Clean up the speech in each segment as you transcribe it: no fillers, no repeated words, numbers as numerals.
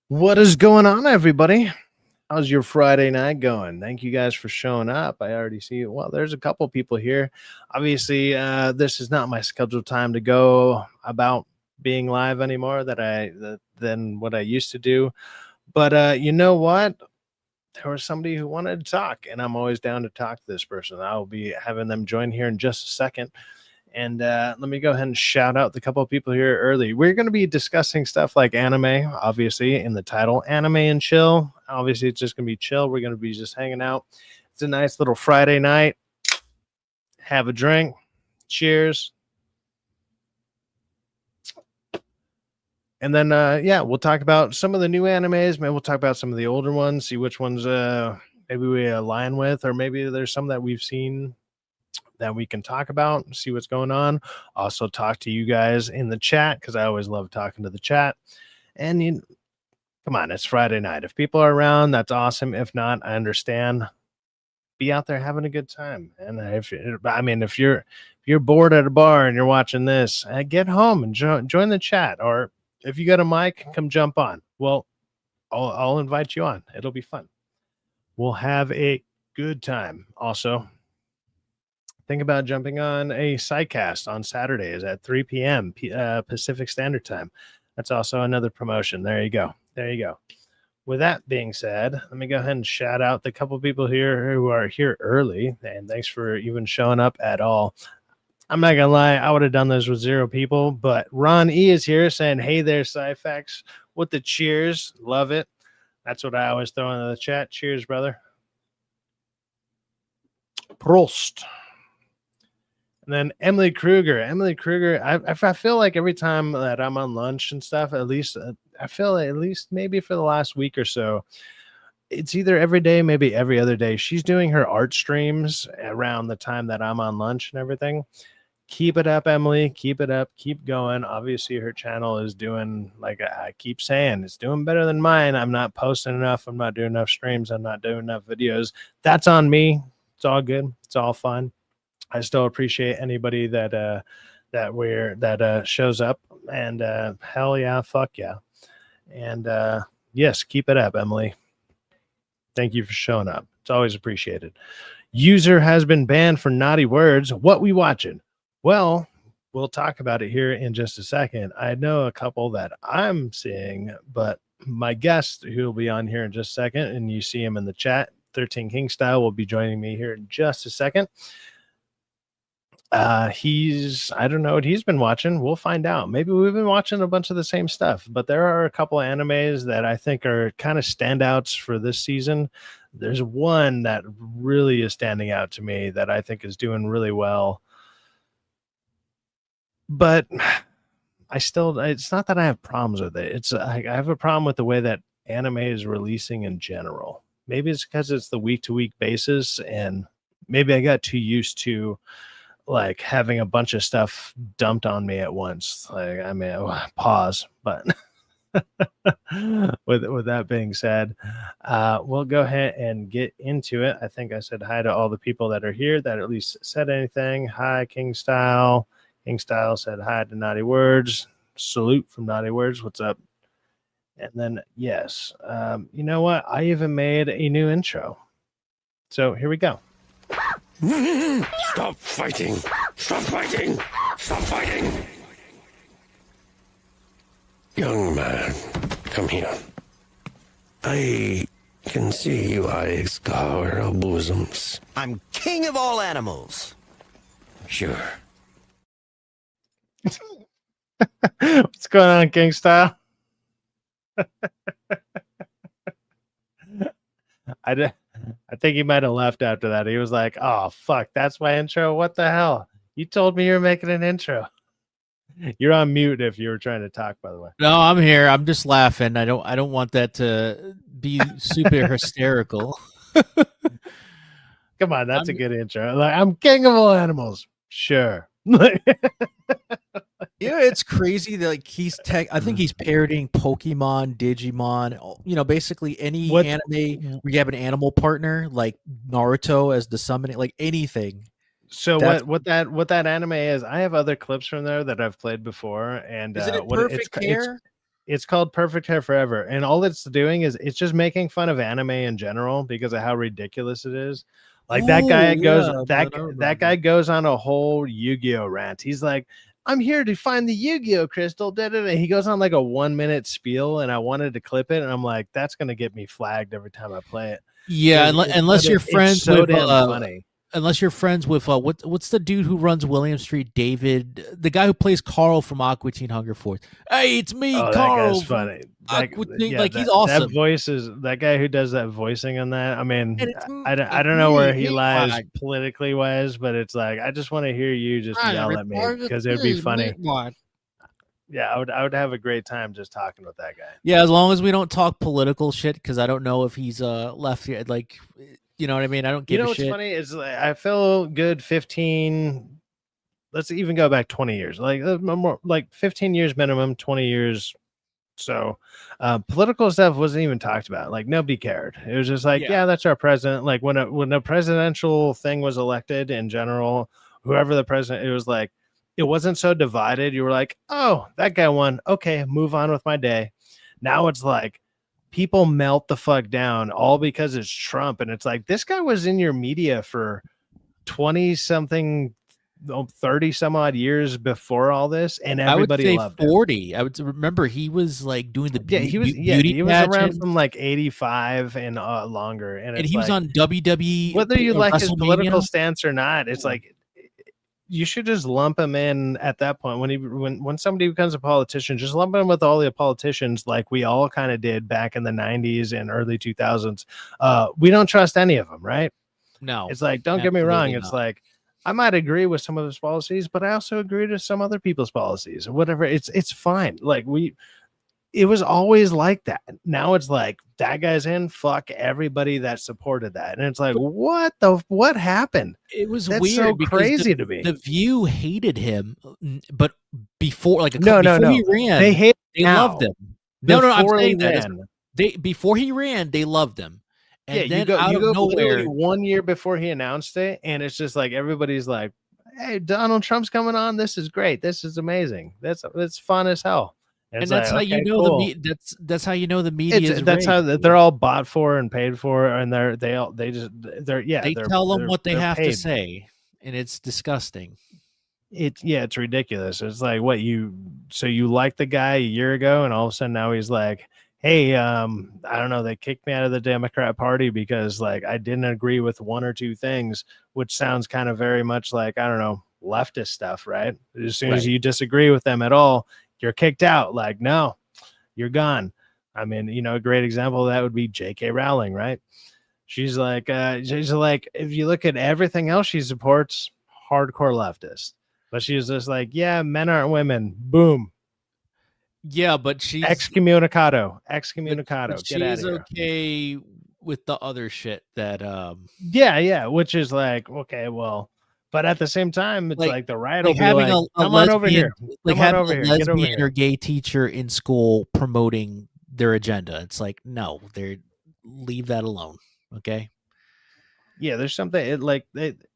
What is going on, everybody? How's your Friday night going? Thank you guys for showing up. I already see, well, there's a couple people here. Obviously, this is not my scheduled time to go about being live anymore than what I used to do. But you know what? There was somebody who wanted to talk, and I'm always down to talk to this person. I'll be having them join here in just a second. And let me go ahead and shout out the couple of people here early. We're going to be discussing stuff like anime, obviously, in the title, anime and chill. Obviously, it's just going to be chill. We're going to be just hanging out. It's a nice little Friday night. Have a drink. Cheers. And then, yeah, we'll talk about some of the new animes. Maybe we'll talk about some of the older ones, see which ones maybe we align with, or maybe there's some that we've seen that we can talk about, see what's going on. Also talk to you guys in the chat because I always love talking to the chat. And come on, it's Friday night. If people are around, that's awesome. If not, I understand. Be out there having a good time. And if you're bored at a bar and you're watching this, get home and join the chat. Or if you got a mic, come jump on. Well, I'll invite you on. It'll be fun. We'll have a good time. Also, think about jumping on a Syfaxx on Saturdays at 3 p.m. Pacific Standard Time. That's also another promotion. There you go. There you go. With that being said, let me go ahead and shout out the couple people here who are here early. And thanks for even showing up at all. I'm not going to lie. I would have done this with 0 people. But Ron E is here saying, hey there, Syfaxx. With the cheers. Love it. That's what I always throw into the chat. Cheers, brother. Prost. And then Emily Kruger, I feel like every time that I'm on lunch and stuff, at least I feel at least maybe for the last week or so, it's either every day, maybe every other day. She's doing her art streams around the time that I'm on lunch and everything. Keep it up, Emily. Keep it up. Keep going. Obviously, her channel is doing, like I keep saying, it's doing better than mine. I'm not posting enough. I'm not doing enough streams. I'm not doing enough videos. That's on me. It's all good. It's all fun. I still appreciate anybody that shows up, and hell yeah, fuck yeah. And yes, keep it up, Emily. Thank you for showing up. It's always appreciated. User has been banned for naughty words. What we watching? Well, we'll talk about it here in just a second. I know a couple that I'm seeing, but my guest who will be on here in just a second, and you see him in the chat, 13 King Style, will be joining me here in just a second. I don't know what he's been watching. We'll find out. Maybe we've been watching a bunch of the same stuff, but there are a couple of animes that I think are kind of standouts for this season. There's one that really is standing out to me that I think is doing really well, but it's not that I have problems with it. I have a problem with the way that anime is releasing in general. Maybe it's because it's the week-to-week basis, and maybe I got too used to like having a bunch of stuff dumped on me at once. Like, I mean, pause, but with that being said, we'll go ahead and get into it. I think I said hi to all the people that are here that at least said anything. Hi, King Style. King Style said hi to Naughty Words. Salute from Naughty Words. What's up? And then, yes, you know what? I even made a new intro. So here we go. Stop fighting! Stop fighting! Stop fighting! Young man, come here. I can see your eyes scour our bosoms. I'm king of all animals. Sure. What's going on, King Style? I think he might have left after that. He was like, oh, fuck, that's my intro? What the hell? You told me you were making an intro. You're on mute if you were trying to talk, by the way. No, I'm here. I'm just laughing. I don't want that to be super hysterical. Come on, that's a good intro. Like, I'm king of all animals. Sure. Yeah, it's crazy that like I think he's parodying Pokemon, Digimon, basically any anime where you have an animal partner, like Naruto as the summoning, like anything. So what that anime is, I have other clips from there that I've played before, and is it perfect hair? It's called Perfect Hair Forever, and all it's doing is it's just making fun of anime in general because of how ridiculous it is. Like that guy that guy goes on a whole Yu-Gi-Oh rant. He's like, "I'm here to find the Yu-Gi-Oh crystal." Da, da, da. He goes on like a 1-minute spiel, and I wanted to clip it, and I'm like, "That's gonna get me flagged every time I play it." Yeah, unless you're friends so with damn funny. Unless you're friends with what's the dude who runs William Street? David, the guy who plays Carl from Aqua Teen Hunger Force. Hey, it's me, Oh, Carl. that guy's funny. He's awesome. That voice is that guy who does that voicing on that. I mean, And I don't know where he lies politically wise, but it's like I just want to hear you just yell at me because it would be funny. Yeah, I would have a great time just talking with that guy. Yeah, as long as we don't talk political shit, because I don't know if he's left here. Like, you know what I mean? I don't give a shit. What's funny is like, I feel good 15. Let's even go back 20 years, like more like 15 years minimum, 20 years. So political stuff wasn't even talked about. Like nobody cared. It was just like, yeah, that's our president. Like when a presidential thing was elected in general, whoever the president, it was like, it wasn't so divided. You were like, oh, that guy won. Okay, move on with my day. Now it's like people melt the fuck down all because it's Trump. And it's like, this guy was in your media for 20 something, 30 some odd years before all this, and everybody loved 40. him. I would remember he was like doing the he was around from like 85 and longer, and he was on WWE. Whether you like his political stance or not, it's like you should just lump him in at that point when somebody becomes a politician. Just lump him with all the politicians, like we all kind of did back in the 90s and early 2000s. We don't trust any of them, right? No, it's like, don't get me wrong, it's like I might agree with some of his policies, but I also agree to some other people's policies or whatever. It's fine. Like it was always like that. Now it's like that guy's in, fuck everybody that supported that. And it's like, what happened? It was That's weird. So crazy to me. The View hated him, but before he ran, they loved him. No, I'm saying that before he ran, they loved him. And yeah, then you go nowhere, 1 year before he announced it, and it's just like everybody's like, "Hey, Donald Trump's coming on. This is great. This is amazing. That's fun as hell." And that's how you know the that's how you know the media is. That's how they're all bought for and paid for, and they tell them what they have to say, and it's disgusting. It's ridiculous. It's like you liked the guy a year ago, and all of a sudden now he's like, hey, I don't know, they kicked me out of the Democrat Party because like I didn't agree with one or two things, which sounds kind of very much like, I don't know, leftist stuff, right? As soon as you disagree with them at all, you're kicked out. Like, no, you're gone. I mean, a great example of that would be J.K. Rowling, right? She's like, if you look at everything else she supports, hardcore leftist. But she's just like, yeah, men aren't women. Boom. Yeah, but she's excommunicado. But Get out of here. She's okay with the other shit that yeah, which is like, okay, well, but at the same time, it's like the right will be like, come on over here. Like having a lesbian or gay teacher in school promoting their agenda. It's like, no, leave that alone. Okay. Yeah, there's something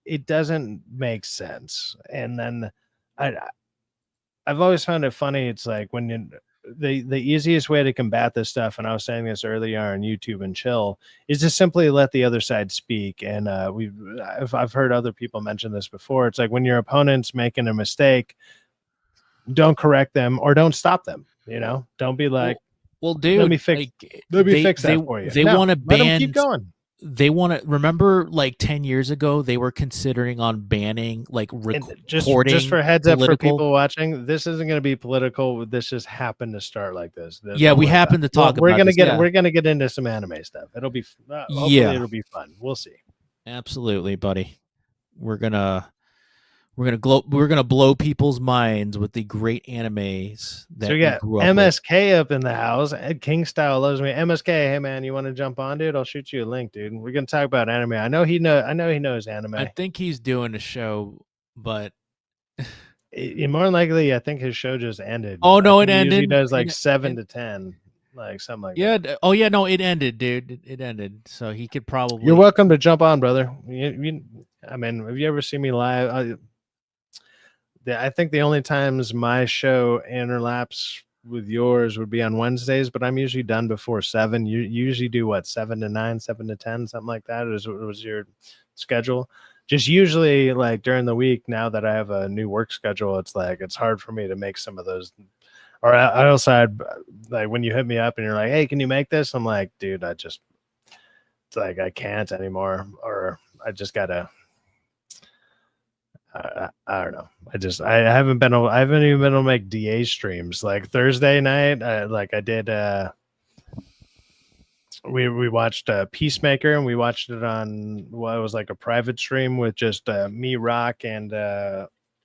it doesn't make sense. And then I've always found it funny. It's like when the easiest way to combat this stuff, and I was saying this earlier on YouTube and chill, is to simply let the other side speak. And I've heard other people mention this before. It's like when your opponent's making a mistake, don't correct them or don't stop them. Don't be like, well, dude, let me fix that for you. They want to ban. Keep going. They want to remember, like 10 years ago, they were considering on banning like recording. Just for heads up for people watching, this isn't going to be political. This just happened to start like this. We happen to talk. We're gonna get into some anime stuff. It'll be hopefully it'll be fun. We'll see. Absolutely, buddy. We're gonna blow people's minds with the great animes that we got MSK up in the house. Ed King Style loves me. MSK, hey man, you want to jump on, dude? I'll shoot you a link, dude. We're gonna talk about anime. I know he knows anime. I think he's doing a show, but more than likely, I think his show just ended. Oh no, it ended. He does like 7 to 10, like something like that. Yeah. Oh yeah, no, it ended, dude. It ended. So he could probably. You're welcome to jump on, brother. I mean, have you ever seen me live? I think the only times my show interlaps with yours would be on Wednesdays, but I'm usually done before 7. You usually do what, 7 to 9, 7 to 10, something like that? Was your schedule? Just usually like during the week, now that I have a new work schedule, it's like it's hard for me to make some of those. Or I also had, like, when you hit me up and you're like, hey, can you make this? I'm like, dude, it's like I can't anymore, or I just gotta. I don't know. I haven't even been able to make DA streams. Like Thursday night, I did. We watched Peacemaker, and we watched it on it was like a private stream with just me, Rock, and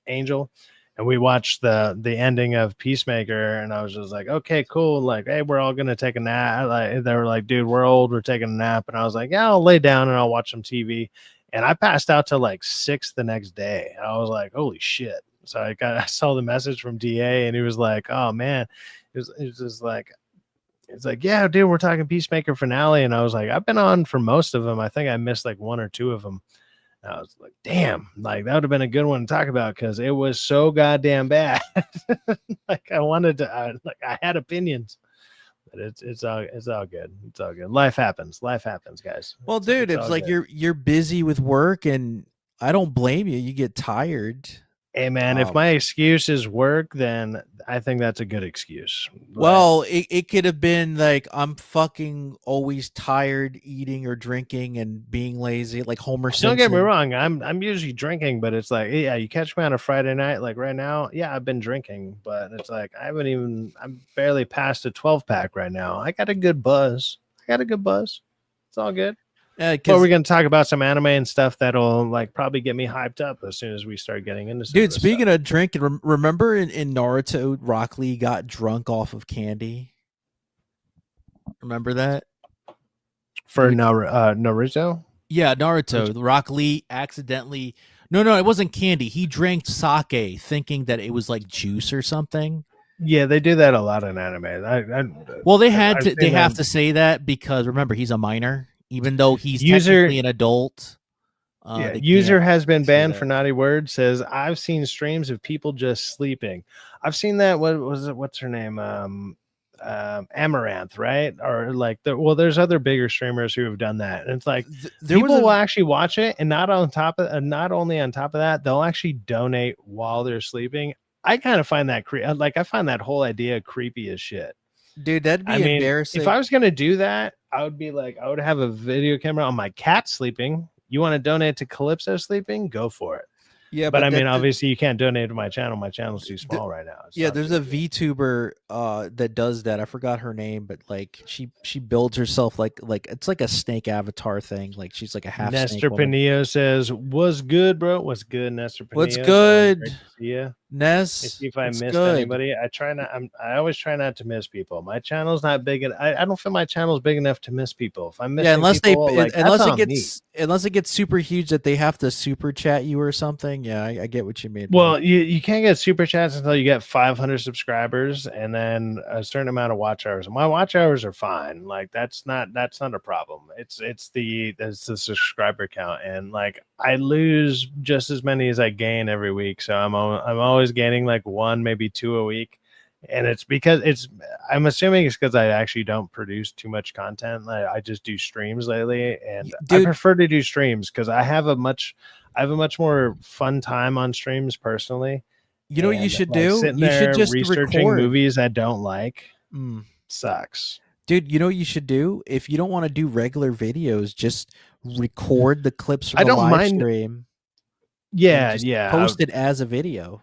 Angel, and we watched the ending of Peacemaker, and I was just like, okay, cool. Like, hey, we're all gonna take a nap. Like, they were like, dude, we're old, we're taking a nap, and I was like, yeah, I'll lay down and I'll watch some TV. And I passed out till like 6 the next day. I was like, holy shit. So I saw the message from DA, and he was like, oh man, it was just like, it's like, yeah, dude, we're talking Peacemaker finale. And I was like, I've been on for most of them. I think I missed like 1 or 2 of them. And I was like, damn, like that would have been a good one to talk about, because it was so goddamn bad. Like I wanted to, I had opinions. But it's all good. It's all good. Life happens, guys. Well, dude, it's like good. you're busy with work, and I don't blame you. You get tired. Hey man, if my excuse is work, then I think that's a good excuse. Well, it could have been like, I'm fucking always tired eating or drinking and being lazy, like Homer Simpson. Don't get me wrong, I'm usually drinking, but it's like, yeah, you catch me on a Friday night, like right now, yeah, I've been drinking, but it's like I'm barely past a 12-pack right now. I got a good buzz. It's all good. But we're going to talk about some anime and stuff that'll like probably get me hyped up as soon as we start getting into some Dude, speaking of drinking, remember in Naruto, Rock Lee got drunk off of candy? Remember that? For Naruto? Yeah, Naruto. Rock Lee accidentally... No, it wasn't candy. He drank sake thinking that it was like juice or something. Yeah, they do that a lot in anime. Well, they have to say that because, remember, he's a minor. Even though he's technically an adult. User has been banned for naughty words. Says, I've seen streams of people just sleeping. I've seen that. What was it? What's her name? Amaranth, right? Or like there's other bigger streamers who have done that. And it's like people will actually watch it, and not only on top of that, they'll actually donate while they're sleeping. I kind of find that I find that whole idea creepy as shit. Dude, that'd be embarrassing. If I was gonna do that, I would have a video camera on my cat sleeping. You want to donate to Calypso sleeping? Go for it. Yeah, but I mean, obviously, you can't donate to my channel. My channel's too small right now. There's a VTuber that does that. I forgot her name, but like she builds herself like it's like a snake avatar thing. Like she's like a half. Nestor Pinillo says, "What's good, bro? What's good, Nestor Pinillo? What's good? Great to see you. Ness. See if I missed anybody. I always try not to miss people. My channel's not big. I don't feel my channel's big enough to miss people. If I miss, unless it gets super huge that they have to super chat you or something. Yeah, I get what you mean. Well, you can't get super chats until you get 500 subscribers and then a certain amount of watch hours. My watch hours are fine. Like that's not a problem. It's the subscriber count, and like I lose just as many as I gain every week. So I'm always gaining like 1, maybe 2 a week, and it's because I'm assuming it's because I actually don't produce too much content. I just do streams lately, and I prefer to do streams because I have a much more fun time on streams personally. You know what you should do? You should just researching movies I don't like. Sucks. Dude, you know what you should do? If you don't want to do regular videos, just record the clips from the live stream. Yeah, post it as a video.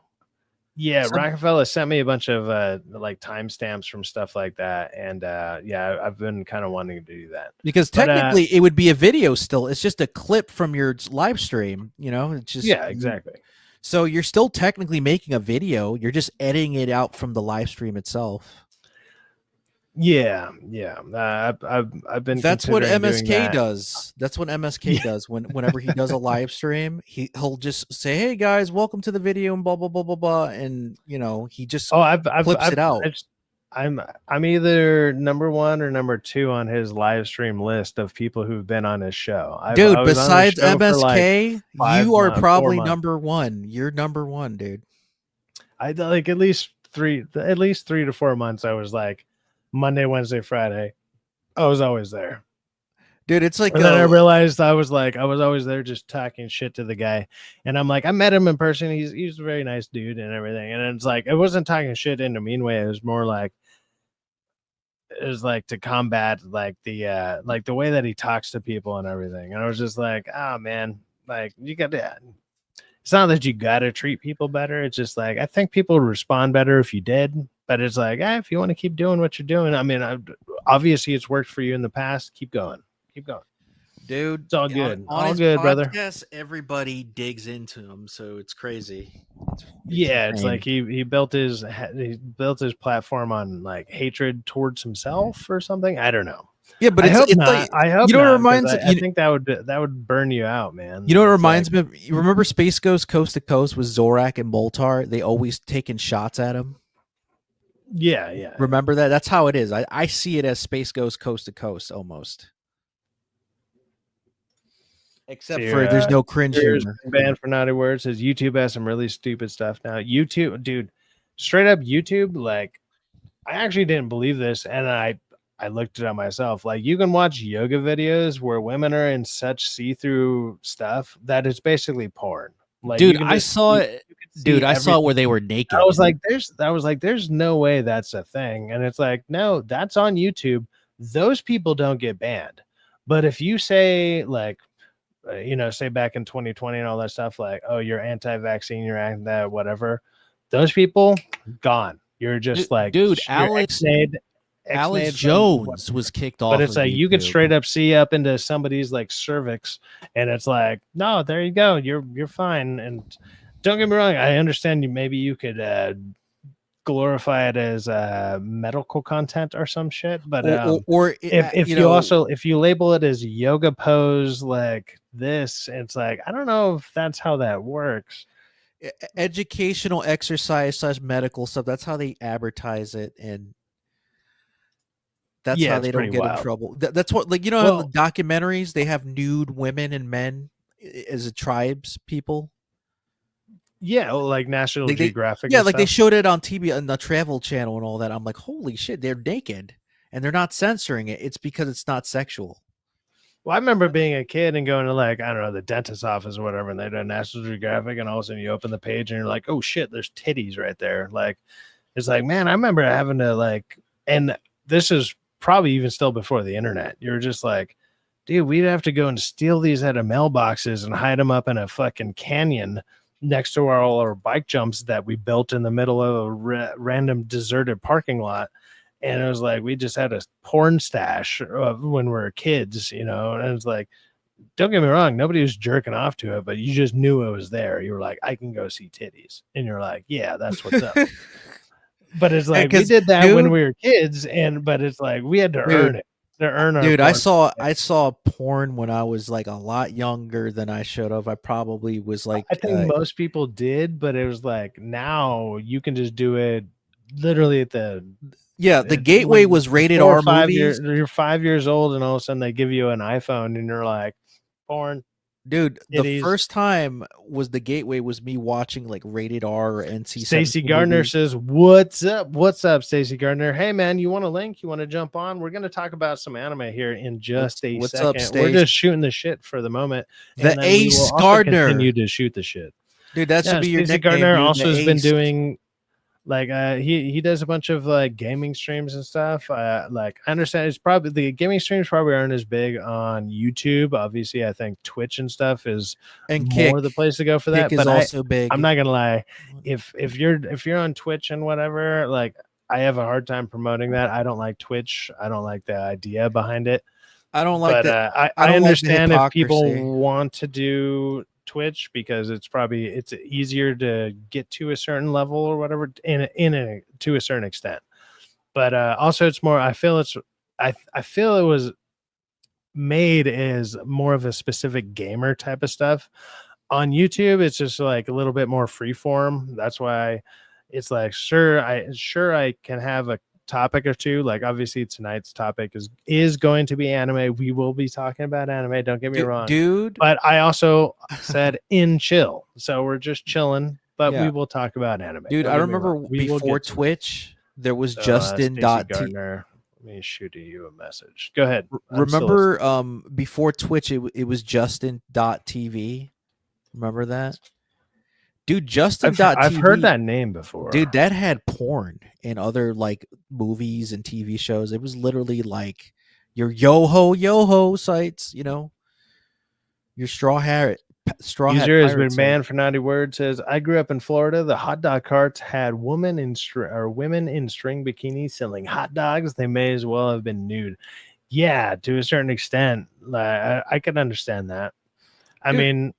Yeah, Rockefeller sent me a bunch of like timestamps from stuff like that, and I've been kind of wanting to do that because technically it would be a video still. It's just a clip from your live stream, you know. It's just exactly. So you're still technically making a video. You're just editing it out from the live stream itself. Yeah. I've been. That's what MSK does. That's what MSK does. Whenever he does a live stream, he'll just say, "Hey guys, welcome to the video," and blah blah blah blah blah, and you know he just clips it out. I'm either number 1 or number 2 on his live stream list of people who've been on his show. Dude, besides MSK, you are probably number 1. You're number 1, dude. I like at least at least 3 to 4 months, I was like Monday, Wednesday, Friday. I was always there. Dude, it's like And then I realized I was always there just talking shit to the guy. And I'm like, I met him in person. He's a very nice dude and everything. And it's like, it wasn't talking shit in a mean way. It was more like, it was like to combat like the way that he talks to people and everything. And I was just like, oh man, like you got to, it's not that you got to treat people better. It's just like, I think people would respond better if you did. But it's like, if you want to keep doing what you're doing, I mean, obviously it's worked for you in the past. Keep going. Keep going. Dude, It's all good. On all his good, brother. Everybody digs into him, so it's crazy. It's like he built his platform on like hatred towards himself or something. I don't know. Yeah, but I hope not. like, I hope you know not, what reminds I think that would burn you out, man. You know what reminds me of? You remember Space Ghost Coast to Coast with Zorak and Moltar? They always taking shots at him. Yeah. Remember that? That's how it is. I see it as Space Ghost Coast to Coast almost. Except for there's no cringe humor. Banned for naughty words. Says YouTube has some really stupid stuff now. YouTube, dude, straight up YouTube. Like, I actually didn't believe this, and I looked it up myself. Like, you can watch yoga videos where women are in such see-through stuff that it's basically porn. Like, dude, I saw it. Dude, I saw where they were naked. I was like, there's no way that's a thing. And it's like, no, that's on YouTube. Those people don't get banned. But if you say like, say back in 2020 and all that stuff, like, oh, you're anti-vaccine, you're anti whatever, those people gone. You're just like, dude, Alex Jones was kicked off. But it's like, you could straight up see up into somebody's like cervix, and it's like, no, there you go, you're fine. And don't get me wrong, I understand maybe you could glorify it as medical content or some shit, but if you label it as yoga pose like this, it's like, I don't know if that's how that works. Educational exercise / medical stuff, that's how they advertise it, and that's how they don't get in trouble. That's what, like, in the documentaries they have nude women and men as a tribes people. Yeah, like National Geographic. Yeah, like they showed it on TV on the Travel Channel and all that. I'm like, holy shit, they're naked and they're not censoring it. It's because it's not sexual. Well, I remember being a kid and going to, like, I don't know, the dentist's office or whatever, and they did National Geographic, and all of a sudden you open the page and you're like, oh shit, there's titties right there. Like, it's like, man, I remember having to, like, and this is probably even still before the internet. You're just like, dude, we'd have to go and steal these out of mailboxes and hide them up in a fucking canyon next to all our bike jumps that we built in the middle of a random deserted parking lot. And it was like, we just had a porn stash when we were kids, and it's like, don't get me wrong, nobody was jerking off to it, but you just knew it was there. You were like, I can go see titties. And you're like, yeah, that's what's up. But it's like, we did that when we were kids, but it's like, we had to earn it. To earn our dude, I saw porn when I was like a lot younger than I should have. I probably was like, I think most people did, but it was like, now you can just do it literally at the gateway was rated R movies. You're 5 years old, and all of a sudden they give you an iPhone, and you're like, porn. Dude, the first time was the gateway was me watching like rated R or NC. Stacy Gardner says, "What's up? What's up, Stacy Gardner? Hey man, you want a link? You want to jump on? We're going to talk about some anime here in just a second. Up, we're just shooting the shit for the moment. The Ace Gardner continue to shoot the shit, dude. That should be your nickname. Gardner also has been doing." Like he does a bunch of like gaming streams and stuff. Like, I understand it's probably the gaming streams probably aren't as big on YouTube. Obviously, I think Twitch and stuff is more the place to go for that. But also big. I'm not gonna lie, if you're on Twitch and whatever, like, I have a hard time promoting that. I don't like Twitch. I don't like the idea behind it. I don't like that. I understand if people want to do Twitch because it's easier to get to a certain level or whatever to a certain extent, but also it's more, I feel it was made as more of a specific gamer type of stuff. On YouTube it's just like a little bit more freeform. That's why it's like, sure I can have a topic or two. Like, obviously tonight's topic is going to be anime. We will be talking about anime, don't get me wrong, dude, but I also said in chill, so we're just chilling, but Yeah. we will talk about anime. Dude, Don't I get me remember wrong. We will before get to it. Twitch, there was So, Justin. Stacey Gardner, let me shoot you a message. Go ahead. I'm still Remember listening. before Twitch it was Justin.tv. Remember that? Dude, Justin.tv. I've heard that name before. Dude, that had porn and other like movies and TV shows. It was literally like your yo-ho sites, you know, your straw hat User has pirate been site. banned for naughty words. Says, I grew up in Florida. The hot dog carts had women in string bikinis selling hot dogs. They may as well have been nude. Yeah, to a certain extent, I can understand that. I Dude. mean,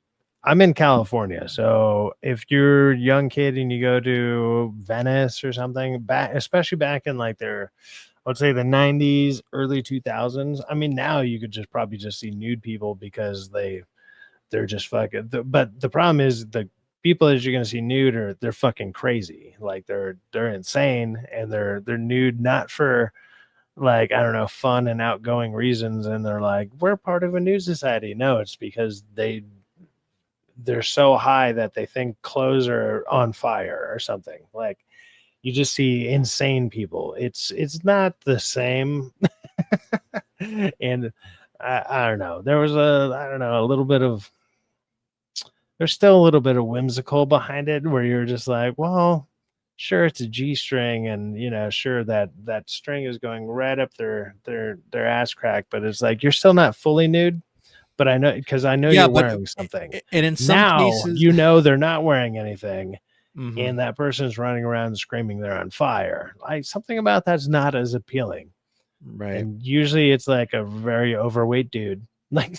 I'm in California, so if you're a young kid and you go to Venice or something, especially back in like I would say the 90s, early 2000s. I mean, now you could probably just see nude people because they're just fucking. But the problem is the people that you're gonna see nude they're fucking crazy. Like they're insane and they're nude not for like, I don't know, fun and outgoing reasons, and they're like, we're part of a new society. No, it's because they're so high that they think clothes are on fire or something. Like you just see insane people. It's not the same. And I don't know. There was a little bit of there's still a little bit of whimsical behind it where you're just like, well, sure, it's a G string, and sure that string is going right up their ass crack, but it's like you're still not fully nude. But I know because I know you're wearing something. And in some Now cases, they're not wearing anything, Mhm. and that person's running around screaming they're on fire. Like something about that's not as appealing. Right. And usually it's like a very overweight dude. Like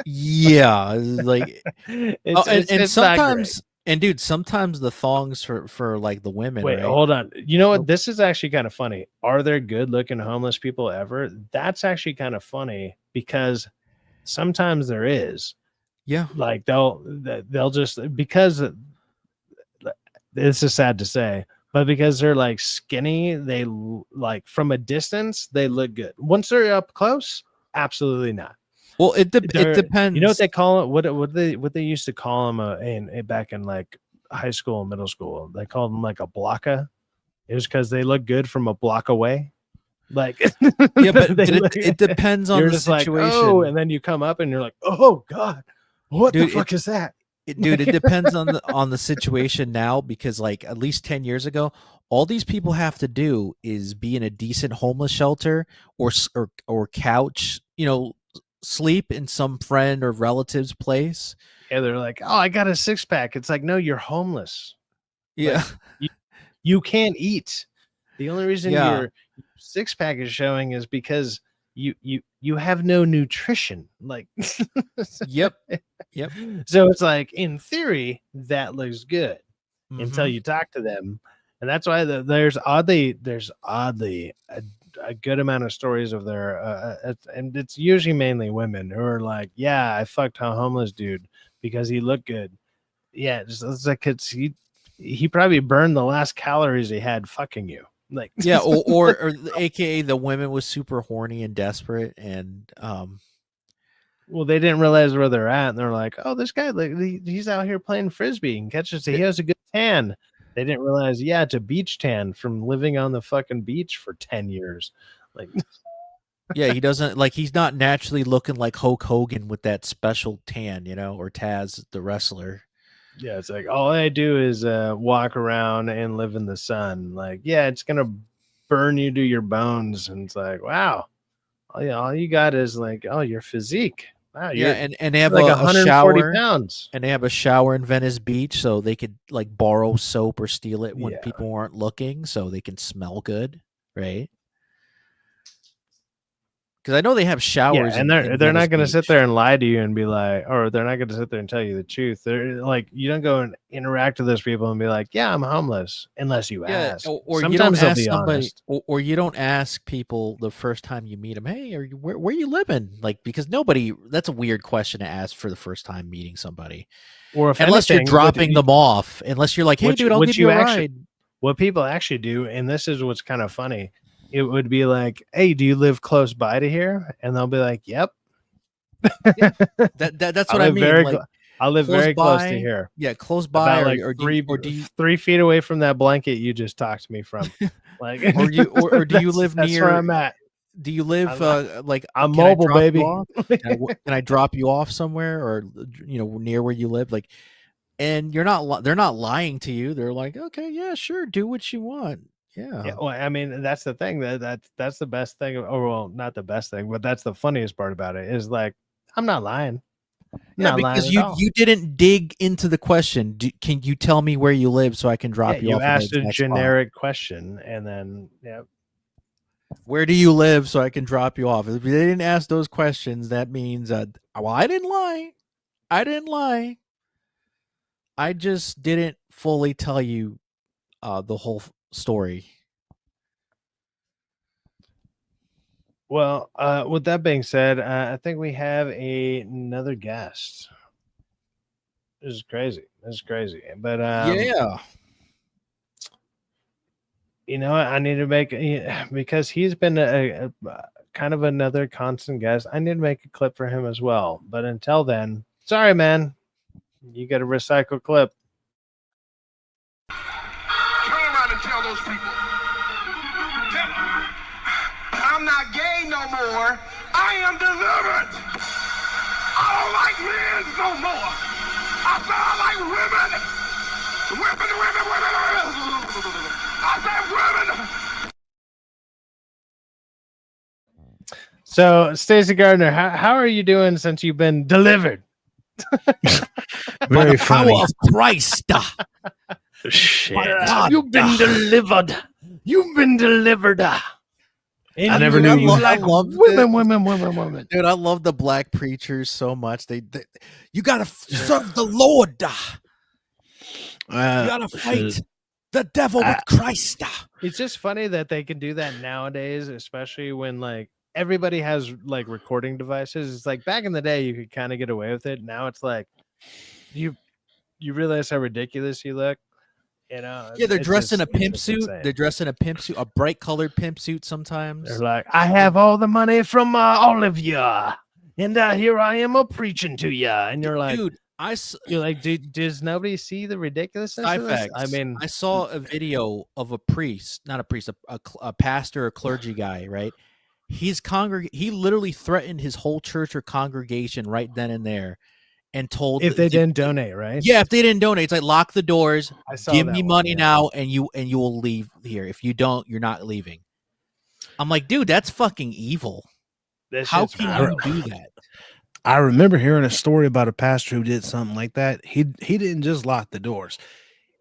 yeah, like it's sometimes and dude, sometimes the thongs for like the women. Wait, right? hold on. You know what? This is actually kind of funny. Are there good looking homeless people ever? That's actually kind of funny because sometimes there is. Yeah. Like they'll just because this is sad to say, but because they're like skinny, they like from a distance they look good. Once they're up close, absolutely not. Well, it depends. You know what they call it? What they used to call them back in like high school and middle school? They called them like a blocka. It was because they look good from a block away. Like yeah, but it depends on you're the just situation. Like, oh, and then you come up and you're like, oh god, what the fuck is that? Dude, it depends on the situation now, because like at least 10 years ago, all these people have to do is be in a decent homeless shelter or couch, sleep in some friend or relative's place. Yeah, they're like, oh, I got a 6-pack. It's like, no, you're homeless. Yeah. Like, you can't eat. The only reason your 6-pack is showing is because you have no nutrition. Like Yep. So it's like in theory that looks good until you talk to them. And that's why there's oddly a good amount of stories of their and it's usually mainly women who are like, yeah, I fucked a homeless dude because he looked good. Yeah, it's like he probably burned the last calories he had fucking you. Like yeah, or aka the women was super horny and desperate, and well, they didn't realize where they're at, and they're like, oh, this guy, like he's out here playing frisbee and catches. He has a good tan. They didn't realize, yeah, it's a beach tan from living on the fucking beach for 10 years. Like yeah, he doesn't like he's not naturally looking like Hulk Hogan with that special tan, or Taz the wrestler. Yeah, it's like all I do is walk around and live in the sun. Like, yeah, it's gonna burn you to your bones, and it's like, wow, all you got is like, oh, your physique. Wow, yeah, and they have like a 140 shower, pounds, and they have a shower in Venice Beach, so they could like borrow soap or steal it when people aren't looking, so they can smell good, right? Because I know they have showers. Yeah, and they're not going to sit there and lie to you and be like, or they're not going to sit there and tell you the truth. They're like, you don't go and interact with those people and be like, yeah, I'm homeless, unless you ask. Or sometimes you don't they'll ask be somebody, honest. or you don't ask people the first time you meet them, hey, where you living? Like, because that's a weird question to ask for the first time meeting somebody. Or if unless anything, you're dropping them off, unless you're like, hey, dude, I'll give you a ride. What people actually do, and this is what's kind of funny, it would be like, hey, do you live close by to here? And they'll be like, yep. Yeah. That's what I mean. I live close very close to by. here. Yeah, close by, About like or do you 3 feet away from that blanket you just talked to me from. Like, or do you live that's where near? I'm at. Do you live like? I'm Can I mobile, drop you baby. off? Can I drop you off somewhere, or near where you live? Like, and they're not lying to you. They're like, okay, yeah, sure, do what you want. Yeah, Yeah. well, I mean, that's the thing that's the best thing. Or well, not the best thing, but that's the funniest part about it is like I'm not lying. I'm Yeah, not lying because at all. you didn't dig into the question. Can you tell me where you live so I can Yeah, drop you you off in the asked a exact spot? generic question, and then yeah, Where do you live so I can drop you off? If they didn't ask those questions, that means well, I didn't lie. I didn't lie. I just didn't fully tell you the whole story. well, with that being said, I think we have another guest. This is crazy. This is crazy. But Yeah. you know, I need to make because he's been a kind of another constant guest. I need to make a clip for him as well. But until then, sorry, man, you got a recycle clip. Turn around and tell those people, I'm not gay no more. I am delivered. I don't like men no more. I said I like women. Women. I said women. So, Stacey Gardner, how are you doing since you've been delivered? Very funny. Power of Christ. Shit. You've been delivered. You've been delivered. I never knew you like women. Dude, I love the black preachers so much. They you gotta serve the Lord. You gotta fight the devil with Christ. It's just funny that they can do that nowadays, especially when like everybody has like recording devices. It's like back in the day you could kind of get away with it. Now it's like you realize how ridiculous you look. You know, Yeah, they're dressed in a pimp just suit. insane. They're dressed in a pimp suit, a bright colored pimp suit sometimes. They're like, I have all the money from all of you, and here I am a preaching to you, and you're like, dude, you're like, does nobody see the ridiculousness of this? Syfaxx. I mean, I saw a video of a priest, not a priest, a pastor, a clergy guy, right? He literally threatened his whole church or congregation right then and there, and told if they didn't donate, right? yeah, if they didn't donate, it's like lock the doors, I saw give that me one, money yeah. now, and you will leave here. If you don't, you're not leaving. I'm like, dude, that's fucking evil. How can you do that? I remember hearing a story about a pastor who did something like that. He didn't just lock the doors.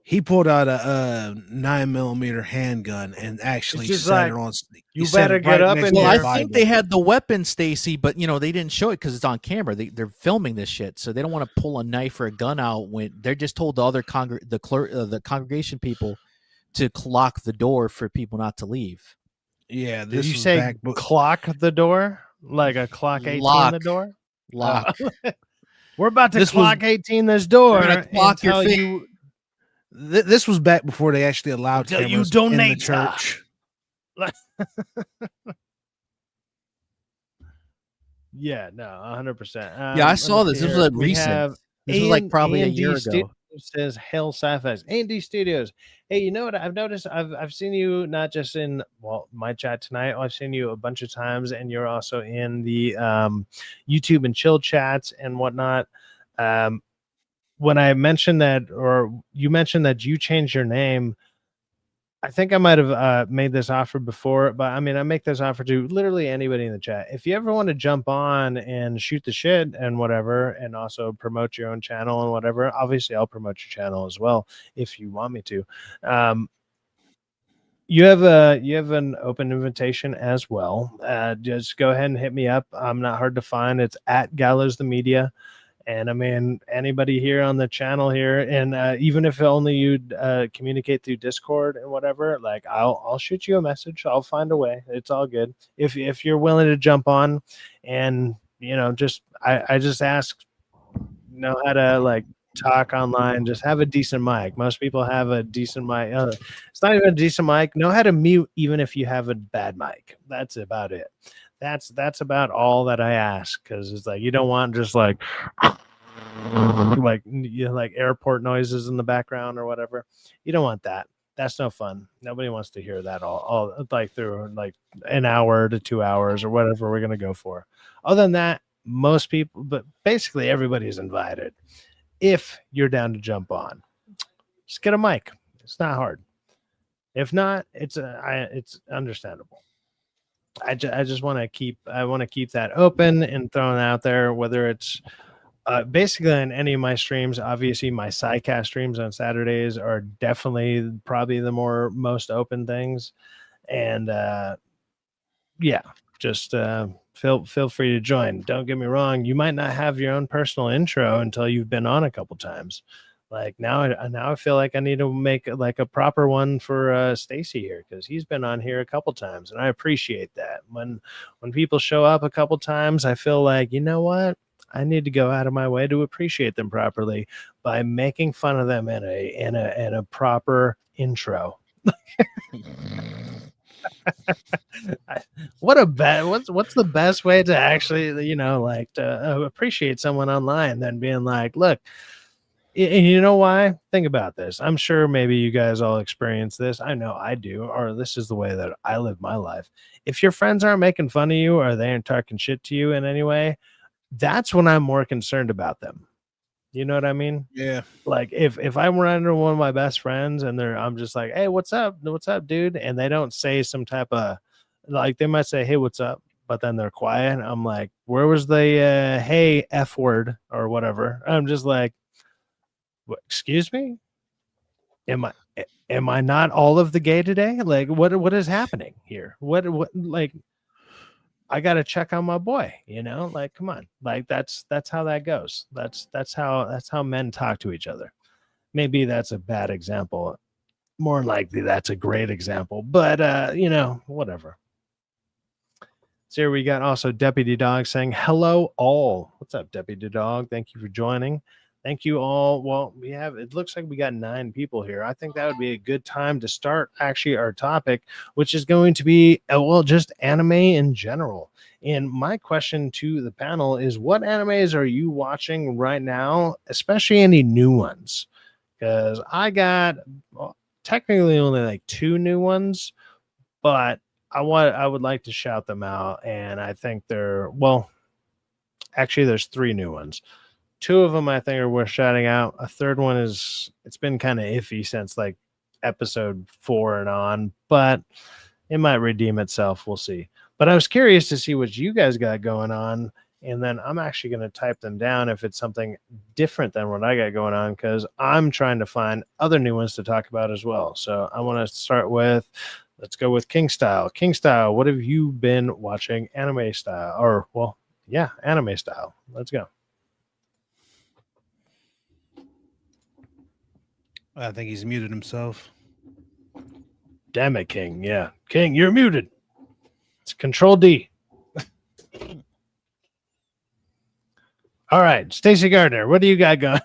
He pulled out a 9mm handgun and actually just set like, it on. you better get up next in to here. the Well, I think Bible. they had the weapon, Stacy, but they didn't show it because it's on camera. They're filming this shit, so they don't want to pull a knife or a gun out when they're just told the other the congregation people to lock the door for people not to leave. Yeah, Did this you was say back. clock the door like a clock 18 Lock. the door? Lock. We're about to This clock was- 18 this door gonna clock your until face. you This was back before they actually allowed Until you cameras in the donate, church. Yeah, no, 100%. Yeah, I saw this. This was recent. This was like probably a year ago. Says Hail Syfaxx. A&D Studios. Hey, you know what I've noticed? I've seen you not just in my chat tonight. I've seen you a bunch of times, and you're also in the YouTube and chill chats and whatnot. When I mentioned that, or you mentioned that you changed your name, I think I might have made this offer before, but I mean, I make this offer to literally anybody in the chat. If you ever want to jump on and shoot the shit and whatever, and also promote your own channel and whatever, obviously I'll promote your channel as well if you want me to. You have an open invitation as well. Just go ahead and hit me up. I'm not hard to find. It's at Gallows the Media. And I mean, anybody here on the channel here, and even if only you communicate through Discord and whatever, like I'll shoot you a message. I'll find a way. It's all good. If you're willing to jump on, and just I just ask, know how to like talk online. Just have a decent mic. Most people have a decent mic. It's not even a decent mic. Know how to mute even if you have a bad mic. That's about it. That's about all that I ask, because it's like you don't want just like like like airport noises in the background or whatever. You don't want that. That's no fun. Nobody wants to hear that all like through like an hour to 2 hours or whatever we're gonna go for. Other than that, most people, but basically everybody's invited. If you're down to jump on, just get a mic. It's not hard. If not, it's understandable. I just want to keep that open and thrown out there, whether it's basically on any of my streams. Obviously my Syfaxx streams on Saturdays are definitely probably the most open things. And yeah, just feel free to join. Don't get me wrong, you might not have your own personal intro until you've been on a couple times. Like now I feel like I need to make like a proper one for Stacy here, because he's been on here a couple times and I appreciate that. When people show up a couple times, I feel like, you know what, I need to go out of my way to appreciate them properly by making fun of them in a proper intro. What's the best way to actually, like to appreciate someone online than being like, look, and you know why? Think about this. I'm sure maybe you guys all experience this. I know I do, or this is the way that I live my life. If your friends aren't making fun of you or they aren't talking shit to you in any way, that's when I'm more concerned about them. You know what I mean? Yeah. Like if I'm running into one of my best friends and I'm just like, hey, what's up, dude? And they don't say some type of, like, they might say, hey, what's up? But then they're quiet. I'm like, where was the hey F word or whatever? I'm just like, what, excuse me? Am I not all of the gay today? Like what is happening here? What like I got to check on my boy, like, come on. Like that's how that goes. That's how men talk to each other. Maybe that's a bad example. More likely that's a great example, but whatever. So here we got also Deputy Dog saying, hello all. What's up, Deputy Dog? Thank you for joining. Thank you all. Well, it looks like we got 9 people here. I think that would be a good time to start actually our topic, which is going to be, just anime in general. And my question to the panel is, what animes are you watching right now, especially any new ones? Because I got technically only like 2 new ones, but I would like to shout them out. And I think actually there's 3 new ones. 2 of them I think are worth shouting out. A third one it's been kind of iffy since like episode 4 and on, but it might redeem itself. We'll see. But I was curious to see what you guys got going on, and then I'm actually going to type them down if it's something different than what I got going on, because I'm trying to find other new ones to talk about as well. So I want to start with, let's go with King Style. King Style, what have you been watching anime style? Anime style. Let's go. I think he's muted himself. Damn it, King. Yeah. King, you're muted. It's Control D. All right. Stacey Gardner, what do you got going?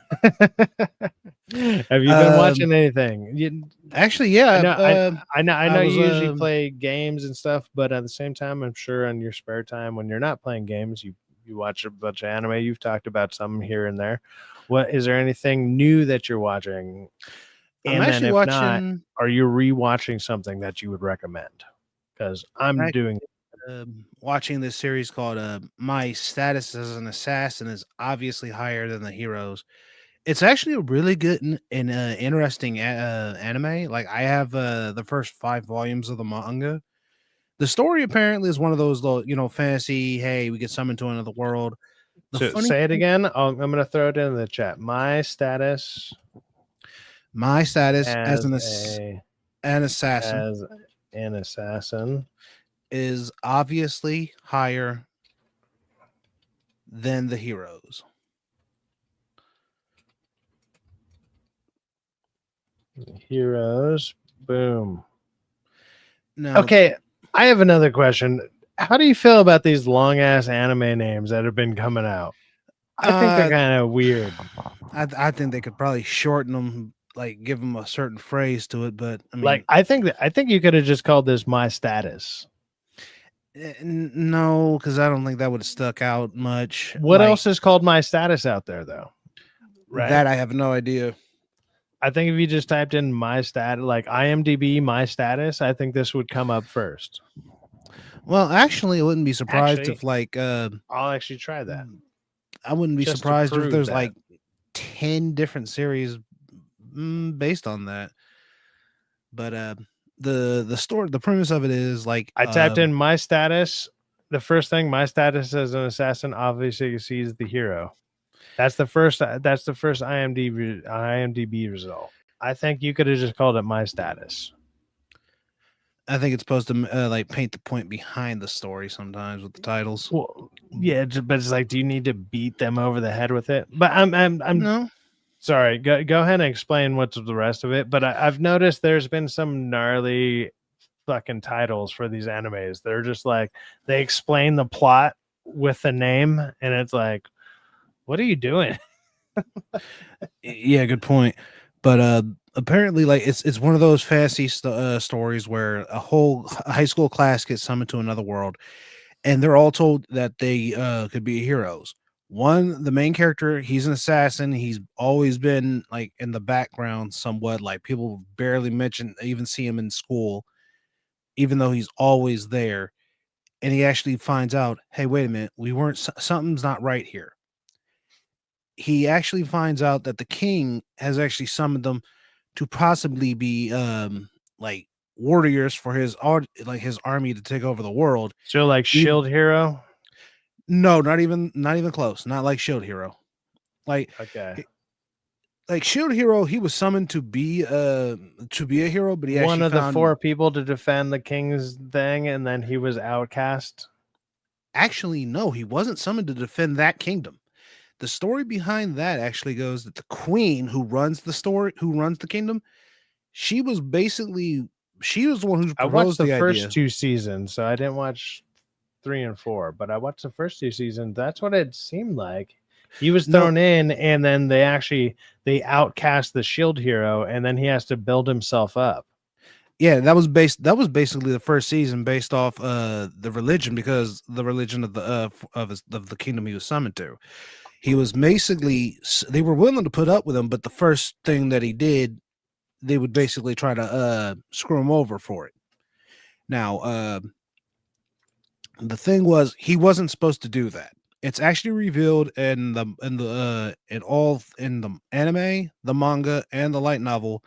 Have you been watching anything? Actually, yeah. I know you usually play games and stuff, but at the same time, I'm sure in your spare time when you're not playing games, you watch a bunch of anime. You've talked about some here and there. What is there anything new that you're watching? And I'm actually watching. Not, are you rewatching something that you would recommend? Because I'm watching this series called My Status as an Assassin is obviously higher than the heroes. It's actually a really good and interesting anime. Like, I have the first 5 volumes of the manga. The story apparently is one of those little, fantasy. Hey, we get summoned to another world. So say it again. I'm going to throw it in the chat. My status as an assassin. As an assassin is obviously higher than the heroes. Heroes. Boom. No. Okay. I have another question. How do you feel about these long ass anime names that have been coming out? I think they're kind of weird. I think they could probably shorten them, like give them a certain phrase to it. But I mean, like, I think you could have just called this My Status. No, because I don't think that would have stuck out much. What else is called My Status out there, though? right? That I have no idea. I think if you just typed in my stat, like IMDb, my status, I think this would come up first. Well, actually, I wouldn't be surprised Actually, if like I'll actually try that. I wouldn't be Just to surprised if prove there's that. like 10 different series based on that. But the premise of it is like I typed in my status. The first thing, my status as an assassin, obviously sees the hero. That's the first. That's the first IMDb result. I think you could have just called it my status. I think it's supposed to like paint the point behind the story sometimes with the titles. Well, yeah, but it's like, do you need to beat them over the head with it? But I'm No. sorry. Go ahead and explain what's the rest of it. But I've noticed there's been some gnarly fucking titles for these animes. They're just like, they explain the plot with the name, and it's like, what are you doing? Yeah, good point. But apparently, like it's one of those fantasy stories where a whole high school class gets summoned to another world, and they're all told that they could be heroes. One, the main character, he's an assassin. He's always been like in the background somewhat. Like people barely mention, even see him in school, even though he's always there. And he actually finds out, hey, wait a minute, something's not right here. He actually finds out that the king has actually summoned them to possibly be like warriors for his army to take over the world. So like Shield Hero? No, not even close. Not like Shield Hero. Like Okay. Like Shield Hero, he was summoned to be a hero, but he one actually of the 4 people to defend the king's thing, and then he was outcast. Actually, no, he wasn't summoned to defend that kingdom. The story behind that actually goes that the queen who runs the kingdom, she was the one who I watched proposed the the first idea. 2 seasons, so I didn't watch 3 and 4, but I watched the first 2 seasons. That's what it seemed like. He was thrown in, and then they outcast the Shield Hero, and then he has to build himself up. Yeah, that was basically the first season based off the religion, because the religion of the kingdom he was summoned to. He was basically, they were willing to put up with him, but the first thing that he did, they would basically try to screw him over for it. Now, the thing was, he wasn't supposed to do that. It's actually revealed in the anime, the manga, and the light novel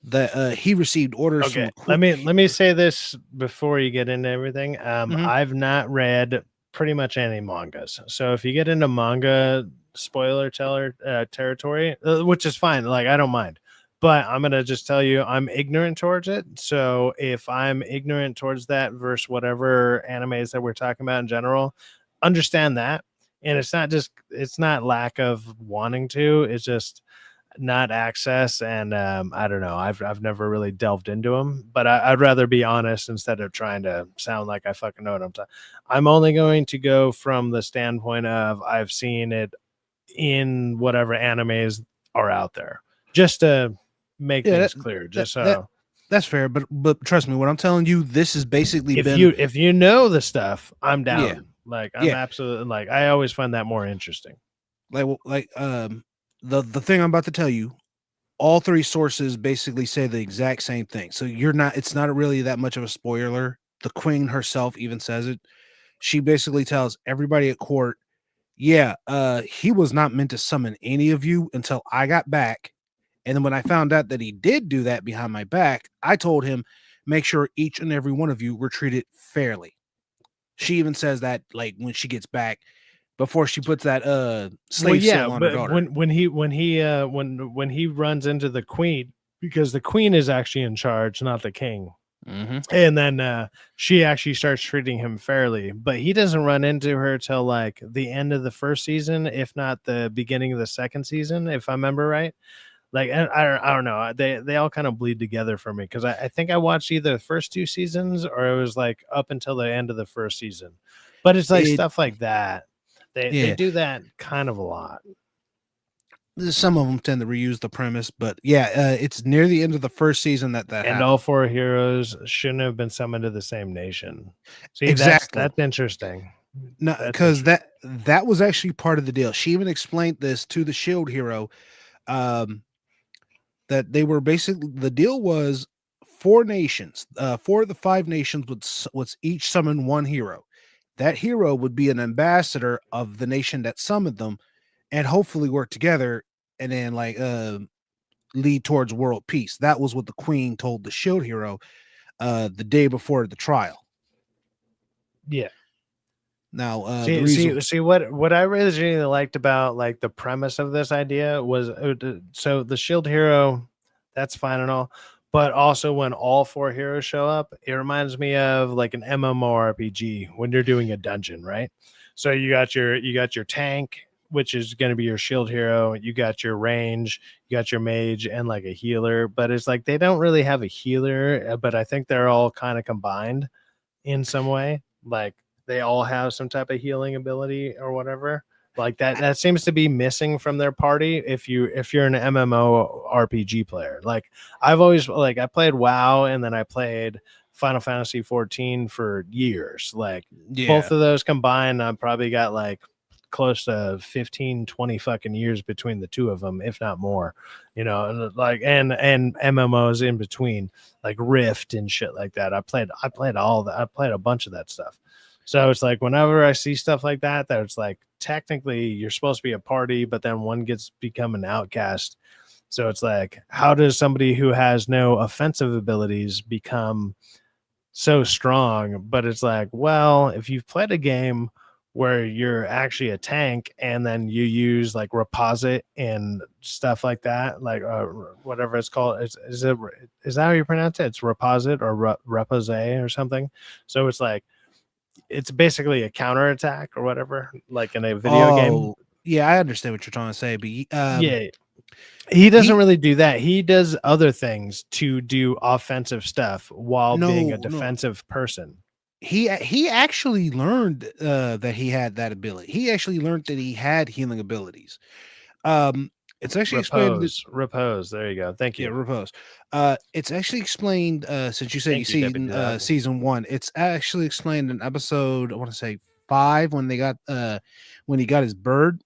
that he received orders. Okay, let me say this before you get into everything. I've not read pretty much any mangas, so if you get into manga spoiler territory, which is fine, like I don't mind, but I'm gonna just tell you I'm ignorant towards it. So if I'm ignorant towards that versus whatever animes that we're talking about in general, understand that. And it's not lack of wanting to, it's just not access. And I don't know, I've never really delved into them, but I'd rather be honest instead of trying to sound like I fucking know what I'm talking. I'm only going to go from the standpoint of I've seen it in whatever animes are out there, just to make things clear. That's fair, but trust me, what I'm telling you, this is basically if you know the stuff, I'm down. Yeah. Like I'm absolutely, like I always find that more interesting. The thing I'm about to tell you, all 3 sources basically say the exact same thing. So it's not really that much of a spoiler. The queen herself even says it. She basically tells everybody at court, he was not meant to summon any of you until I got back. And then when I found out that he did do that behind my back, I told him, make sure each and every one of you were treated fairly. She even says that, like, when she gets back, before she puts that slave seal on her daughter. When he runs into the queen, because the queen is actually in charge, not the king. Mm-hmm. And then she actually starts treating him fairly, but he doesn't run into her till like the end of the first season, if not the beginning of the second season, if I remember right. Like I don't know, they all kind of bleed together for me, because I think I watched either the first 2 seasons or it was like up until the end of the first season. But it's like stuff like that. They do that kind of a lot. Some of them tend to reuse the premise, but it's near the end of the first season that and happened. All 4 heroes shouldn't have been summoned to the same nation. See, exactly. That's interesting. No, That's because interesting. that was actually part of the deal. She even explained this to the Shield hero. Um, that they were basically the deal was 4 nations, 4 of the 5 nations would each summon one hero. That hero would be an ambassador of the nation that summoned them, and hopefully work together, and then lead towards world peace. That was what the Queen told the Shield hero the day before the trial. Yeah. Now, the See, reason, see what I really liked about like the premise of this idea was so the shield hero, that's fine and all, but also when all 4 heroes show up, it reminds me of like an MMORPG when you're doing a dungeon, right? So you got your tank, which is going to be your shield hero. You got your range, you got your mage, and like a healer. But it's like they don't really have a healer, but I think they're all kind of combined in some way. Like they all have some type of healing ability or whatever. Like that seems to be missing from their party if you're an MMO RPG player. Like I've always like I played WoW and then I played Final Fantasy 14 for years. Like yeah, both of those combined, I've probably got like close to 15, 20 fucking years between the two of them, if not more, you know, and like and MMOs in between, like Rift and shit like that. I played all that. I played a bunch of that stuff. So it's like whenever I see stuff like that, that it's like technically you're supposed to be a party, but then one gets become an outcast. So it's like, how does somebody who has no offensive abilities become so strong? But it's like, well, if you've played a game where you're actually a tank and then you use like reposit and stuff like that, like whatever it's called, is that how you pronounce it? It's reposit or repose or something. So it's like it's basically a counter attack or whatever, like in a video game. oh yeah, I understand what you're trying to say, but Yeah, he doesn't he really do that. He does other things to do offensive stuff while being a no, defensive person. he actually learned that he had that ability. He actually learned that he had healing abilities. Um, it's actually explained. Repose. There you go. Thank Yeah, you. repose. It's actually explained, since you said you Thank you, seen Deputy Dog. season 1. It's actually explained in episode, I want to say 5, when they got when he got his bird.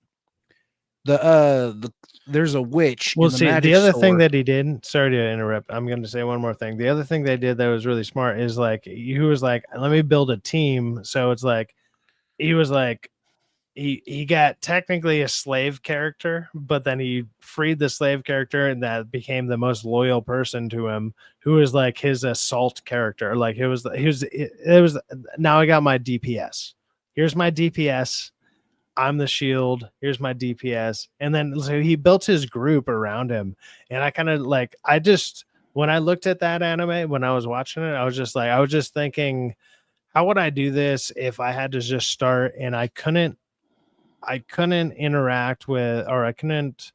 The there's a witch Well, in the see, the magic other thing store. that he did, sorry to interrupt. I'm going to say one more thing. The other thing they did that was really smart is like, he was like, let me build a team. So it's like, he was like, he got technically a slave character, but then he freed the slave character and that became the most loyal person to him, who was like his assault character. Like it was now I got my DPS. Here's my DPS. I'm the shield. Here's my DPS. And then so he built his group around him. And I kind of like I just when I looked at that anime when I was watching it, I was just thinking, how would I do this if I had to just start and I couldn't interact with or I couldn't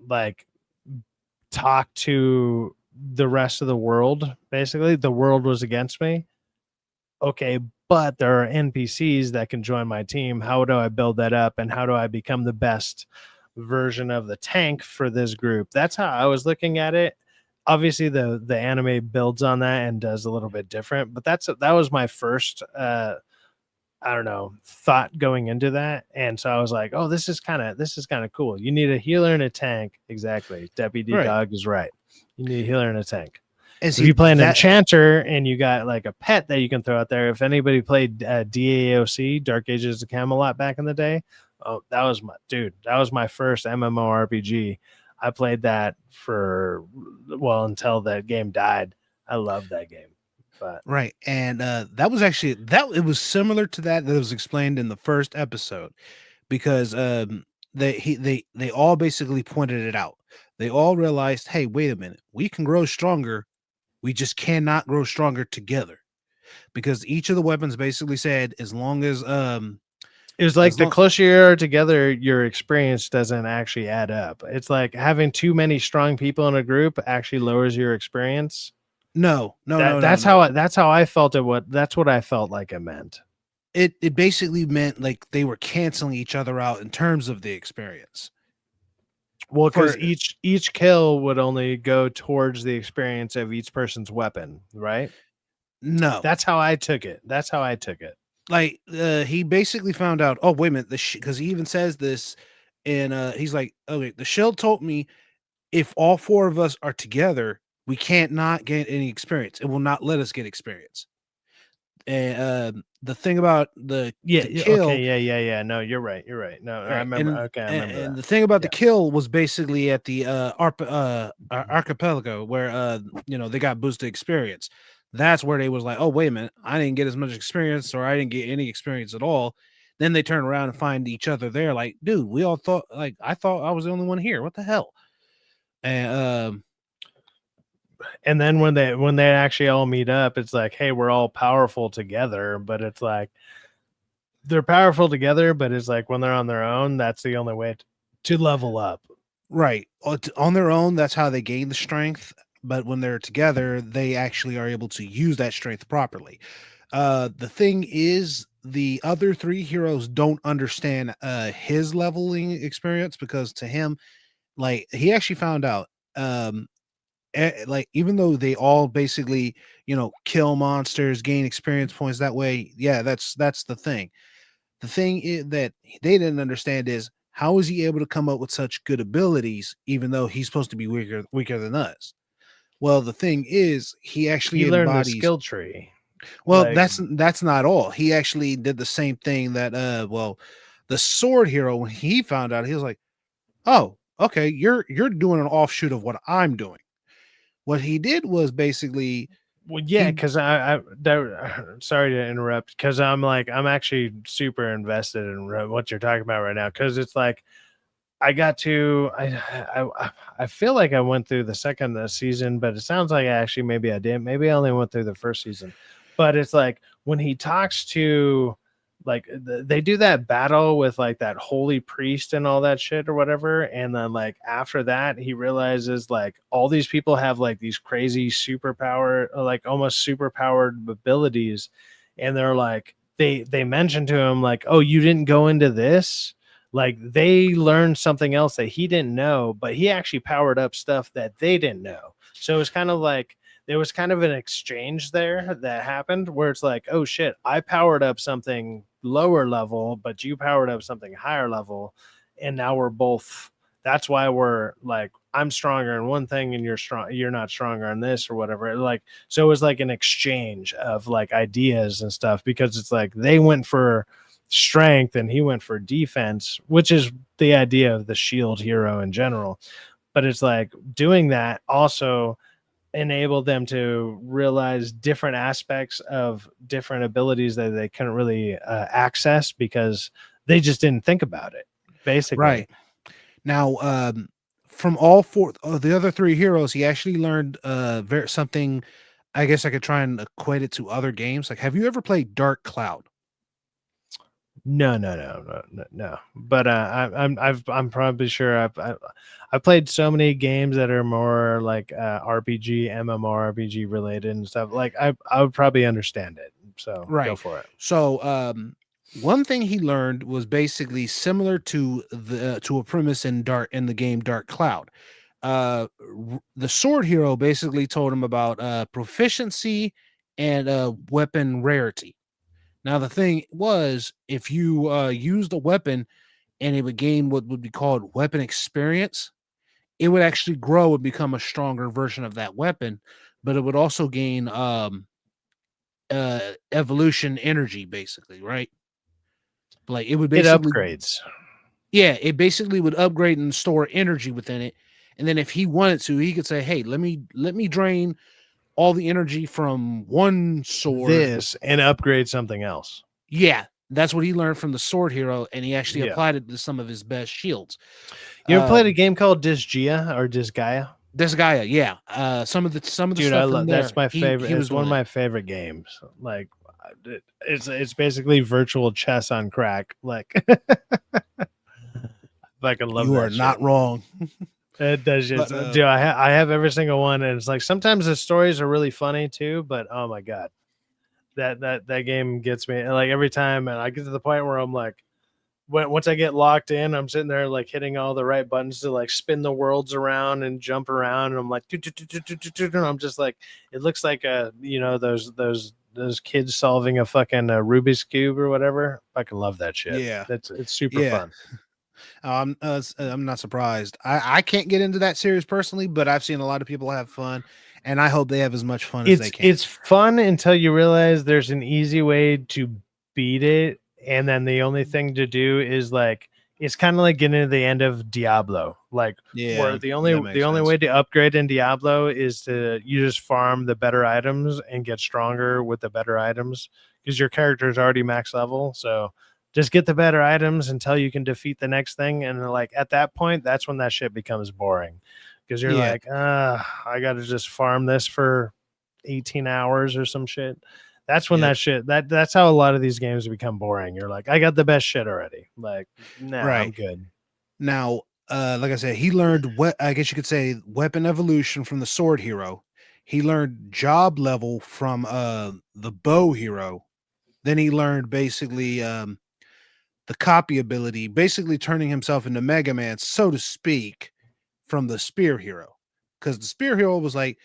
like talk to the rest of the world. Basically, the world was against me. Okay, but there are NPCs that can join my team. How do I build that up and how do I become the best version of the tank for this group? That's how I was looking at it. Obviously the anime builds on that and does a little bit different, but that was my first I don't know, thought going into that. And so I was like, oh, this is kind of cool. You need a healer and a tank. Exactly. Deputy Right. Dog is right. You need a healer and a tank. And If see you play an that enchanter and you got like a pet that you can throw out there, if anybody played DAOC, Dark Ages of Camelot back in the day, oh, that was my dude. That was my first MMORPG. I played that for until that game died. I love that game. But right. And that was actually that it was similar to that was explained in the first episode, because they all basically pointed it out. They all realized, hey, wait a minute, we can grow stronger. We just cannot grow stronger together, because each of the weapons basically said, as long as it was like as the long closer you are together, your experience doesn't actually add up. It's like having too many strong people in a group actually lowers your experience. no, no, no, no, That's no. that's how I felt it. That's what I felt like it meant. It basically meant like they were canceling each other out in terms of the experience. Well, For because each kill would only go towards the experience of each person's weapon, right? no, That's how I took it. That's how I took it. like he basically found out. Oh wait a minute, because he even says this, and he's like, okay, the shield told me if all four of us are together, we can't not get any experience. It will not let us get experience. And the thing about the Okay, kill, yeah. No, you're right. You're right. No, I right? remember. Okay, I remember And that. the thing about the Yeah. kill was basically at the archipelago where they got boosted experience. That's where they was like, oh wait a minute, I didn't get as much experience, or I didn't get any experience at all. Then they turn around and find each other there. Like, dude, we all thought I thought I was the only one here. What the hell? And And then when they actually all meet up, it's like, hey, we're all powerful together. But it's like they're powerful together, but it's like when they're on their own, that's the only way to level up. right. On their own, that's how they gain the strength. But when they're together, they actually are able to use that strength properly. The thing is, the other three heroes don't understand his leveling experience because to him, like he actually found out, like even though they all basically, kill monsters, gain experience points that way. Yeah, that's the thing. The thing is that they didn't understand is how is he able to come up with such good abilities even though he's supposed to be weaker than us? Well, the thing is he actually He learned the embodies. skill tree. Well, Like, that's not all. He actually did the same thing that the sword hero when he found out he was like, "Oh, okay, you're doing an offshoot of what I'm doing." What he did was basically well, yeah, he because sorry to interrupt, because I'm actually super invested in what you're talking about right now, because it's like I got to I feel like I went through the second season, but it sounds like actually maybe I didn't. Maybe I only went through the first season. But it's like when he talks to like they do that battle with like that holy priest and all that shit or whatever, and then like after that he realizes like all these people have like these crazy superpower, like almost superpowered abilities, and they're like they mention to him like, oh, you didn't go into this, like they learned something else that he didn't know, but he actually powered up stuff that they didn't know. So it's kind of like there was kind of an exchange there that happened where it's like, oh shit, I powered up something lower level, but you powered up something higher level. And now we're both, that's why we're like, I'm stronger in one thing and you're not stronger in this or whatever. Like, so it was like an exchange of like ideas and stuff, because it's like they went for strength and he went for defense, which is the idea of the shield hero in general. But it's like doing that also enabled them to realize different aspects of different abilities that they couldn't really access because they just didn't think about it, basically. right now from all four of the other three heroes, he actually learned something. I guess I could try and equate it to other games. Like, have you ever played Dark Cloud? No. But I'm probably sure I've played so many games that are more like RPG, MMORPG related and stuff. Like I would probably understand it. So go for it. So one thing he learned was basically similar to a premise in the game Dark Cloud. The sword hero basically told him about proficiency and weapon rarity. Now the thing was, if you used a weapon and it would gain what would be called weapon experience, it would actually grow and become a stronger version of that weapon, but it would also gain evolution energy, basically, right? Like it would It basically, upgrades. yeah, it basically would upgrade and store energy within it. And then if he wanted to, he could say, "Hey, let me drain all the energy from one sword This and upgrade something else." Yeah, that's what he learned from the sword hero, and he actually Yeah. applied it to some of his best shields. You ever played a game called Disgaea or Disgaea? This guy, yeah. Some of the Dude, I stuff in love there, that's my favorite. He was It's one of doing my favorite games. Like it's basically virtual chess on crack. Like fucking love You that are shit. not wrong. It does just, But, dude. I have every single one, and it's like sometimes the stories are really funny too. But oh my god, that game gets me. And like every time, and I get to the point where I'm like, once I get locked in, I'm sitting there like hitting all the right buttons to like spin the worlds around and jump around, and I'm like, and I'm just like, it looks like those those kids solving a fucking Rubik's cube or whatever. Fucking love that shit. Yeah. It's super Yeah. fun. I'm not surprised. I can't get into that series personally, but I've seen a lot of people have fun, and I hope they have as much fun as they can. It's fun until you realize there's an easy way to beat it, and then the only thing to do is like it's kind of like getting to the end of Diablo, like where the only way to upgrade in Diablo is to you just farm the better items and get stronger with the better items because your character is already max level. So just get the better items until you can defeat the next thing, and like at that point, that's when that shit becomes boring because you're like, I got to just farm this for 18 hours or some shit. That's when that's how a lot of these games become boring. You're like, I got the best shit already. Like, nah, I'm good. Now, like I said, he learned what I guess you could say weapon evolution from the sword hero. He learned job level from the bow hero. Then he learned basically the copy ability, basically turning himself into Mega Man, so to speak, from the spear hero. Because the spear hero was like,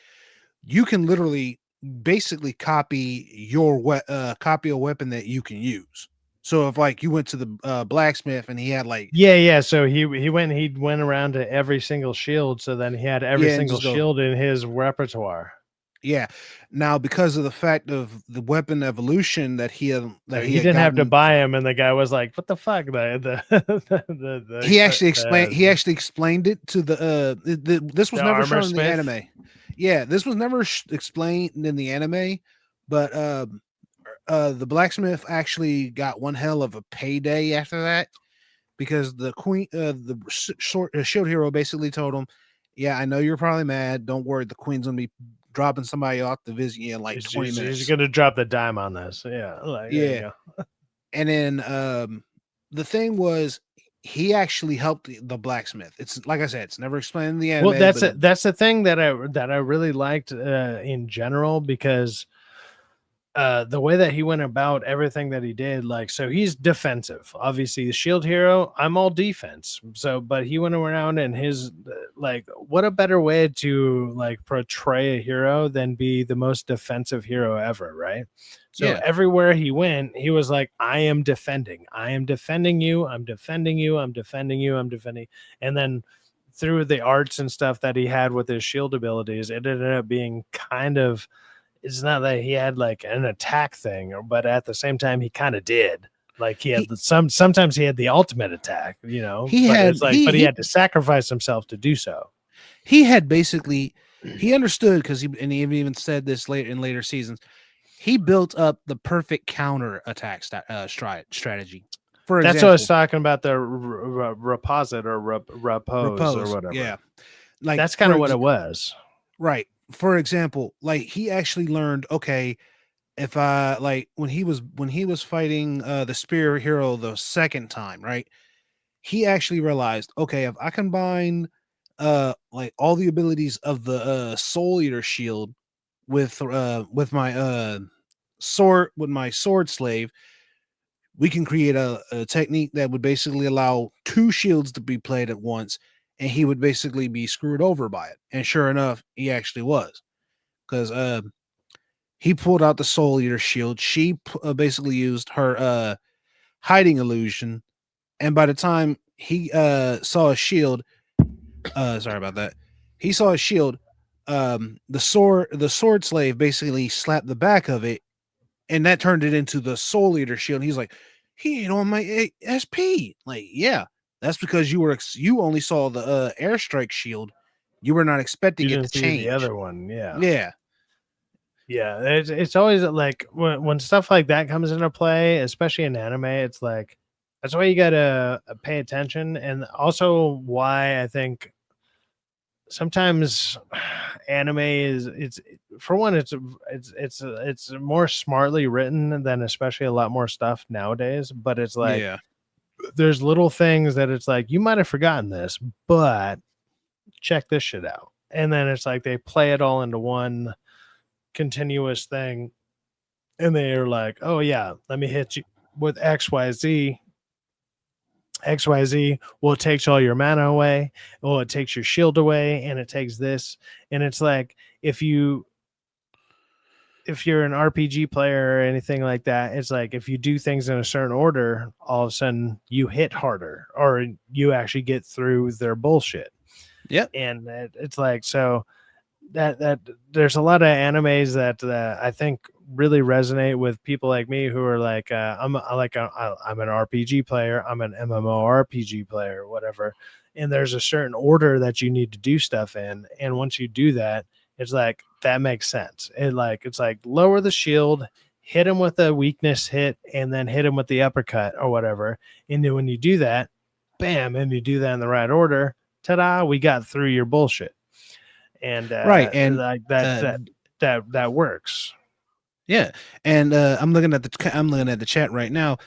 you can literally basically copy copy a weapon that you can use. So if like you went to the blacksmith and he had like so he went around to every single shield, so then he had every single shield in his repertoire. Yeah. Now, because of the fact of the weapon evolution that he didn't have to buy him, and the guy was like, "What the fuck?" He actually explained it to this was never shown in the anime. Yeah, this was never explained in the anime, but the blacksmith actually got one hell of a payday after that because the shield hero basically told him, "Yeah, I know you're probably mad. Don't worry, the queen's gonna be dropping somebody off to visit you in like 20 minutes. He's gonna drop the dime on this." Yeah. And then the thing was, he actually helped the blacksmith. It's like I said, it's never explained in the anime. Well, that's the thing that I really liked in general, because the way that he went about everything that he did, like, so he's defensive, obviously the shield hero, I'm all defense. So but he went around and his like, what a better way to like portray a hero than be the most defensive hero ever, right? So everywhere he went, he was like, I am defending you, I'm defending you, I'm defending you, I'm defending. And then through the arts and stuff that he had with his shield abilities, it ended up being kind of, it's not that he had like an attack thing, but at the same time, he kind of did. Like he had sometimes he had the ultimate attack, you know. He had to sacrifice himself to do so. He had basically, he understood because he even said this in later seasons. He built up the perfect counter attack strategy. For example, that's what I was talking about, the reposit or repose or whatever. Yeah, like that's kind of what it was, right? For example, like he actually learned, okay, if I like when he was fighting the spear hero the second time, right? He actually realized, okay, if I combine like all the abilities of the Soul Eater shield with my sword slave, we can create a technique that would basically allow two shields to be played at once, and he would basically be screwed over by it. And sure enough, he actually was, because he pulled out the Soul Eater shield. She basically used her hiding illusion, and by the time he saw a shield, sorry about that, he saw a shield. The sword slave basically slapped the back of it, and that turned it into the Soul Eater shield. He's like, he ain't on my SP. Like, yeah, that's because you only saw the airstrike shield. You were not expecting it to change. The other one, yeah. It's always like when stuff like that comes into play, especially in anime. It's like that's why you gotta pay attention, and also why I think sometimes anime it's more smartly written than especially a lot more stuff nowadays. But it's like there's little things that it's like you might have forgotten this, but check this shit out, and then it's like they play it all into one continuous thing, and they're like, oh yeah, let me hit you with XYZ. Well, it takes all your mana away, it takes your shield away, and it takes this. And it's like, if you if you're an RPG player or anything like that, it's like if you do things in a certain order, all of a sudden you hit harder or you actually get through their bullshit. Yep. And it's like, so that there's a lot of animes that I think really resonate with people like me who are like, I'm an RPG player, I'm an MMORPG player, whatever. And there's a certain order that you need to do stuff in. And once you do that, it's like, that makes sense. It's like lower the shield, hit him with a weakness hit, and then hit him with the uppercut or whatever. And then when you do that, bam, and you do that in the right order, ta-da, we got through your bullshit. And Right, and like that works. yeah, and I'm looking at the chat right now.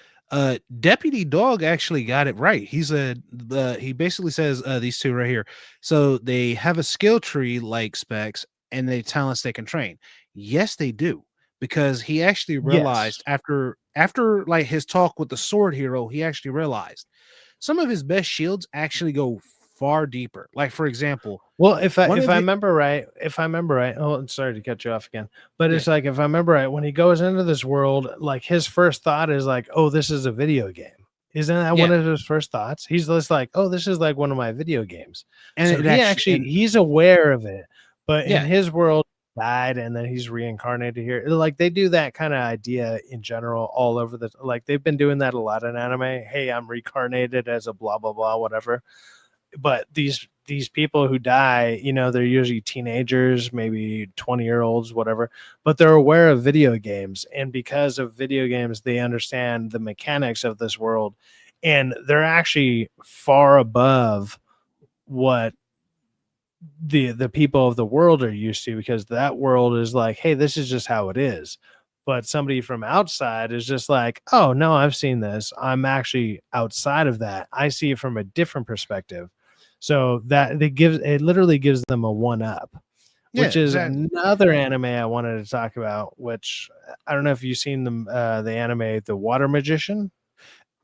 Deputy Dog actually got it right. He basically says these two right here. So they have a skill tree like Specs, and they talents they can train. Yes, they do, because he actually realized after like his talk with the sword hero, he actually realized some of his best shields actually go far deeper. Like, for example, well, if I remember right, oh, I'm sorry to cut you off again, but it's like, if I remember right, when he goes into this world, like his first thought is like, oh, this is a video game. Isn't that one of his first thoughts? He's just like, oh, this is like one of my video games. And so he's aware of it, but in his world, died and then he's reincarnated here. Like they do that kind of idea in general all over like they've been doing that a lot in anime. Hey, I'm reincarnated as a blah blah blah whatever. But these people who die, they're usually teenagers, maybe 20-year-olds, whatever, but they're aware of video games. And because of video games, they understand the mechanics of this world. And they're actually far above what the people of the world are used to, because that world is like, hey, this is just how it is. But somebody from outside is just like, oh, no, I've seen this. I'm actually outside of that. I see it from a different perspective. So that it literally gives them a one up, which is another anime I wanted to talk about, which I don't know if you've seen the anime, The Water Magician.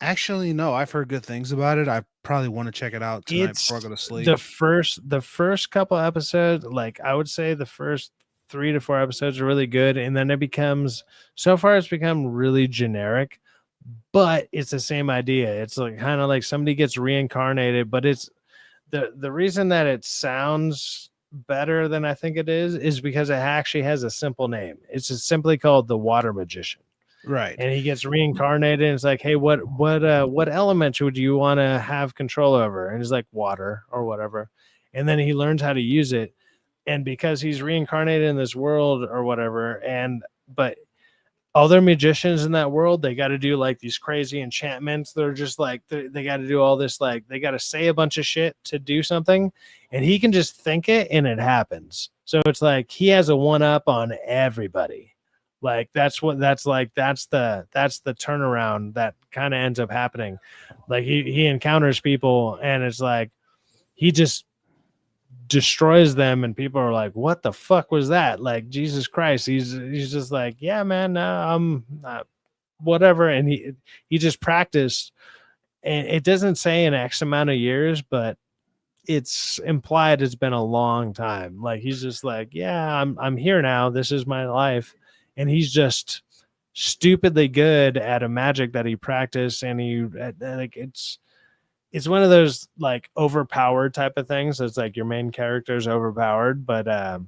Actually, no, I've heard good things about it. I probably want to check it out tonight before I go to sleep. The first couple episodes, like I would say the first 3 to 4 episodes are really good. And then it's become really generic, but it's the same idea. It's like kind of like somebody gets reincarnated, but it's the reason that it sounds better than I think it is because it actually has a simple name. It's just simply called The Water Magician. Right. And he gets reincarnated and it's like, hey, what element would you want to have control over? And he's like, water or whatever. And then he learns how to use it. And because he's reincarnated in this world or whatever, but other magicians in that world, they got to do like these crazy enchantments. They're just like, they got to do all this, like they got to say a bunch of shit to do something, and he can just think it and it happens. So it's like he has a one up on everybody. Like that's the turnaround that kind of ends up happening. Like he encounters people and it's like he just destroys them, and people are like, what the fuck was that? Like, Jesus Christ. He's just like, yeah, man, I'm whatever. And he just practiced, and it doesn't say an X amount of years, but it's implied it's been a long time. Like he's just like, yeah, I'm here now, this is my life. And he's just stupidly good at a magic that he practiced, and it's one of those like overpowered type of things. So it's like your main character is overpowered, but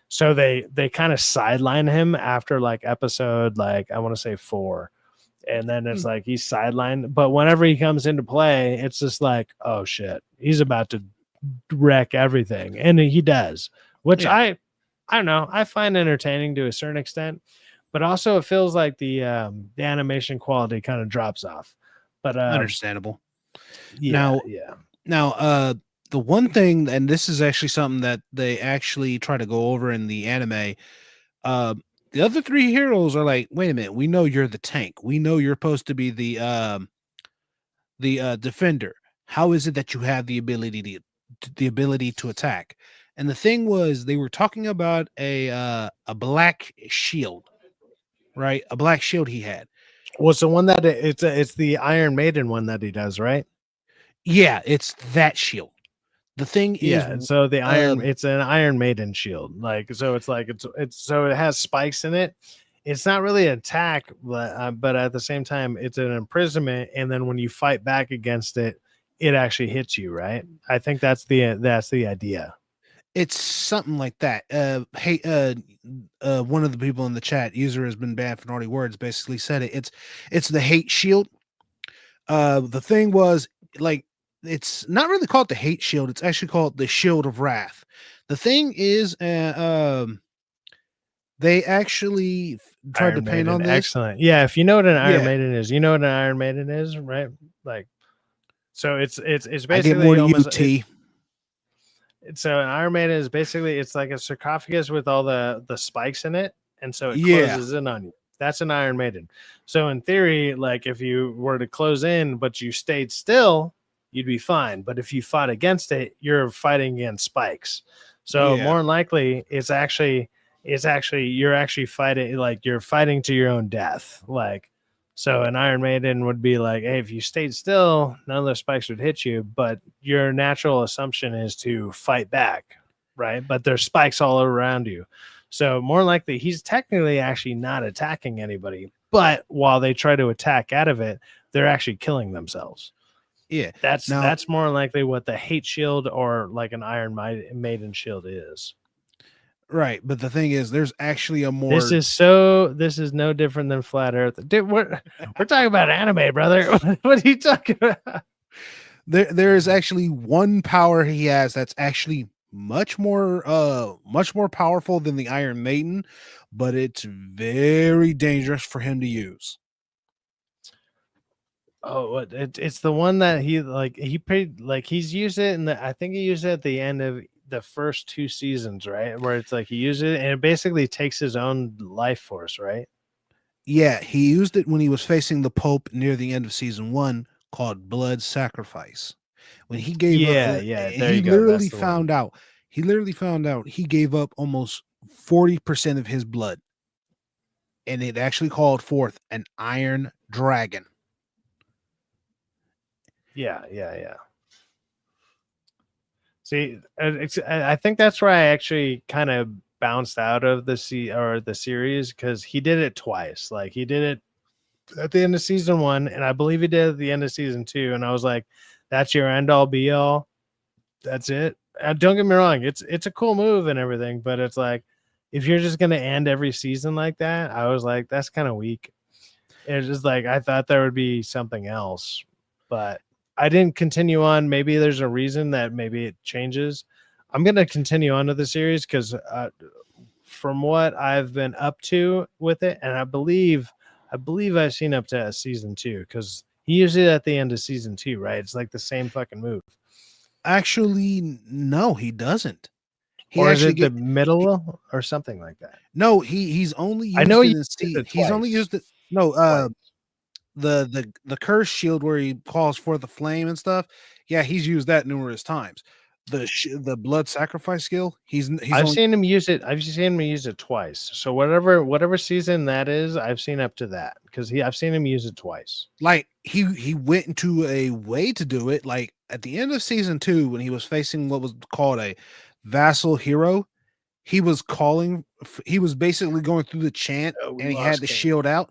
so they kind of sideline him after like episode, like I want to say 4, and then it's like he's sidelined. But whenever he comes into play, it's just like, oh shit, he's about to wreck everything, and he does, which I don't know, I find entertaining to a certain extent, but also it feels like the animation quality kind of drops off. But understandable. Now, the one thing, and this is actually something that they actually try to go over in the anime, the other 3 heroes are like, wait a minute, we know you're the tank. We know you're supposed to be the defender. How is it that you have the ability to attack? And the thing was, they were talking about a black shield, right? A black shield he had. What's the one that it's the Iron Maiden one that he does, right? Yeah, it's that shield. The thing is, Yeah, so the iron, um, it's an Iron Maiden shield. So it's like it's so it has spikes in it. It's not really an attack, but at the same time, it's an imprisonment. And then when you fight back against it, it actually hits you, right? I think that's the idea. it's something like that. Hey, one of the people in the chat, user has been banned for naughty words, basically said it. It's the hate shield. The thing was, like, it's not really called the hate shield. It's actually called the shield of wrath. The thing is, they actually tried to Iron paint Maiden, on this. excellent. Yeah, if you know what an Iron Yeah. Maiden is, you know what an Iron Maiden is, right? Like, so it's I get more basically than you, almost T. so an Iron Maiden is basically it's like a sarcophagus with all the spikes in it, and so it Yeah. closes in on you. That's an Iron Maiden. So in theory, like if you were to close in but you stayed still, you'd be fine. But if you fought against it, you're fighting against spikes. So Yeah. more than likely, it's actually you're actually fighting, like you're fighting to your own death. Like, so an Iron Maiden would be like, hey, if you stayed still, none of those spikes would hit you, but your natural assumption is to fight back, right? But there's spikes all around you. So more likely he's technically actually not attacking anybody, but while they try to attack out of it, they're actually killing themselves. Yeah. That's more likely what the hate shield or like an Iron Maiden shield is. Right, but the thing is, there's actually a more. This is no different than Flat Earth. Dude, we're talking about anime, brother. What are you talking about? There is actually one power he has that's actually much more powerful than the Iron Maiden, but it's very dangerous for him to use. Oh, it's the one that he paid, like he's used it I think he used it at the end of the first 2 seasons, right? Where it's like he used it and it basically takes his own life force, right? Yeah, he used it when he was facing the Pope near the end of season 1, called Blood Sacrifice. When he gave Yeah, up, there he you go. literally That's the found one. out. He literally found out he gave up almost 40% of his blood, and it actually called forth an iron dragon. Yeah. See, I think that's where I actually kind of bounced out of the series, because he did it twice. Like he did it at the end of season 1, and I believe he did at the end of season 2, and I was like, "That's your end all be all. That's it." Don't get me wrong; it's a cool move and everything, but it's like if you're just gonna end every season like that, I was like, that's kind of weak. It's just like I thought there would be something else, but I didn't continue on. Maybe there's a reason that maybe it changes. I'm gonna continue on to the series because from what I've been up to with it, and I believe I've seen up to season 2, because he used it at the end of season 2, right? It's like the same fucking move. Actually, no, he doesn't. Or is it the middle or something like that? No, he's only used I know it he in used it he's only twice. used it. No, Twice. the curse shield where he calls for the flame and stuff. Yeah, he's used that numerous times. The blood sacrifice skill. I've seen him use it. I've seen him use it twice. So whatever season that is, I've seen up to that, because I've seen him use it twice. Like he went into a way to do it. Like at the end of season 2, when he was facing what was called a vassal hero, he was basically going through the chant, and he had the shield out.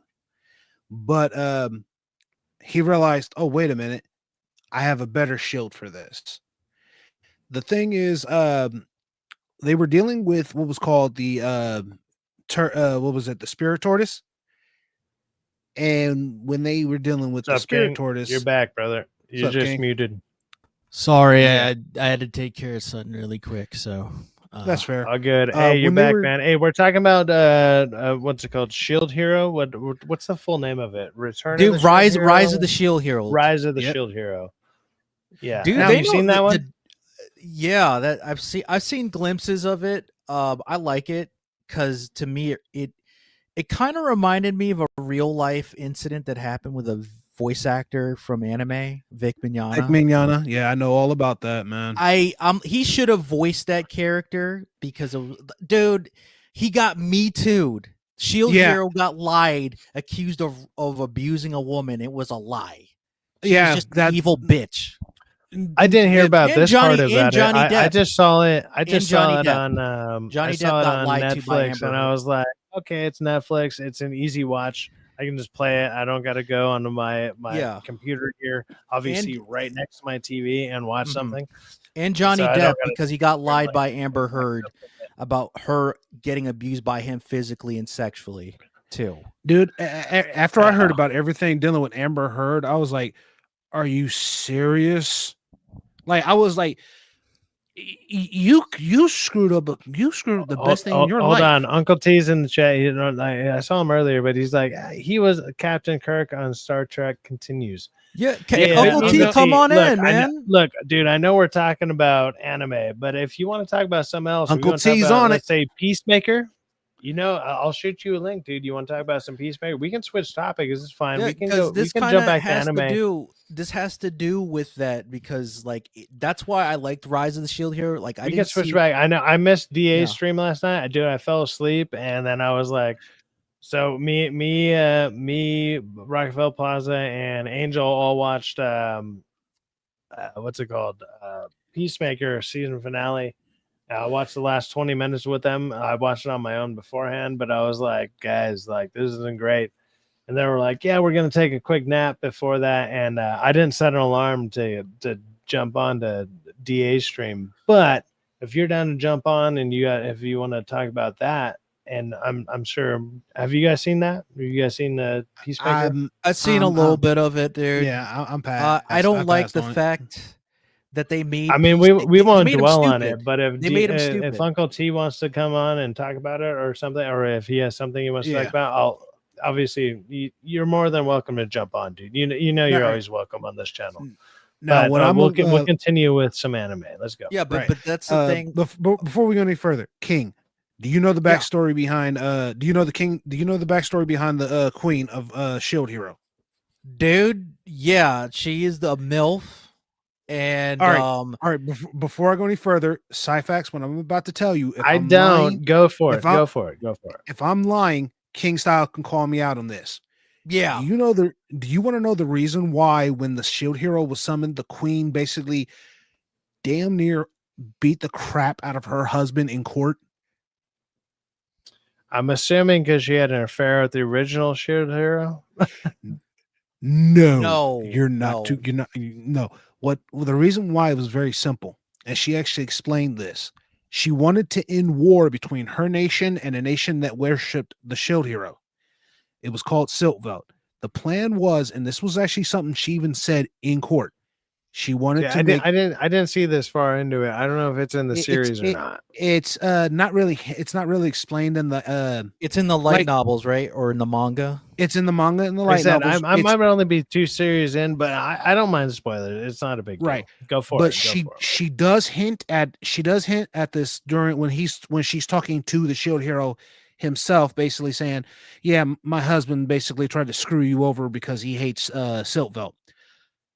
But he realized, oh, wait a minute, I have a better shield for this. The thing is, they were dealing with what was called the what was it, the spirit tortoise. And when they were dealing with the spirit tortoise, you're back, brother. You're just King? Muted. Sorry, Yeah. I had to take care of something really quick, so that's fair. All good. Hey, you're when they back, were- man. Hey, we're talking about what's it called? Shield Hero. What's the full name of it? Return of the dude, Shield Rise Hero? of the Shield Hero. Rise of the Yep. Shield Hero. Yeah. Dude, Have you seen that one? Yeah, that I've seen glimpses of it. I like it because to me it kind of reminded me of a real life incident that happened with a voice actor from anime, Vic Mignogna. Yeah, I know all about that, man. He should have voiced that character because of dude, he got me too'd. Shield Hero got lied, accused of abusing a woman. It was a lie. She was just an evil bitch. I didn't hear about And this Johnny- part and about it. Johnny I Depp. just saw it. I And just saw Johnny it Depp. on. I Johnny Depp saw it got on lied to by Netflix, Amber and I Heard. was like, okay, it's Netflix. It's an easy watch. I can just play it. I don't got to go onto my Yeah. computer here, obviously right next to my TV, and watch Mhm. something. And Johnny So I don't Depp, gotta because he got lied like, by Amber look it Heard up with it. about her getting abused by him physically and sexually too. Dude, after I heard about everything dealing with Amber Heard, I was like, are you serious? Like, I was like, you screwed up. You screwed the best thing in your Hold life. on, Uncle T's in the chat. You know, I saw him earlier, but he's like, he was Captain Kirk on Star Trek Continues. Yeah, Hey, Uncle T, come on look, in, man. Look, dude, I know we're talking about anime, but if you want to talk about something else, Uncle if you want to T's talk about, on let's say Peacemaker, you know, I'll shoot you a link, dude. You want to talk about some Peacemaker? We can switch topics. This is fine. Yeah, We can go. We this can kind jump of back to has anime. to do. This has to do with that because, like, that's why I liked Rise of the Shield Hero. Like, I We can didn't switch see. back. I know I missed DA's Yeah. stream last night. I fell asleep, and then I was like, so me, Rockefeller Plaza, and Angel all watched what's it called? Peacemaker season finale. I watched the last 20 minutes with them. I watched it on my own beforehand, but I was like, guys, like this isn't great. And they were like, yeah, we're gonna take a quick nap before that. And I didn't set an alarm to jump on to DA's stream. But if you're down to jump on and if you want to talk about that, and I'm sure, have you guys seen that? Have you guys seen the Peacemaker? I've seen a little bit of it, dude. Yeah, I'm past. I don't like the on it. fact that they made. I mean, we won't made him dwell on stupid. it, but They made him stupid. if Uncle T wants to come on and talk about it or something, or if he has something he wants to Yeah. talk about, I'll obviously you're more than welcome to jump on, dude. You know you're always welcome on this channel. Now, But, we'll continue with some anime. Let's go. Yeah, but Right. but that's the thing. Before we go any further, King, do you know the backstory behind? Do you know the king? Do you know the backstory behind the queen of Shield Hero? Dude, yeah, she is the MILF. And all right. Before I go any further, Syfaxx, what I'm about to tell you, if I'm don't lying, go for it. if I'm- Go for it. Go for it. if I'm lying, King Style can call me out on this. yeah, Do you want to know the reason why when the Shield Hero was summoned, the queen basically damn near beat the crap out of her husband in court? I'm assuming because she had an affair with the original Shield Hero. No, you're not. no. You're not. No. Well, the reason why was very simple, and she actually explained this. She wanted to end war between her nation and a nation that worshipped the Shield Hero. It was called Siltveld. The plan was, and this was actually something she even said in court. She wanted to make. I didn't see this far into it. I don't know if it's in the series or not. It's not really. It's not really explained in the. It's in the light novels, right, or in the manga. It's in the manga and the Like I light said, novels. I might only be 2 series in, but I don't mind spoilers. It's not a big deal. Right. Go for But it. Go for it. she does hint at this during when she's talking to the Shield Hero himself, basically saying, "Yeah, my husband basically tried to screw you over because he hates Siltveld."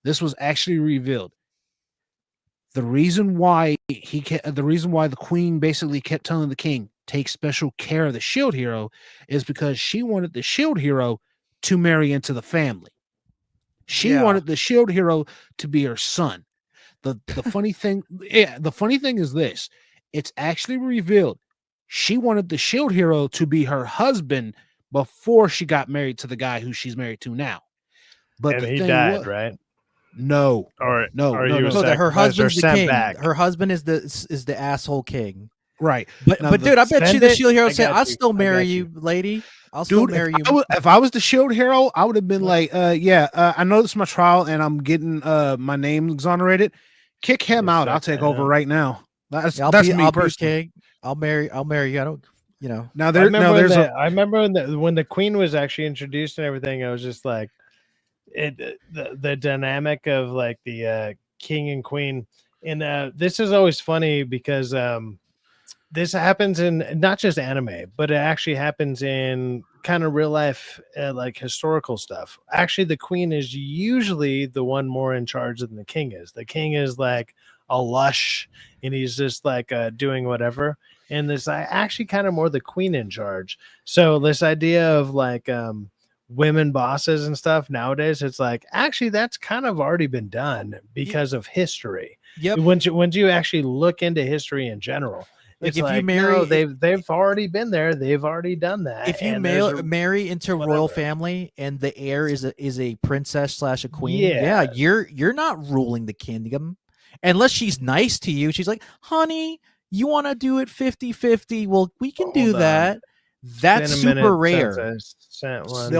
This was actually revealed. The reason why the queen basically kept telling the king take special care of the Shield Hero is because she wanted the Shield Hero to marry into the family. She wanted the Shield Hero to be her son. The funny thing, the funny thing is this: it's actually revealed she wanted the Shield Hero to be her husband before she got married to the guy who she's married to now. But And the he thing died, right? No, Or no, he was that her sacrificed or husband's the sent king. back. Her husband is the asshole king. right. But Now, but dude, I bet send you the it. Shield Hero I said, got "I'll you. still I marry got you, lady. I'll still Dude, marry you." if I was the Shield Hero, I would have been like, I know this is my trial and I'm getting my name exonerated. Kick him out. I'll take over right now. That's I'll me be personally. king. I'll marry you. I don't, you know. Now I remember when the queen was actually introduced and everything. I was just like, the dynamic of like the king and queen, and this is always funny because this happens in not just anime, but it actually happens in kind of real life, like historical stuff. Actually, the queen is usually the one more in charge than the king is. The king is like a lush, and he's just like doing whatever. And this actually kind of more the queen in charge. So this idea of like women bosses and stuff nowadays, it's like actually that's kind of already been done because of history. Yep. Once you actually look into history in general, Like it's if you like marry, no, they've already been there, they've already done that. if you and there's marry into royal whatever. family and the heir is a princess / a queen, yeah, you're not ruling the kingdom unless she's nice to you. She's like, honey, you want to do it 50-50? Well, we can do Hold on. that. That's It's been a super minute since rare. I sent one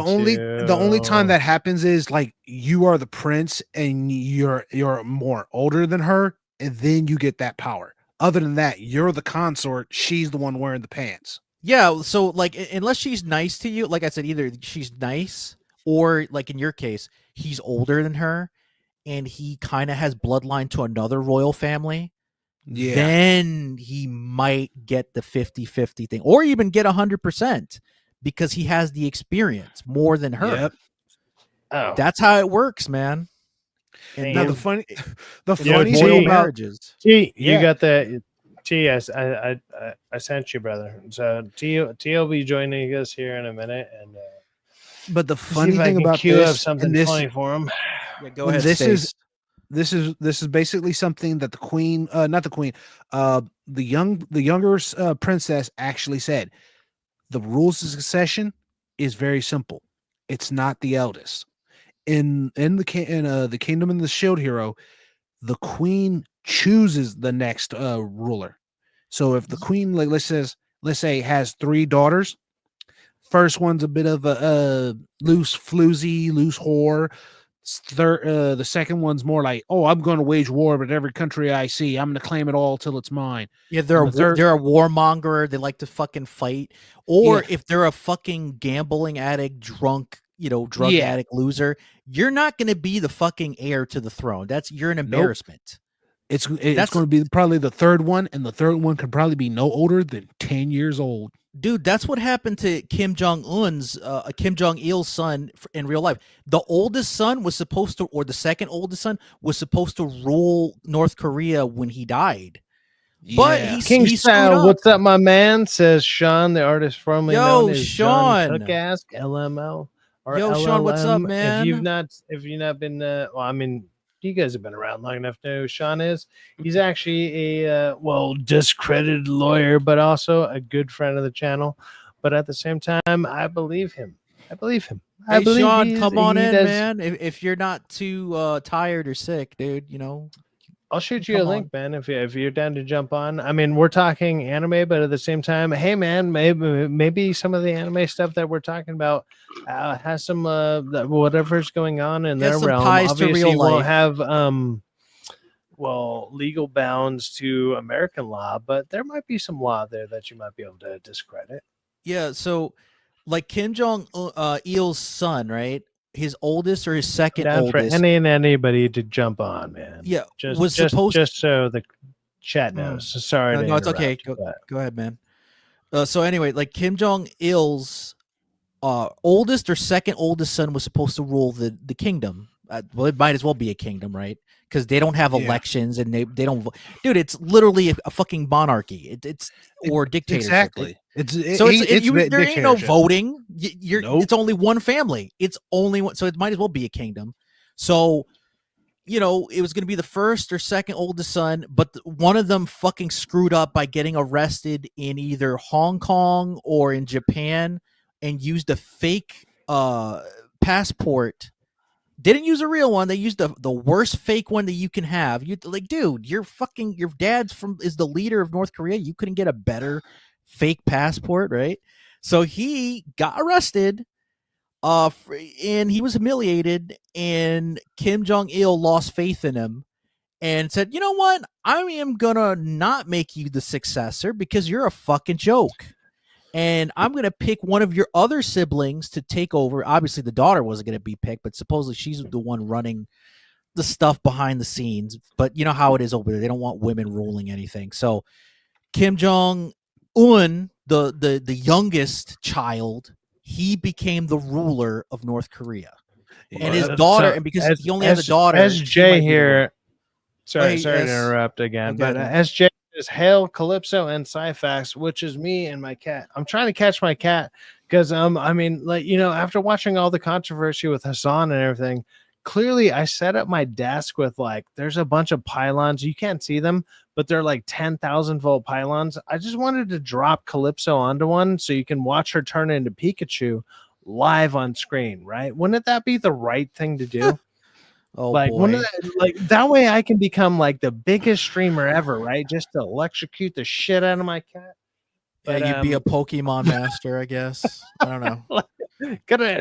The only time to- that happens is like you are the prince and you're more older than her, and then you get that power. Other than that, you're the consort. She's the one wearing the pants. Yeah, so like unless she's nice to you, like I said, either she's nice or like in your case, he's older than her and he kind of has bloodline to another royal family. Yeah. Then he might get the 50-50 thing or even get 100% because he has the experience more than her. Yep. Oh, That's how it works, man. And Now Damn. the Yeah, funny T, thing about marriages. T, you Yeah. got the T. I sent you, brother. So T will be joining us here in a minute, and but the see funny if I thing can about queue up this something and this funny for him. Yeah, go and ahead. this is- Stace. this is basically something that the queen, not the queen, the younger princess actually said. The rules of succession is very simple. It's not the eldest. In the kingdom and the shield hero, the queen chooses the next ruler. So if the queen, like let's say has 3 daughters, first one's a bit of a loose floozy, loose whore. The second one's more like, oh, I'm going to wage war with every country I see. I'm going to claim it all till it's mine. Yeah, they're And the third- they're a warmonger. They like to fucking fight. Or Yeah. if they're a fucking gambling addict, drunk, drug Yeah. addict loser, you're not going to be the fucking heir to the throne. You're an embarrassment. It's That's- going to be probably the third one, and the third one could probably be no older than 10 years old. Dude, that's what happened to Kim Jong Il's son in real life. The oldest son was supposed to, or the second oldest son was supposed to rule North Korea when he died. But Yeah. King he screwed Style, up. what's up, my man? Says Sean, the artist formerly Yo, known as Sean. John Cookask, LML. Or Yo, Sean, what's up, LLM. man? If you've not been, well, I mean, you guys have been around long enough to know who Sean is. He's actually a discredited lawyer, but also a good friend of the channel. But at the same time, I believe him. I believe Hey, Sean, come on he in, does- man. If you're not too tired or sick, dude, I'll shoot you a Come link, man, if you're down to jump on. I mean, we're talking anime, but at the same time, hey, man, maybe some of the anime stuff that we're talking about has some whatever's going on in Has their some realm. ties to Obviously, real won't life. have legal bounds to American law, but there might be some law there that you might be able to discredit. Yeah, so like Kim Jong Il's son, right? His oldest or his second Down for oldest. any and anybody to jump on, man. Yeah, just was just supposed- just so the chat knows. Sorry, to No, it's okay. interrupt, but- Go ahead, man. So anyway, like Kim Jong Il's oldest or second oldest son was supposed to rule the kingdom. Well, it might as well be a kingdom, right? Because they don't have Yeah. elections and they don't. Dude, it's literally a fucking monarchy. It's or dictatorship. Exactly. There ain't no dictatorship. voting. Nope. It's only one family. It's only one, so it might as well be a kingdom. So, it was going to be the first or second oldest son, but one of them fucking screwed up by getting arrested in either Hong Kong or in Japan and used a fake passport. Didn't use a real one. They used the worst fake one that you can have. You like, dude, your dad's is the leader of North Korea. You couldn't get a better fake passport, right? So he got arrested, and he was humiliated. And Kim Jong Il lost faith in him and said, "You know what? I am gonna not make you the successor because you're a fucking joke." And I'm going to pick one of your other siblings to take over. Obviously, the daughter wasn't going to be picked, but supposedly she's the one running the stuff behind the scenes. But you know how it is over there. They don't want women ruling anything. So Kim Jong-un, the youngest child, he became the ruler of North Korea. And his daughter, and because he only has a daughter. SJ here. Sorry Hey, to interrupt again, Okay, but man. SJ is Hail, Calypso, and Syfaxx, which is me and my cat. I'm trying to catch my cat Because I mean, like, after watching all the controversy with Hassan and everything, clearly I set up my desk with like there's a bunch of pylons. You can't see them, but they're like 10,000-volt pylons. I just wanted to drop Calypso onto one so you can watch her turn into Pikachu live on screen, right? Wouldn't that be the right thing to do? Oh Like boy. like that way I can become like the biggest streamer ever, right? Just to electrocute the shit out of my cat. But You'd be a Pokemon master, I guess. I don't know.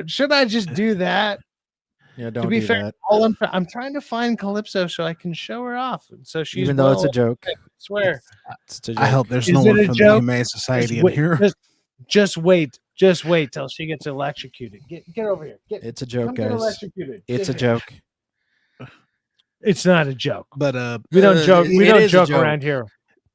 Should I just do that? Yeah, don't To be do fair, that. I'm trying to find Calypso so I can show her off. So she's Even though it's a joke. I swear. It's a joke. I hope there's Is no it one a from the joke? Humane Society Just in wait, here. just wait till she gets electrocuted. Get over here. It's a joke, Come get guys. electrocuted. It's a Get here. joke. It's not a joke. But We don't joke. We it don't is a joke joke. around here.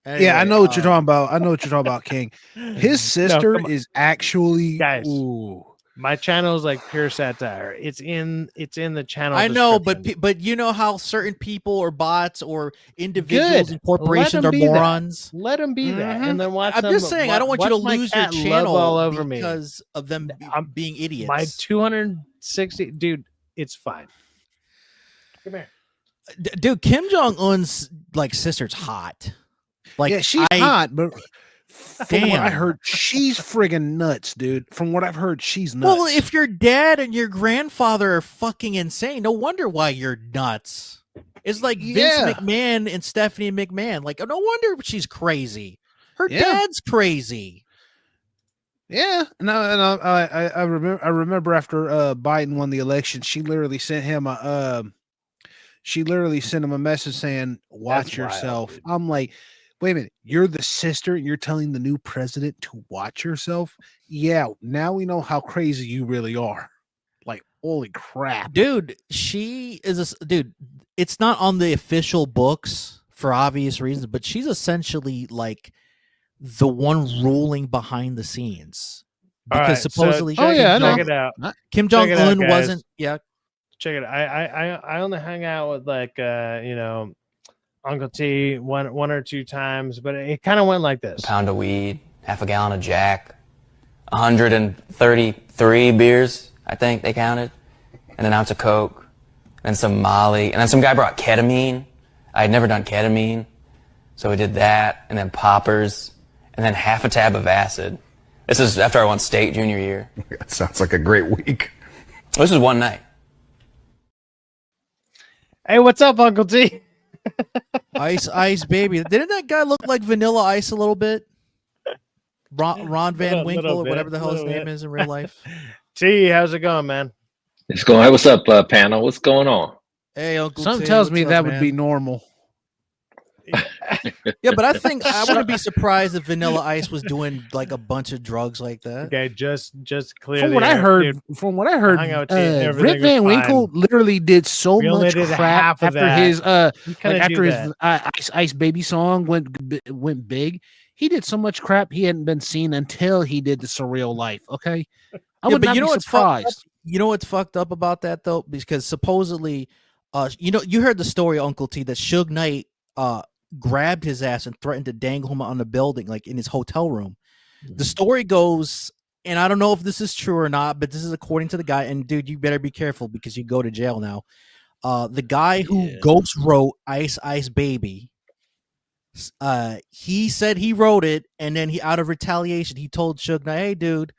yeah, I Anyway, know what you're talking about. I know what you're talking about, King. His sister come on. is actually Guys. Ooh. My channel is like pure satire. It's in the channel. I know, but description. but you know how certain people or bots or individuals Good. and corporations Let 'em are be that. morons. Let them be that, Mhm. and then watch. I'm them, just saying, I don't want you to watch my lose your cat love channel all over me. because of them I'm- being idiots. My 260, dude. It's fine. Come here. Dude, Kim Jong Un's like sister's hot. Like, yeah, she's hot, but from what I Damn. heard, she's friggin' nuts, dude. From what I've heard, she's nuts. Well, if your dad and your grandfather are fucking insane, no wonder why you're nuts. It's like Vince Yeah. McMahon and Stephanie McMahon. Like, no wonder she's crazy. Her Yeah. dad's crazy. Yeah, I remember after Biden won the election, she literally sent him a message saying, "Watch That's wild, yourself." dude. I'm like, wait a minute, you're the sister, and you're telling the new president to watch yourself? Yeah, now we know how crazy you really are. Like, holy crap, Dude, she is dude, it's not on the official books for obvious reasons, but she's essentially like the one ruling behind the scenes. All Because right, so supposedly Oh, yeah, I know. check it out. Kim check Jong it out, Un guys. wasn't Check it out. I only hung out with like Uncle T one or two times, but it kind of went like this. Pound of weed, half a gallon of Jack, 133 beers, I think they counted, and an ounce of Coke, and some Molly, and then some guy brought ketamine. I had never done ketamine, so we did that, and then poppers, and then half a tab of acid. This is after I won state junior year. That sounds like a great week. This was one night. Hey, what's up, Uncle T? Ice baby. Didn't that guy look like Vanilla Ice a little bit? Ron Van Winkle little or whatever bit, the hell his little name bit. is in real life. T, how's it going, man? It's going. Hey, what's up, panel? What's going on? Hey, Uncle something T, tells what's me up, that would man? be normal. Yeah, but I think I wouldn't be surprised if Vanilla Ice was doing like a bunch of drugs like that. Okay, just clear. From the what I air, heard, dude. from what I heard, hung out with you and everything Rip was Van Winkle fine. literally did so We only much did crap half of after that. his You kinda like do after his that. Ice Baby song went big. He did so much crap he hadn't been seen until he did the Surreal Life. Okay, I would not be surprised. You know what's fucked up about that though, because supposedly, you heard the story, Uncle T, that Suge Knight grabbed his ass and threatened to dangle him on the building, like in his hotel room. The story goes, and I don't know if this is true or not, but this is according to the guy. And dude, you better be careful because you go to jail now. The guy who ghost wrote Ice Baby, he said he wrote it, and then he, out of retaliation, he told Suge Knight, "Hey, dude,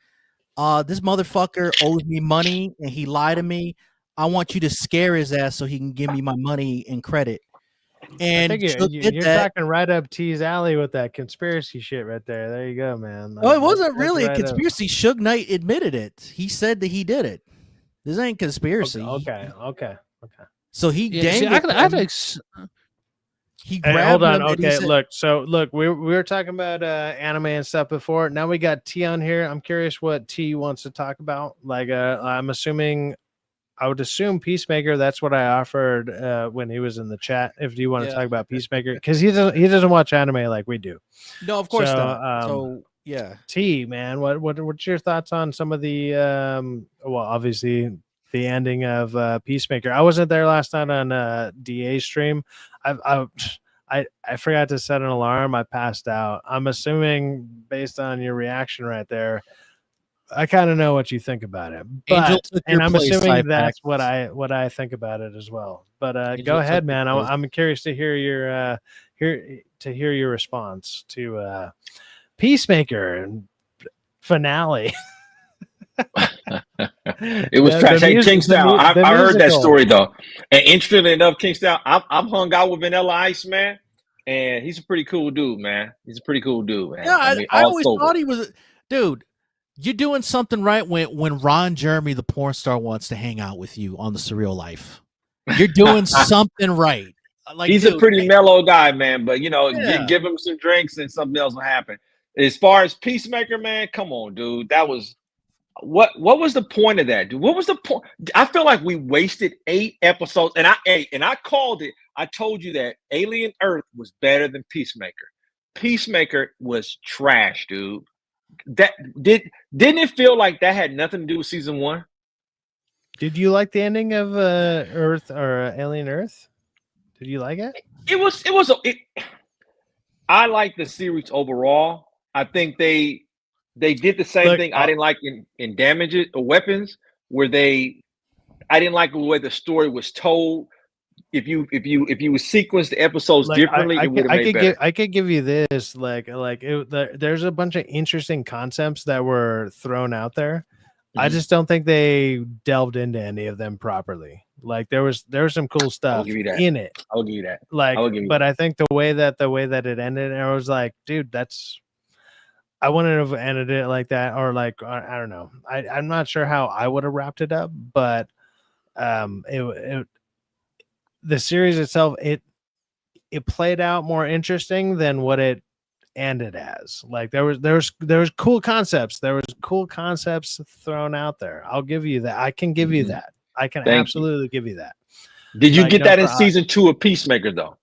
this motherfucker owes me money, and he lied to me. I want you to scare his ass so he can give me my money and credit." And I think you're talking right up T's alley with that conspiracy shit right there. There you go, man. Oh, it wasn't That's really a right up. conspiracy. Suge Knight admitted it. He said that he did it. This ain't conspiracy. Okay. So he dangled him. He Hey, grabbed hold on. him and he Okay, said- look, we were talking about anime and stuff before. Now we got T on here. I'm curious what T wants to talk about. Like, I would assume Peacemaker. That's what I offered when he was in the chat. If you want to talk about Peacemaker, because he doesn't watch anime like we do. No, of course So, not. So yeah, T, man, what's your thoughts on some of the well, obviously the ending of Peacemaker? I wasn't there last night on DA stream. I forgot to set an alarm. I passed out. I'm assuming based on your reaction right there, I kind of know what you think about it, Angel but took and your I'm place, assuming that's Syfaxx. what I think about it as well. But Angel go took ahead, your man. place. I'm curious to hear your response to Peacemaker and finale. It was trash. Hey, Kingstown, The I heard that musical. story though. And interestingly enough, Kingstown, I've hung out with Vanilla Ice, man, and he's a pretty cool dude, man. He's a pretty cool dude, man. Yeah, I mean, I all always sober. thought he was, dude. You're doing something right when Ron Jeremy, the porn star, wants to hang out with you on the Surreal Life. You're doing something right. Like, He's a dude, pretty mellow guy, man. But yeah. give him some drinks and something else will happen. As far as Peacemaker, man, come on, dude. That was what was the point of that, dude? What was the point? I feel like we wasted 8 episodes, and I called it. I told you that Alien Earth was better than Peacemaker. Peacemaker was trash, dude. That didn't it feel like that had nothing to do with season 1? Did you like the ending of Earth or Alien Earth? Did you like it? I like the series overall. I think they did the same thing I didn't like in Damages or Weapons, where I didn't like the way the story was told. If you sequenced the episodes differently, it would have made better. I could give you this there's a bunch of interesting concepts that were thrown out there. I just don't think they delved into any of them properly. Like there was some cool stuff in it. I'll give you that. But I think the way that it ended, I was like, dude, I wouldn't have ended it like that, or like I don't know. I'm not sure how I would have wrapped it up, but the series itself, it played out more interesting than what it ended as. Like there was cool concepts. There was cool concepts thrown out there. I'll give you that. I can give you that. I can absolutely give you that. Did you get that in season 2 of Peacemaker though?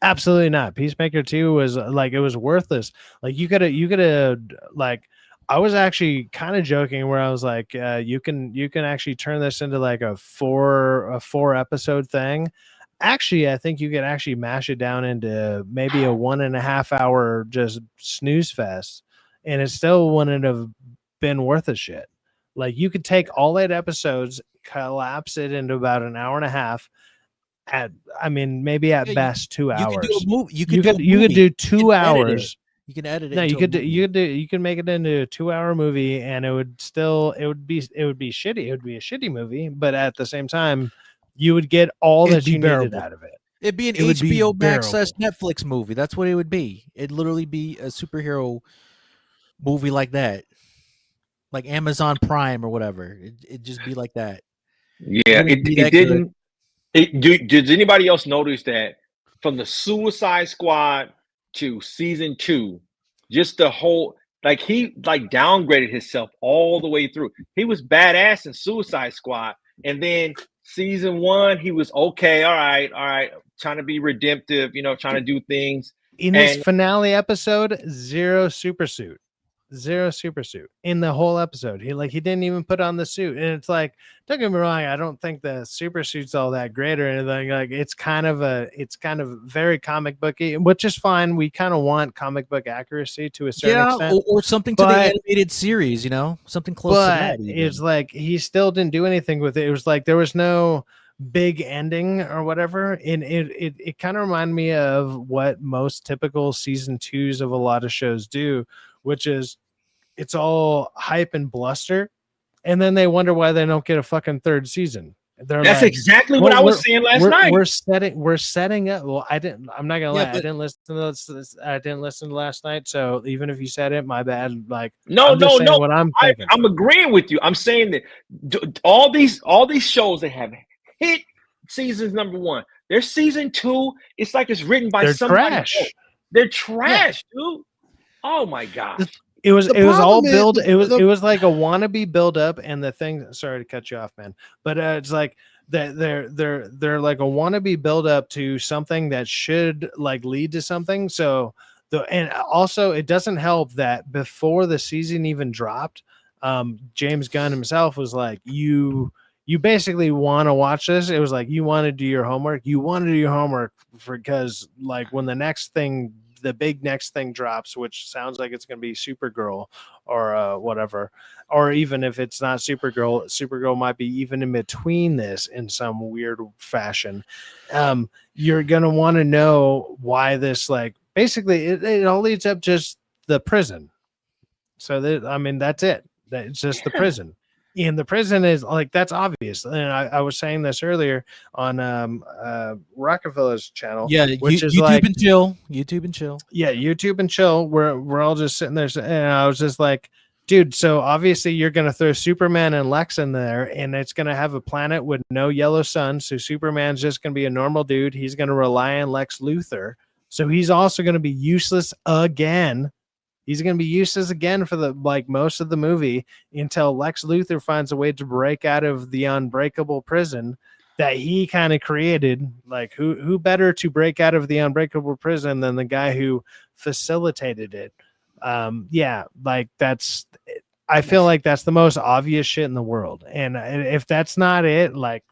Absolutely not. Peacemaker 2 was like, it was worthless. Like you could have like, I was actually kind of joking where I was like, you can actually turn this into like a 4 episode thing. Actually, I think you could actually mash it down into maybe a 1.5 hour just snooze fest, and it still wouldn't have been worth a shit. Like you could take all 8 episodes, collapse it into about an hour and a half. Maybe at best 2 hours. You could do 2 hours. You can edit it. No, you can make it into a 2-hour movie, and it would be shitty. It would be a shitty movie, but at the same time, you would get all that you needed out of it. It'd be an HBO Max / Netflix movie. That's what it would be. It'd literally be a superhero movie like that, like Amazon Prime or whatever. It'd just be like that. Yeah, it didn't. Did anybody else notice that from the Suicide Squad to season 2, just the whole he downgraded himself all the way through. He was badass in Suicide Squad, and then season 1 he was okay, all right, trying to be redemptive, trying to do things. In this finale episode, zero super suit in the whole episode. He didn't even put on the suit, and it's like, don't get me wrong, I don't think the super suit's all that great or anything. Like it's kind of very comic booky, which is fine. We kind of want comic book accuracy to a certain extent, or something to the animated series, something close to that. It's like he still didn't do anything with it. It was like there was no big ending or whatever, and it kind of reminded me of what most typical season 2s of a lot of shows do, which is it's all hype and bluster, and then they wonder why they don't get a fucking 3rd season. That's exactly what I was saying last night. We're setting up. Well, I'm not gonna lie. I didn't listen to this. I didn't listen to last night. So even if you said it, my bad. Like no. What I'm thinking. I'm agreeing with you. I'm saying that all these shows that have hit seasons number 1, their season 2, it's like it's written by somebody trash. else. They're trash, dude. Oh my god. It was all build. It was like a wannabe build up, and the thing. Sorry to cut you off, man, but it's like they're like a wannabe build up to something that should like lead to something. So and also it doesn't help that before the season even dropped, James Gunn himself was like, you basically want to watch this. It was like you want to do your homework. You want to do your homework because like when the next thing the big next thing drops, which sounds like it's going to be Supergirl or whatever, or even if it's not Supergirl might be even in between this in some weird fashion. You're going to want to know why this, like, basically it all leads up just the prison. So that, I mean, that's it. It's just the prison. And the prison is like, that's obvious. And I was saying this earlier on Rockefeller's channel. Yeah, which is YouTube like, and chill. YouTube and chill. Yeah, YouTube and chill. We're all just sitting there, and I was just like, dude, so obviously you're gonna throw Superman and Lex in there, and it's gonna have a planet with no yellow sun. So Superman's just gonna be a normal dude. He's gonna rely on Lex Luthor. So he's also gonna be useless again. He's going to be useless again for the most of the movie until Lex Luthor finds a way to break out of the unbreakable prison that he kind of created. Like, who better to break out of the unbreakable prison than the guy who facilitated it? Yeah, like I feel like that's the most obvious shit in the world. And if that's not it, like,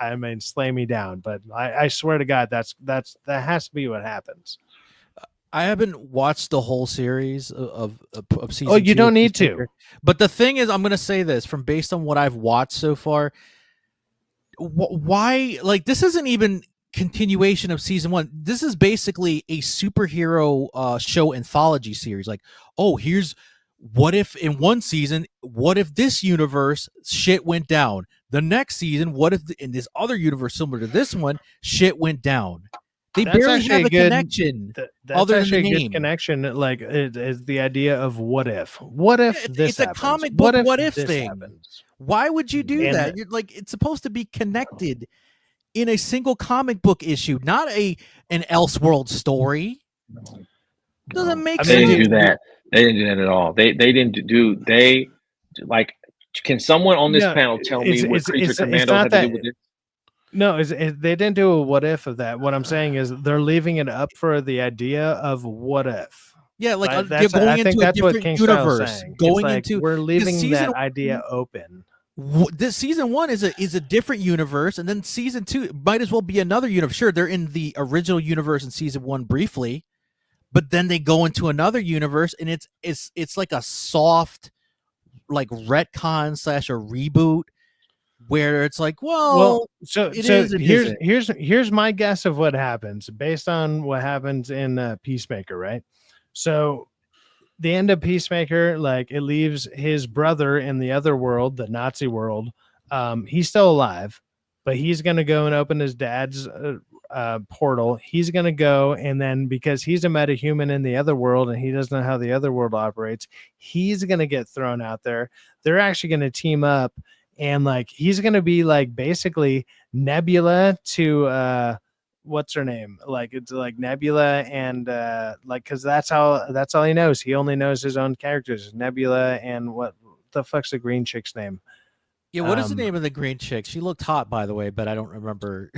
I mean, slay me down, but I swear to God, that has to be what happens. I haven't watched the whole series of season. Oh, you don't need to. But the thing is, I'm going to say this from based on what I've watched so far. Why, like, this isn't even continuation of season 1. This is basically a superhero show anthology series. Like, oh, here's what if in one season, what if this universe shit went down? The next season, what if in this other universe similar to this one, shit went down? They barely have a connection. That's other actually than the a name. good connection. Like, it is the idea of what if? What if this it's happens? a comic book what if this thing. happens? Why would you do And that? You're like, it's supposed to be connected in a single comic book issue, not an Elseworld story. Doesn't make sense. They didn't do that. They didn't do that at all. They didn't do. They like. Can someone on this panel tell me what Creature Commandos had to do with it? No, they didn't do a what if of that. What I'm saying is they're leaving it up for the idea of what if. Yeah, like I going think into a that's what different King Styles universe. saying. Going like, into we're leaving season that idea open. This season 1 is a different universe, and then season 2 might as well be another universe. Sure, they're in the original universe in season 1 briefly, but then they go into another universe, and it's like a soft, like, retcon / a reboot. Where it's like, so here's my guess of what happens based on what happens in Peacemaker, right? So the end of Peacemaker, like, it leaves his brother in the other world, the Nazi world. He's still alive, but he's gonna go and open his dad's portal. He's gonna go, and then because he's a metahuman in the other world and he doesn't know how the other world operates, he's gonna get thrown out there. They're actually gonna team up. And like, he's gonna be like basically Nebula to what's her name? Like, it's like Nebula and like, because that's all he knows. He only knows his own characters, Nebula and what the fuck's the green chick's name? Yeah, what is the name of the green chick? She looked hot, by the way, but I don't remember.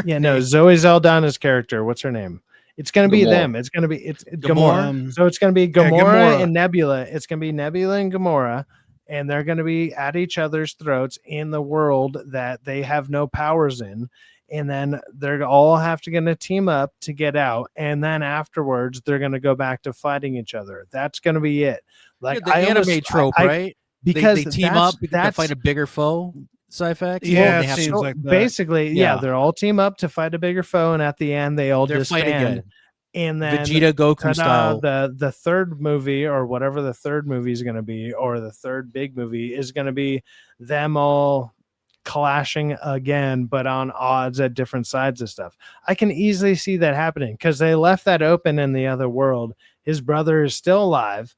Yeah, no, Zoe Saldana's character. What's her name? It's gonna be them. It's gonna be it's Gamora. So it's gonna be Gamora and Nebula. It's gonna be Nebula and Gamora. And they're going to be at each other's throats in the world that they have no powers in. And then they're all going to team up to get out. And then afterwards, they're going to go back to fighting each other. That's going to be it. Like, the anime trope, right? Because they team up to fight a bigger foe. Syfaxx. Yeah, it seems like that. Basically, yeah, they're all team up to fight a bigger foe, and at the end, they all disband. Again. And then Vegeta Goku style. The third movie, or whatever the third movie is going to be, or the third big movie, is going to be them all clashing again, but on odds at different sides of stuff. I can easily see that happening because they left that open in the other world. His brother is still alive.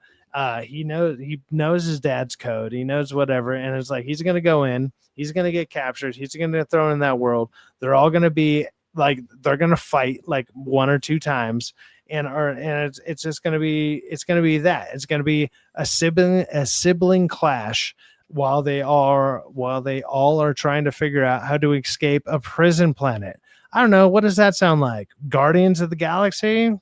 He knows his dad's code. He knows whatever, and it's like he's going to go in. He's going to get captured. He's going to get thrown in that world. They're all going to be. Like, they're gonna fight like 1 or 2 times, and it's just gonna be that it's gonna be a sibling clash while they all are trying to figure out how to escape a prison planet. I don't know, what does that sound like? Guardians of the Galaxy?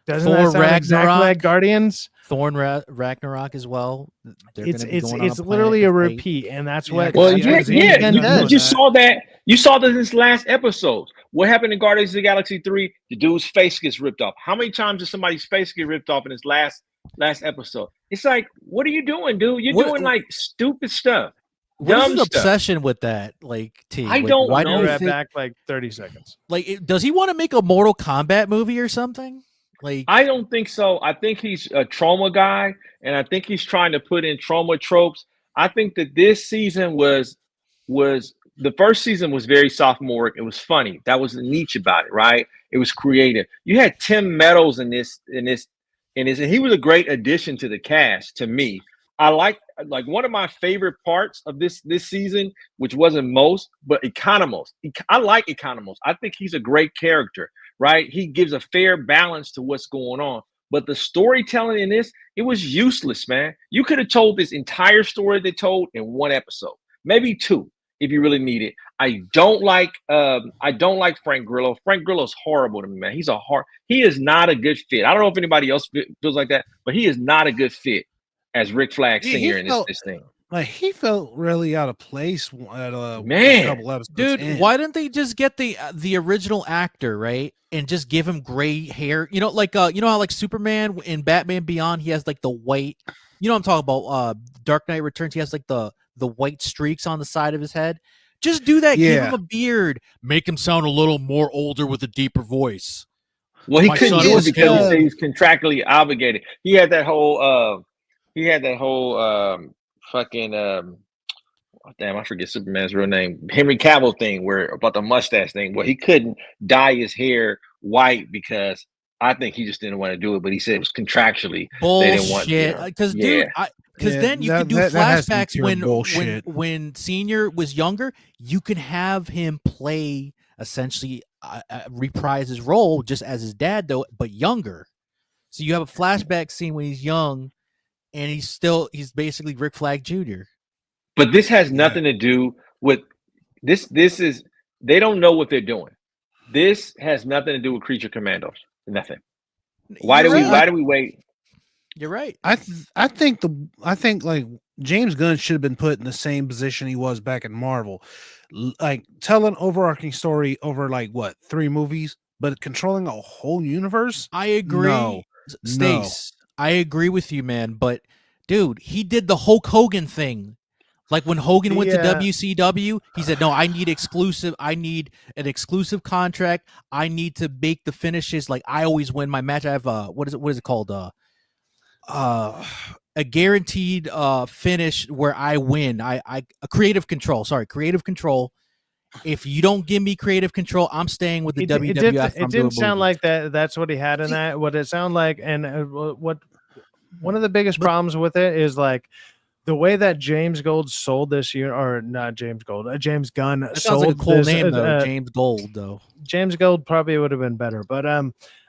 Doesn't that sound exactly like Guardians? Thor Ragnarok as well. It's literally a repeat, and that's what. Well, you saw that. You saw that in this last episode What happened in Guardians of the Galaxy 3? The dude's face gets ripped off. How many times did somebody's face get ripped off in his last episode? It's like, what are you doing, dude? You're doing like stupid stuff. What is Dumb his stuff. obsession with that? Like, T. I Like, don't why know. do you Right think, back like 30 seconds. like, does he want to make a Mortal Kombat movie or something? Like, I don't think so. I think he's a trauma guy, and I think he's trying to put in trauma tropes. I think that this season was the first season was very sophomoric. It was funny. That was the niche about it, right? It was creative. You had Tim Meadows in this, and he was a great addition to the cast. To me, I like one of my favorite parts of this season, which wasn't most, but Economos. I like Economos. I think he's a great character, right? He gives a fair balance to what's going on. But the storytelling in this, it was useless, man. You could have told this entire story they told in one episode, maybe two, if you really need it. I don't like Frank Grillo. Frank Grillo's horrible to me, man. He is not a good fit. I don't know if anybody else feels like that, but he is not a good fit as Rick Flag Sr. in this thing. Like, he felt really out of place at a couple episodes. Dude, why didn't they just get the original actor, right? And just give him gray hair? You know, like you know how like Superman in Batman Beyond, he has like the white, you know what I'm talking about, Dark Knight Returns, he has like the white streaks on the side of his head. Just do that, give him a beard, make him sound a little more older with a deeper voice. Well, he couldn't do it because he's contractually obligated. He had that whole fucking damn, I forget Superman's real name, Henry Cavill thing, where about the mustache thing, where he couldn't dye his hair white because I think he just didn't want to do it, but he said it was contractually they didn't want to. Because dude, because then you could do flashbacks when Senior was younger. You can have him play essentially reprise his role just as his dad, though, but younger. So you have a flashback scene when he's young, and he's basically Rick Flag Jr. But this has nothing to do with this. This is, they don't know what they're doing. This has nothing to do with Creature Commandos. Nothing. Why do we wait? You're right. I think like James Gunn should have been put in the same position he was back in Marvel, like tell an overarching story over like what 3 movies, but controlling a whole universe. I agree. No. Stace, I agree with you, man. But dude, he did the Hulk Hogan thing. Like when Hogan went to WCW, he said, "No, I need an exclusive contract. I need to make the finishes like I always win my match. I have what is it called? A guaranteed finish where I win. A creative control. Sorry, creative control. If you don't give me creative control, I'm staying with the WWF. It didn't sound like that. That's what he had in that. What it sounded like, and what one of the biggest problems with it is like the way that James Gold sold this year, or not James Gold, James Gunn that sold sounds like a cool this, name though. James Gold though. James Gold probably would have been better, but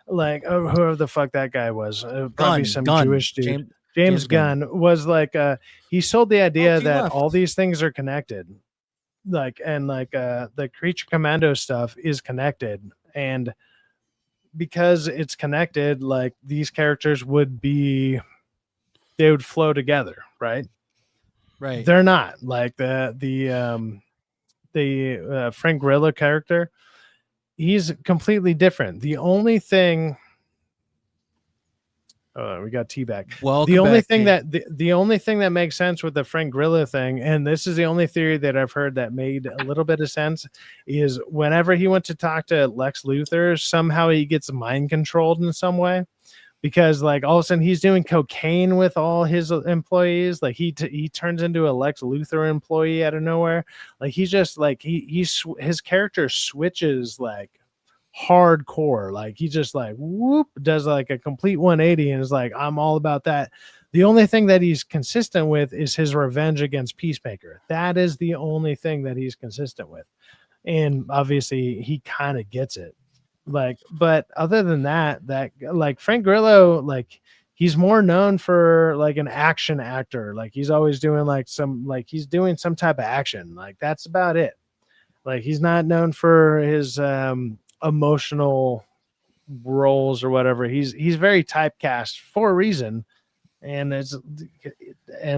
like whoever the fuck that guy was, probably some Jewish dude. James Gunn was like he sold the idea that all these things are connected, like, and like the Creature Commando stuff is connected, and because it's connected, like these characters they would flow together, right? Right. They're not like the Frank Grillo character. He's completely different. The only thing we got T-back. Well, the only thing that makes sense with the Frank Grillo thing, and this is the only theory that I've heard that made a little bit of sense, is whenever he went to talk to Lex Luthor, somehow he gets mind controlled in some way. Because like all of a sudden he's doing cocaine with all his employees, like he turns into a Lex Luthor employee out of nowhere. Like he's just like his character switches like hardcore. Like he just like whoop does like a complete 180 and is like, I'm all about that. The only thing that he's consistent with is his revenge against Peacemaker. That is the only thing that he's consistent with, and obviously he kind of gets it. Like, but other than that like Frank Grillo, like he's more known for like an action actor. Like he's always doing he's doing some type of action. Like that's about it. Like he's not known for his emotional roles or whatever. He's very typecast for a reason. And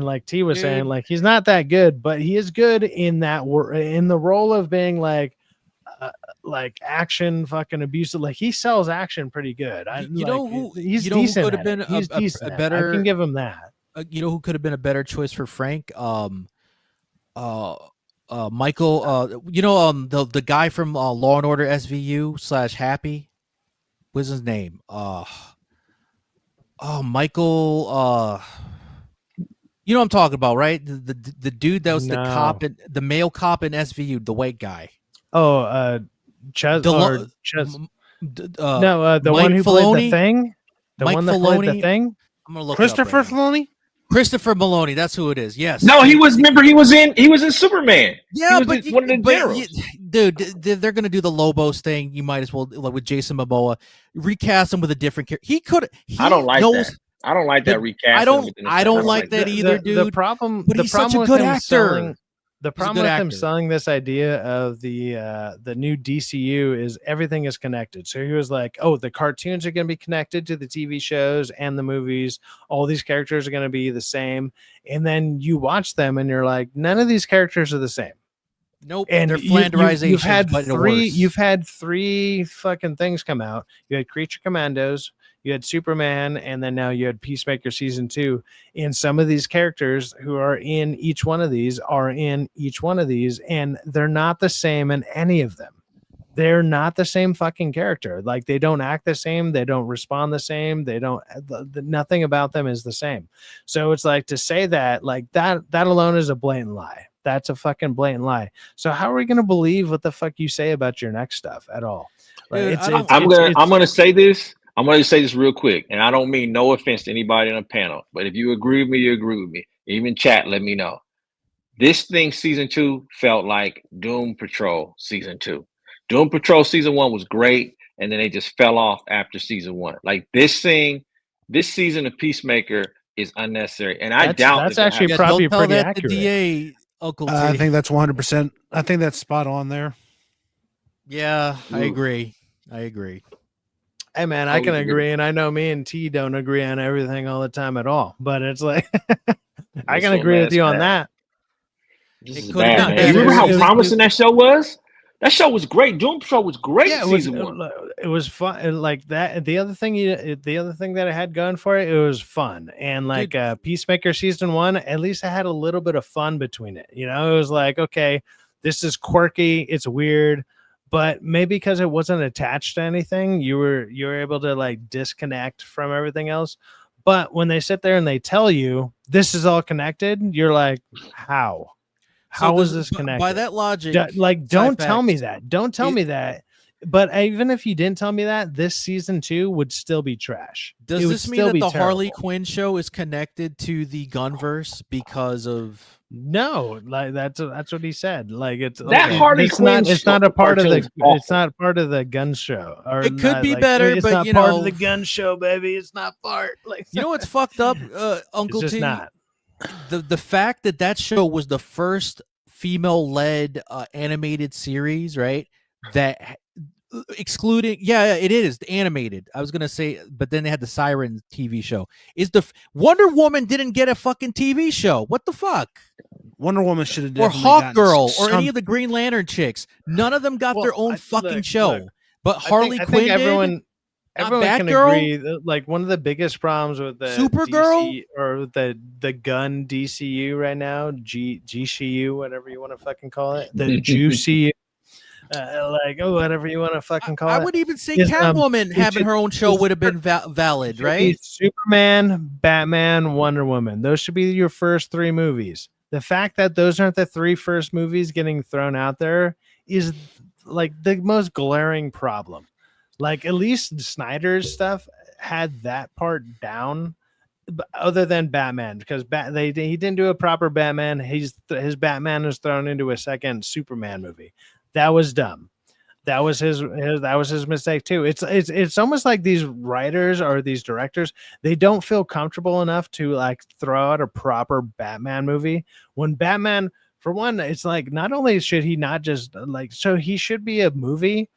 like T was saying, like he's not that good, but he is good in that in the role of being like like action fucking abusive. Like he sells action pretty good. He's decent. Could have been he's decent. a better. I can give him that. You know who could have been a better choice for Frank? Michael. The guy from Law and Order SVU / Happy. What's his name? Michael. You know what I'm talking about, right? The dude that was the cop, the male cop in SVU, the white guy. Oh, Ches. The one who Filoni? played the Thing. The Mike one that Filoni? played the Thing. I'm gonna look Christopher it up right Filoni. Christopher Maloney, that's who it is. Yes. No, he was in Superman. Yeah, he was one of the generals. Dude, they're gonna do the Lobos thing. You might as well, like with Jason Momoa, recast him with a different character. I don't like that. I don't like that recast. I don't like that either, dude. The problem, but he's such a good actor. The problem with him selling this idea of the new DCU is everything is connected. So he was like, "Oh, the cartoons are going to be connected to the TV shows and the movies. All these characters are going to be the same." And then you watch them, and you're like, "None of these characters are the same." Nope. And they're Flanderizations. You've had three fucking things come out. You had Creature Commandos. You had Superman, and then now you had Peacemaker season 2. And some of these characters who are in each one of these are in each one of these, and they're not the same in any of them. They're not the same fucking character. Like they don't act the same. They don't respond the same. They don't. Nothing about them is the same. So it's like to say that, like that alone is a blatant lie. That's a fucking blatant lie. So how are we gonna believe what the fuck you say about your next stuff at all? Like, I'm gonna say this. I'm going to say this real quick, and I don't mean no offense to anybody on the panel, but if you agree with me, you agree with me. Even chat, let me know. This thing, season 2, felt like Doom Patrol season 2. Doom Patrol season 1 was great, and then they just fell off after season 1. Like this season of Peacemaker is unnecessary, and I doubt that's actually probably pretty accurate. DA, Uncle T. I think that's 100%. I think that's spot on there. Yeah, I agree. Hey man, I can agree, and I know me and T don't agree on everything all the time at all. But it's like I can agree with you on that. This is bad, man. You remember how promising that show was? That show was great. Doom Patrol was great. Yeah, season 1. It was fun. Like that. The other thing that it had going for it was fun. And like Peacemaker season 1, at least I had a little bit of fun between it. You know, it was like, okay, this is quirky. It's weird. But maybe because it wasn't attached to anything, you were able to like disconnect from everything else. But when they sit there and they tell you this is all connected, you're like, how? How is this connected? By that logic, don't tell me that. Don't tell me that. But even if you didn't tell me that, this season 2 would still be trash. Does this mean that the Harley Quinn show is connected to the Gunverse because of? No, like that's what he said. Like it's that Harley Quinn. It's not a part of the. It's not part of the gun show. Or it could be better, it's but not part of the gun show, baby. It's not part. Like you know what's fucked up, Uncle T. Not. The fact that show was the first female-led animated series, right? That excluding, it is animated. I was gonna say, but then they had the Siren TV show. Is the Wonder Woman didn't get a fucking TV show? What the fuck? Wonder Woman should have, or Hawk Girl, or any of the Green Lantern chicks. None of them got their own fucking show. But Harley Quinn did. Everyone can agree that, like, one of the biggest problems with the Supergirl DC, or the gun DCU right now, GCU, whatever you want to fucking call it, the GCU, whatever you want to fucking call it. I would even say Catwoman having her own show would have been valid, right? Superman, Batman, Wonder Woman. Those should be your first 3 movies. The fact that those aren't the 3 first movies getting thrown out there is like the most glaring problem. Like at least Snyder's stuff had that part down, other than Batman, because he didn't do a proper Batman. His Batman was thrown into a second Superman movie. That was dumb. That was his mistake too. It's almost like these writers or these directors, they don't feel comfortable enough to like throw out a proper Batman movie. When Batman, for one, it's like not only should he not just like, so he should be a movie,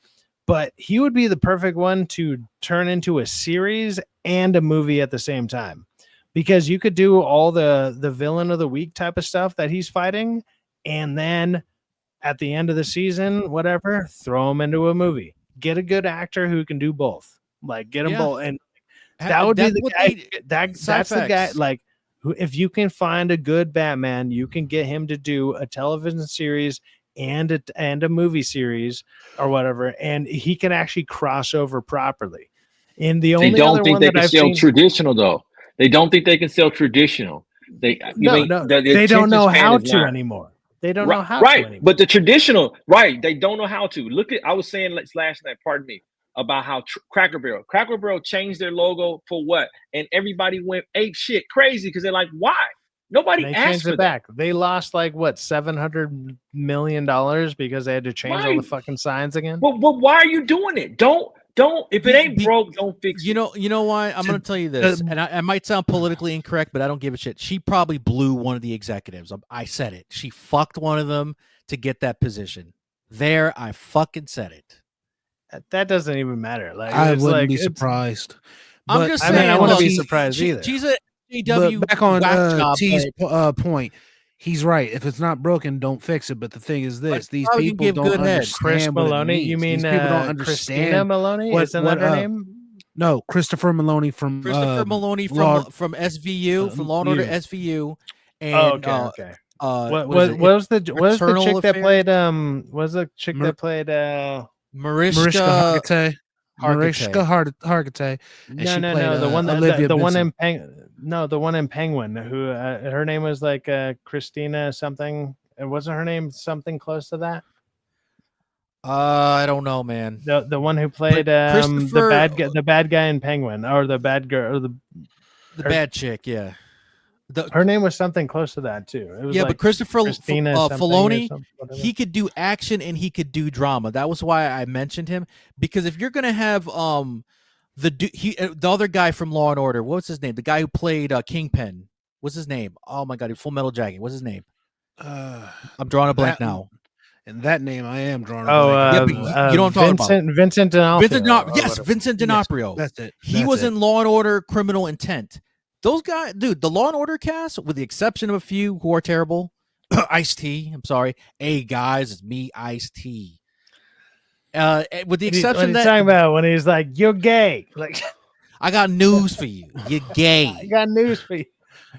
but he would be the perfect one to turn into a series and a movie at the same time, because you could do all the villain of the week type of stuff that he's fighting, and then at the end of the season, whatever, throw him into a movie. Get a good actor who can do both. Like get them both, and that would be the guy. That's the guy. Like, who, if you can find a good Batman, you can get him to do a television series and a movie series or whatever, and he can actually cross over properly. And the only they don't other think one they that can I've sell seen, traditional though. They don't think they can sell traditional. They they don't know how to anymore. They don't know how to anymore. But the traditional, they don't know how to. Look at, I was saying last night, pardon me, about how Cracker Barrel changed their logo for what? And everybody went ape shit crazy because they're like, why? Nobody asked for it back. They lost like what, $700 million because they had to change all the fucking signs again. Well, why are you doing it? Don't if it ain't broke, don't fix it. You know why? I'm gonna tell you this, and I might sound politically incorrect, but I don't give a shit. She probably blew one of the executives. I said it. She fucked one of them to get that position. There, I fucking said it. That doesn't even matter. Like, I wouldn't be surprised. I'm just saying. I wouldn't be surprised either. She's a AW. Back on T's point. He's right. If it's not broken, don't fix it. But the thing is this: these people don't understand. Chris Maloney? You mean these people don't understand Christina Maloney? Isn't that her name? No, Christopher Maloney from from SVU, from Law and Order SVU. And, okay. What was the chick that played? Was the chick that played? Mariska Hargitay. No, the one the one in Penguin, who her name was like Christina something. And wasn't her name something close to that? I don't know, man. The one who played the bad guy in Penguin, or the bad girl, or the bad chick, yeah. Her name was something close to that too. It was but Christopher Filoni, whatever. he could do action and he could do drama. That was why I mentioned him, because if you're gonna have the other guy from Law and Order, what's his name? The guy who played Kingpin. What's his name? Oh my god, Full Metal Jacket. What's his name? I'm drawing a blank now. And that name I am drawing a blank. You know what I'm talking about? Vincent D'Onofrio. Vincent D'Onofrio. That's it. He was in Law and Order Criminal Intent. Those guys, dude, the Law and Order cast, with the exception of a few who are terrible, Ice-T, I'm sorry. Hey guys, it's me, Ice-T. With the exception that talking about when he's like, "You're gay." Like, I got news for you. You're gay. I got news for you.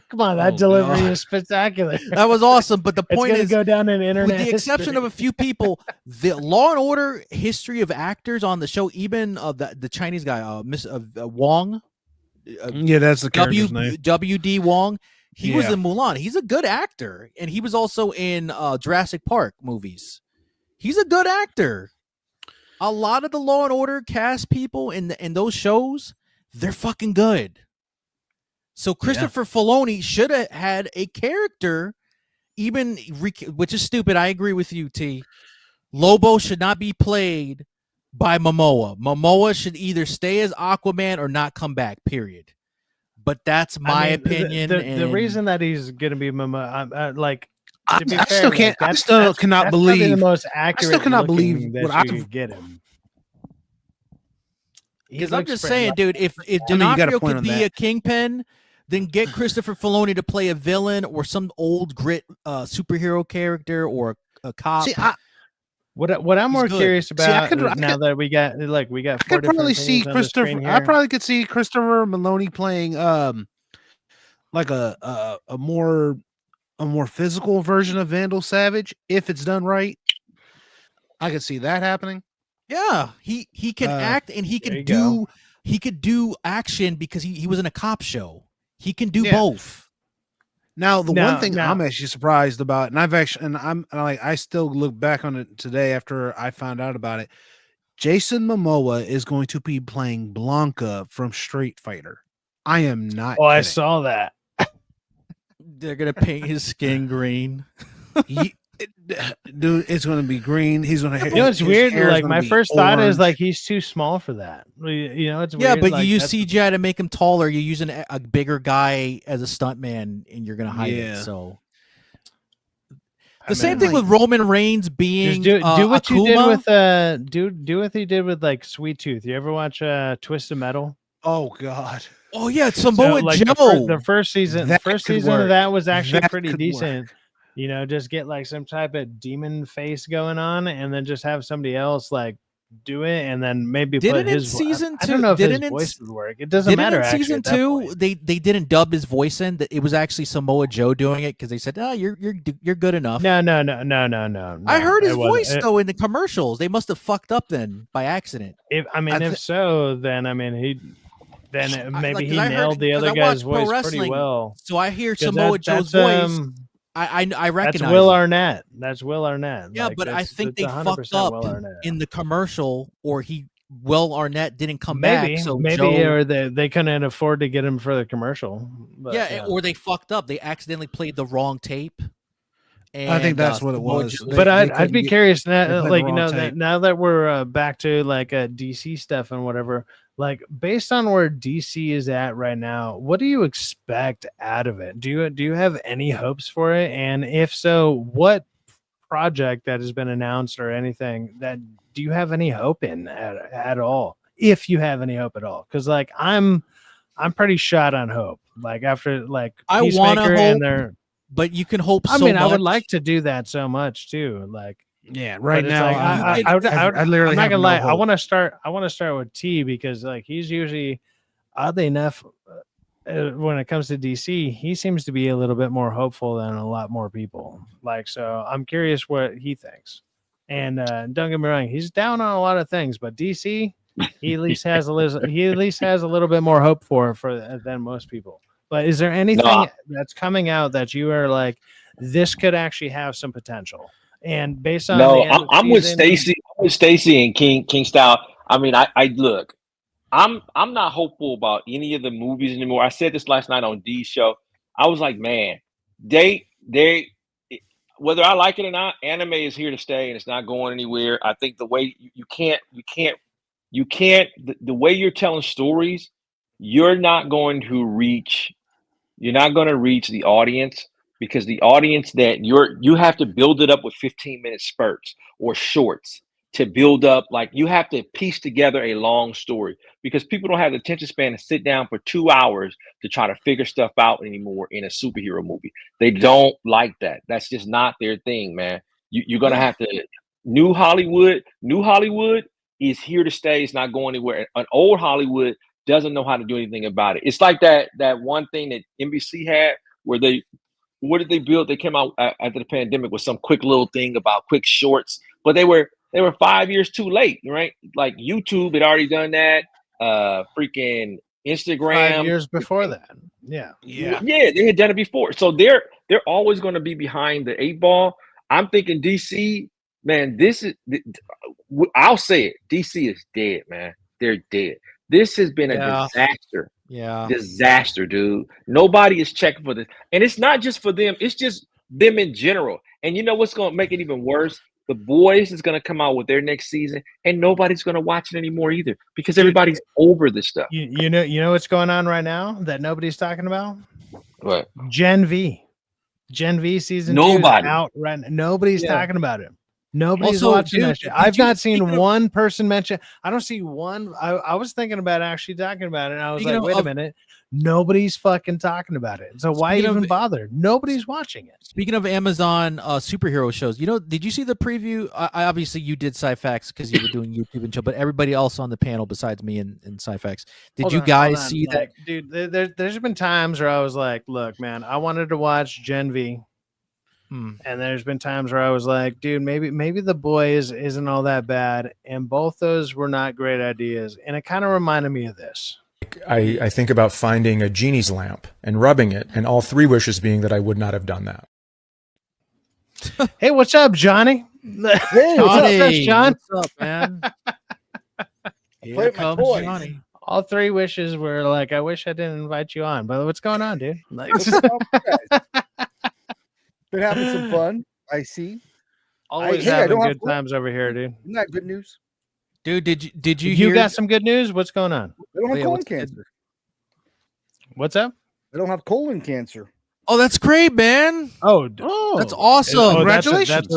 Come on, that delivery is spectacular. That was awesome, but the point is, go down in internet. With the exception of a few people, the Law and Order history of actors on the show, even the Chinese guy, Miss Wong. That's the character's name. W.D. Wong. He was in Mulan. He's a good actor, and he was also in Jurassic Park movies. He's a good actor. A lot of the Law and Order cast people in those shows, they're fucking good. So Christopher Filoni should have had a character, which is stupid. I agree with you, T. Lobo should not be played by Momoa. Momoa should either stay as Aquaman or not come back, period. But that's my opinion. The reason that he's going to be Momoa, I still cannot believe the most accurate. I still cannot believe that what you could get him. Because I'm just saying, dude, if D'Onofrio could be a Kingpin, then get Christopher Filoni to play a villain or some old grit superhero character or a cop. See, what I'm more curious about now that we got four different things on the screen here. I probably could see Christopher Maloney playing like a more physical version of Vandal Savage if it's done right. I could see that happening. Yeah, he can act and he could do action because he was in a cop show. He can do both. Now, one thing I'm actually surprised about, and I still look back on it today after I found out about it. Jason Momoa is going to be playing Blanca from Street Fighter. I am not. Oh, kidding. I saw that. They're gonna paint his skin green. Dude, it's gonna be green. He's gonna. You know, it's weird. Like my first thought is like he's too small for that. You know, it's weird. Yeah, but you use CGI to make him taller. You're using a bigger guy as a stuntman, and you're gonna hide it. So the same thing with Roman Reigns being do what Akuma. you did with do what he did with like Sweet Tooth. You ever watch Twisted Metal? Oh God. Oh yeah, Samoa Joe. The first season of that was actually pretty decent. You know, just get like some type of demon face going on, and then just have somebody else like do it, and then maybe Didn't put in his. season I don't two? know if his Didn't in voice would work. It doesn't Didn't matter. in Actually, season at that two point. they didn't dub his voice in? That it was actually Samoa Joe doing it because they said, "Oh, you're good enough." No. I heard his it wasn't. voice though in the commercials. They must have fucked up then by accident. If so, then maybe he nailed the other guy's voice pretty well. So I hear 'Cause Samoa Joe's voice. I recognize that's Will it. Arnett. That's Will Arnett. Yeah, Like, but I think it's they 100% fucked up Will Arnett. in the commercial, or Will Arnett didn't come Maybe, back. So maybe, Joe, or they couldn't afford to get him for the commercial. But, or they fucked up. They accidentally played the wrong tape. And, I think that's what it Samoa was. Joe- They- But they I'd couldn't be get- curious they now, played like the you know, wrong tape. now that we're back to like DC stuff and whatever. Like based on where DC is at right now, what do you expect out of it? Do you have any hopes for it? And if so, what project that has been announced or anything that do you have any hope in at all? If you have any hope at all, because like I'm pretty shot on hope. Like after like I wanna Peacemaker hope, and their. but you can hope. I so mean, I much. would like to do that so much too. Like, Yeah, right but it's now like, I literally I'm not have gonna no lie. hope. I want to start with T because like he's usually, oddly enough, when it comes to DC, he seems to be a little bit more hopeful than a lot more people. Like, so I'm curious what he thinks. And don't get me wrong, he's down on a lot of things, but DC, he at least has a little bit more hope for than most people. But is there anything that's coming out that you are like, this could actually have some potential? And based on the end of I'm with season- Stacy. I'm with Stacy and King Style. I mean, I look. I'm not hopeful about any of the movies anymore. I said this last night on D's show. I was like, man, they whether I like it or not, anime is here to stay and it's not going anywhere. I think the way you can't the way you're telling stories, you're not going to reach the audience because the audience that you have to build it up with 15-minute spurts or shorts to build up. Like you have to piece together a long story because people don't have the attention span to sit down for 2 hours to try to figure stuff out anymore in a superhero movie. They don't like that. That's just not their thing, man. You're gonna have to new Hollywood is here to stay. It's not going anywhere. An old Hollywood doesn't know how to do anything about it. It's like that one thing that NBC had where what did they build? They came out after the pandemic with some quick little thing about quick shorts, but they were 5 years too late, right? Like YouTube had already done that. Freaking Instagram 5 years before that. Yeah. They had done it before. So they're always going to be behind the 8 ball. I'm thinking DC, man, I'll say it. DC is dead, man. They're dead. This has been a disaster. Yeah. Disaster, dude. Nobody is checking for this. And it's not just for them, it's just them in general. And you know what's going to make it even worse? The Boys is going to come out with their next season, and nobody's going to watch it anymore either because everybody's over this stuff. You know what's going on right now that nobody's talking about? What? Gen V season 2 is out right now. Nobody's talking about it. Nobody's watching that shit. I've not seen one person mention. I don't see one. I was thinking about actually talking about it. And I was like, wait a minute. Nobody's fucking talking about it. So why even bother? Nobody's watching it. Speaking of Amazon superhero shows, did you see the preview? I obviously you did Syfaxx because you were doing YouTube and show, but everybody else on the panel besides me and Syfaxx. Did you guys see that? Dude, there's been times where I was like, look, man, I wanted to watch Gen V. And there's been times where I was like, dude, maybe The Boys isn't all that bad. And both those were not great ideas. And it kind of reminded me of this. I think about finding a genie's lamp and rubbing it, and all 3 wishes being that I would not have done that. Hey, what's up, Johnny? Hey, Johnny, John? What's up, man? Here comes Johnny. All 3 wishes were like, I wish I didn't invite you on. But what's going on, dude? Like, been having some fun. I see. Always having good times over here, dude. Isn't that good news? Dude, did you You hear? got some good news? What's going on? They don't have colon cancer. What's up? They don't have colon cancer. Oh, that's great, man. Oh, that's awesome. Congratulations.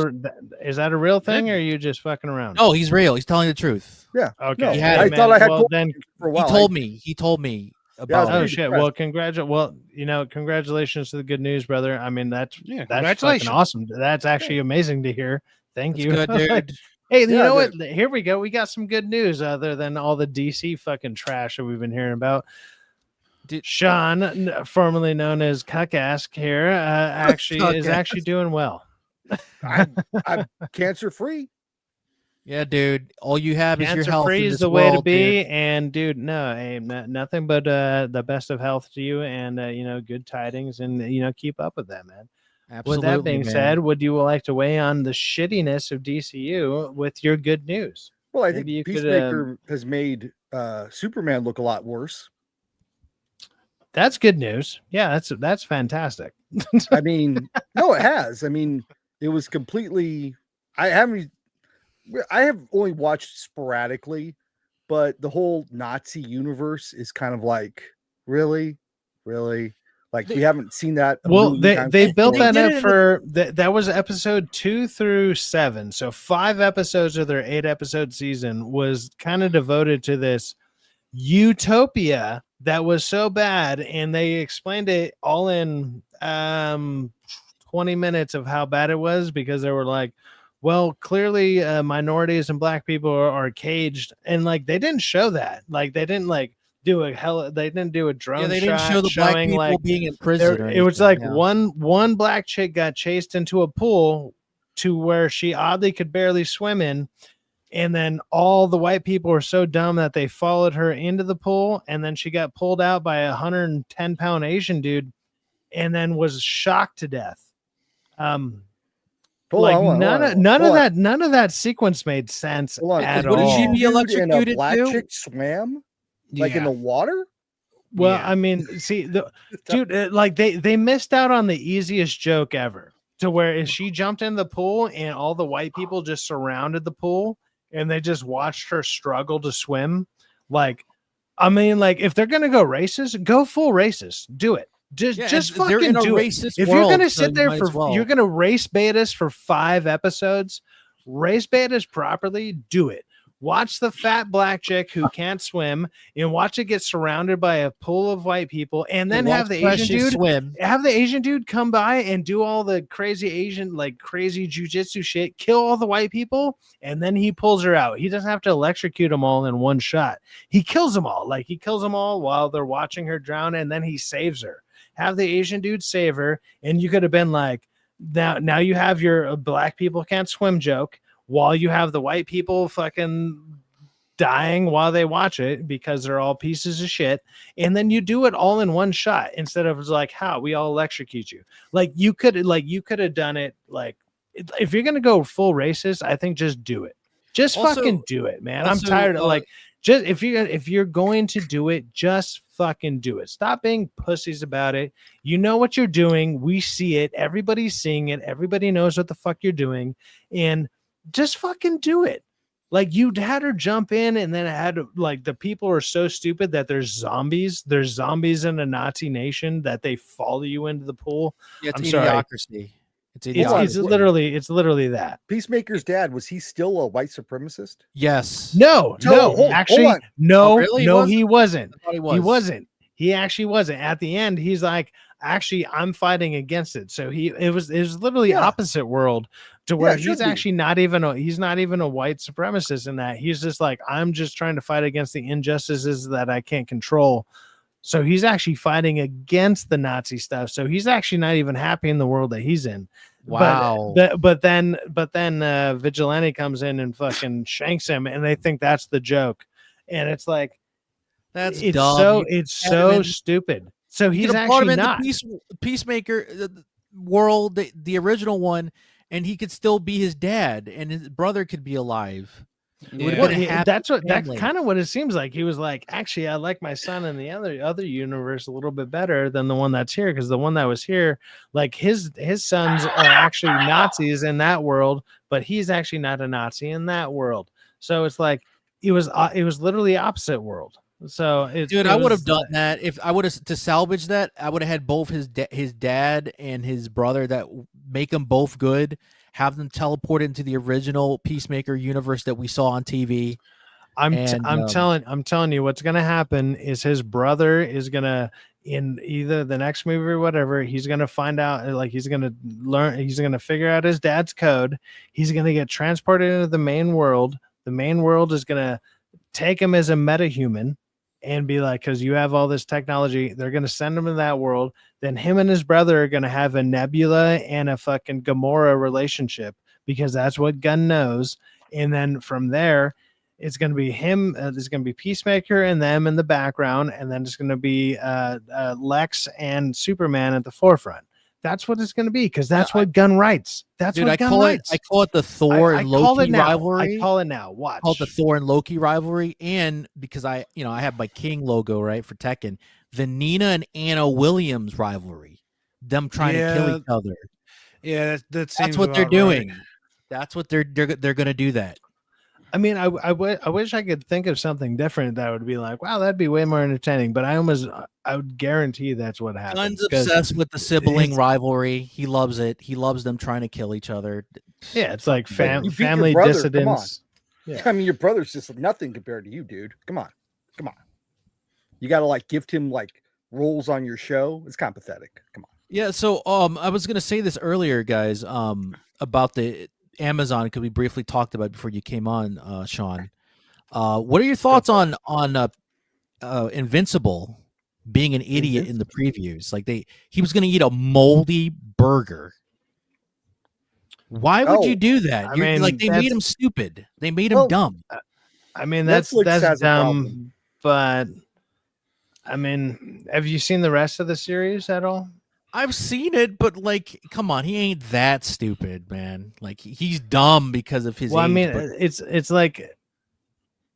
Is that a real thing or are you just fucking around? No, he's real. He's telling the truth. Yeah. Okay. No, Yeah, I thought I had colon then cancer for a while. He told me about Oh it. shit! Well, congratulations to the good news, brother. I mean, that's fucking congratulations. awesome. That's actually amazing to hear. Thank That's you. good, dude. Like, hey, you Yeah, know what? Here we go. We got some good news other than all the DC fucking trash that we've been hearing about. Sean, formerly known as Cuckask here, is actually doing well. I'm cancer free. Yeah, dude. All you have is your Cancer health free in is this the way to world, be, dude. and dude, no, hey, nothing but the best of health to you, and good tidings, and keep up with that, man. With that Absolutely, being man. said, would you like to weigh on the shittiness of DCU with your good news? Well, I Maybe you think could, Peacemaker has made Superman look a lot worse. That's good news. Yeah, that's fantastic. I mean, no, it has. I mean, it was completely. I have only watched sporadically, but the whole Nazi universe is kind of like, really, like we haven't seen that. Well, they built before. that up for that was episode 2 through 7, so 5 episodes of their 8-episode season was kind of devoted to this utopia that was so bad, and they explained it all in 20 minutes of how bad it was, because they were like, well, clearly minorities and black people are caged, and like they didn't show that, like they didn't do a drone they shot didn't show the black showing people like being in prison. it was like yeah. one black chick got chased into a pool to where she oddly could barely swim in, and then all the white people were so dumb that they followed her into the pool, and then she got pulled out by a 110-pound Asian dude and then was shocked to death. None of that sequence made sense at all. Would she be And a electrocuted black too? chick swam like in the water. Well, I mean, see, dude, like they missed out on the easiest joke ever, to where she jumped in the pool and all the white people just surrounded the pool and they just watched her struggle to swim. Like, I mean, like if they're gonna go racist, go full racist. Do it. Just fucking do it. If you're gonna sit there you're gonna race bait us for 5 episodes, race bait us properly. Do it. Watch the fat black chick who can't swim, and watch it get surrounded by a pool of white people, and then have the Asian dude come by and do all the crazy Asian, like crazy jujitsu shit, kill all the white people, and then he pulls her out. He doesn't have to electrocute them all in one shot. He kills them all. Like he kills them all while they're watching her drown, and then he saves her. Have the Asian dude save her, and you could have been like, now you have your black people can't swim joke, while you have the white people fucking dying while they watch it because they're all pieces of shit. And then you do it all in one shot instead of like, how we all electrocute you. Like you could have done it. Like if you're going to go full racist, I think just do it. Just fucking do it, man. I'm tired of just if you're going to do it, just fucking do it. Stop being pussies about it. You know what you're doing. We see it. Everybody's seeing it. Everybody knows what the fuck you're doing. And just fucking do it. Like you had her jump in, and then it had like the people are so stupid that there's zombies. There's zombies in a Nazi nation that they follow you into the pool. Yeah, it's I'm idiocracy. Sorry. It's literally that. Peacemaker's dad, was he still a white supremacist? Yes. No, actually, no, Oh, really? No, he wasn't. I thought he was. He wasn't. He actually wasn't. At the end, he's like, actually, I'm fighting against it. So it was literally opposite world, to where he's actually not even a white supremacist in that. He's just like, I'm just trying to fight against the injustices that I can't control. So he's actually fighting against the Nazi stuff. So he's actually not even happy in the world that he's in. Wow. But then Vigilante comes in and fucking shanks him, and they think that's the joke. And it's like, it's dumb. So it's so stupid. So he's actually not Peacemaker world, the original one, and he could still be his dad, and his brother could be alive. That's kind of what it seems like. He was like, actually, I like my son in the other universe a little bit better than the one that's here, because the one that was here, like his sons are actually Nazis in that world, but he's actually not a Nazi in that world. So it's like it was literally opposite world. So I would have done that if I would have to salvage that. I would have had both his dad and his brother that make them both good. Have them teleport into the original Peacemaker universe that we saw on TV. And I'm telling you, what's gonna happen is his brother is gonna, in either the next movie or whatever, he's gonna find out, like he's gonna figure out his dad's code. He's gonna get transported into the main world. The main world is gonna take him as a metahuman and be like, because you have all this technology, they're gonna send him to that world. Then him and his brother are gonna have a Nebula and a fucking Gamora relationship because that's what Gunn knows. And then from there, it's going to be him. There's going to be Peacemaker and them in the background, and then it's going to be Lex and Superman at the forefront. That's what it's going to be because that's what Gunn writes. That's what Gunn writes. I call it the Thor and Loki rivalry. I call it now. Watch. I call it the Thor and Loki rivalry, and because I have my King logo right for Tekken, the Nina and Anna Williams rivalry, them trying to kill each other. Yeah, that's what they're doing. That's what they're going to do. That. I mean, I wish I could think of something different that would be like, wow, that'd be way more entertaining. But I would guarantee that's what happens. Gunn's obsessed with the sibling rivalry. He loves it. He loves them trying to kill each other. Yeah, it's like family dissidents. Yeah. I mean, your brother's just nothing compared to you, dude. Come on. You got to like gift him like roles on your show. It's kind of pathetic. Come on. Yeah. So, I was gonna say this earlier, guys. About the Amazon, because we briefly talked about it before you came on, Sean. What are your thoughts on Invincible being an idiot in the previews? Like he was going to eat a moldy burger. Why would you do that? They made him stupid. They made him dumb. I mean, that's dumb. But I mean, have you seen the rest of the series at all? I've seen it, but like, come on, he ain't that stupid, man. Like he's dumb because of his age. I mean, it's like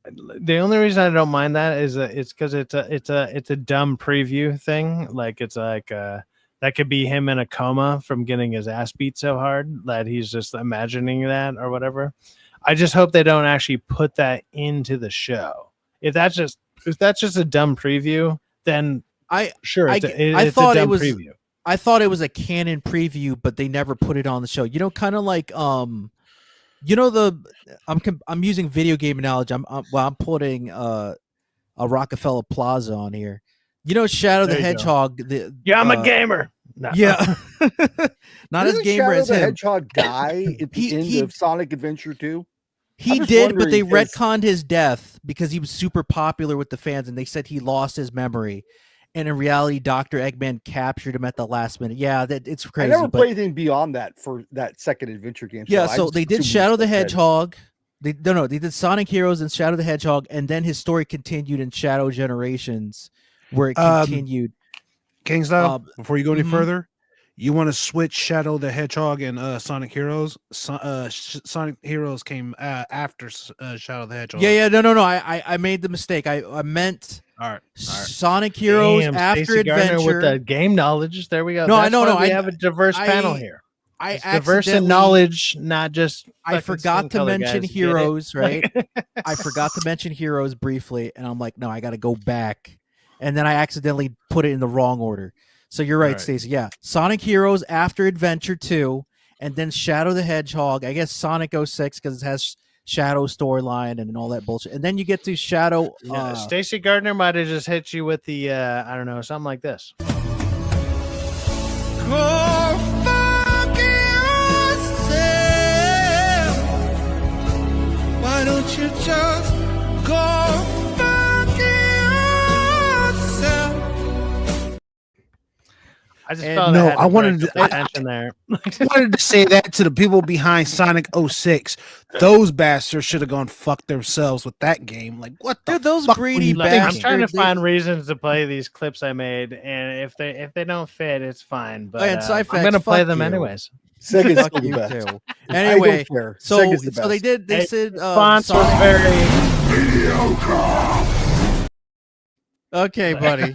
the only reason I don't mind that is it's because it's a dumb preview thing. Like it's like that could be him in a coma from getting his ass beat so hard that he's just imagining that or whatever. I just hope they don't actually put that into the show. If that's just a dumb preview, then I thought it was preview. I thought it was a canon preview, but they never put it on the show. Kind of like I'm using video game analogy. I'm putting a Rockefeller Plaza on here. Shadow the Hedgehog. I'm a gamer. No. Yeah, not as gamer Shadow as the him. Hedgehog die at the end of Sonic Adventure 2? He did, but they retconned his death because he was super popular with the fans, and they said he lost his memory. And in reality, Dr. Eggman captured him at the last minute. Yeah, it's crazy. I never played anything beyond that for that second adventure game. Yeah, so they did Shadow the Hedgehog. They did Sonic Heroes and Shadow the Hedgehog, and then his story continued in Shadow Generations, where it continued. Kingsdale, before you go any further, you want to switch Shadow the Hedgehog and Sonic Heroes? Sonic Heroes came after Shadow the Hedgehog. Yeah, no. I made the mistake. I meant. All right. Sonic Heroes after Stacey Gardner Adventure with the game knowledge. There we go. No, I know. We have a diverse panel here. It's diverse in knowledge, not just. I forgot to mention Heroes, right? I forgot to mention Heroes briefly, and I'm like, no, I got to go back, and then I accidentally put it in the wrong order. So you're right, Stacey. Yeah, Sonic Heroes after Adventure 2, and then Shadow the Hedgehog. I guess Sonic 06 because it has Shadow storyline and all that bullshit, and then you get to Shadow. Stacey Gardner might have just hit you with the I don't know, something like this. Go fuck yourself. Why don't you just go fuck yourself? I just felt I wanted to attention there. wanted to say that to the people behind Sonic 06. Those bastards should have gone fuck themselves with that game. Like, what the those fuck greedy were you bastards. I'm trying to find reasons to play these clips I made, and if they don't fit, it's fine. But I'm gonna play them anyways. Sega's Fuck still the you best. too. Anyway, so Sega's the best. they said Fonts was very. Okay, buddy.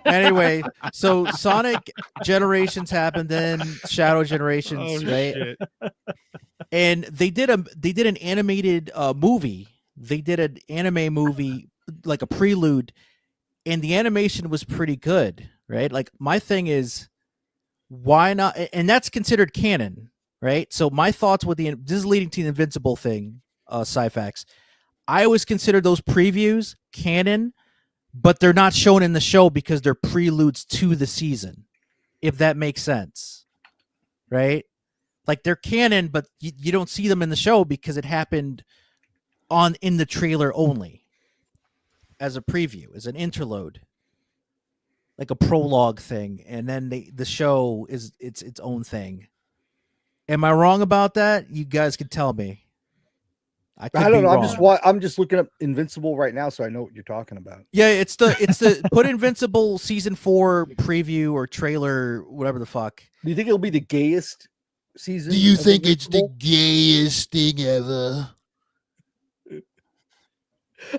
Anyway, so Sonic Generations happened, then Shadow Generations, right? Shit. And they did an animated movie. They did an anime movie, like a prelude, and the animation was pretty good, right? Like my thing is, why not? And that's considered canon, right? So my thoughts with this is leading to the Invincible thing, Syfaxx. I always consider those previews canon, but they're not shown in the show because they're preludes to the season, if that makes sense. Right? Like they're canon, but you don't see them in the show because it happened in the trailer only as a preview, as an interlude, like a prologue thing, and then the show is its own thing. Am I wrong about that? You guys can tell me. I don't know. Wrong. I'm just looking up Invincible right now, so I know what you're talking about. Yeah, it's the put Invincible season 4 preview or trailer, whatever the fuck. Do you think it'll be the gayest season? Do you think it's the gayest thing ever?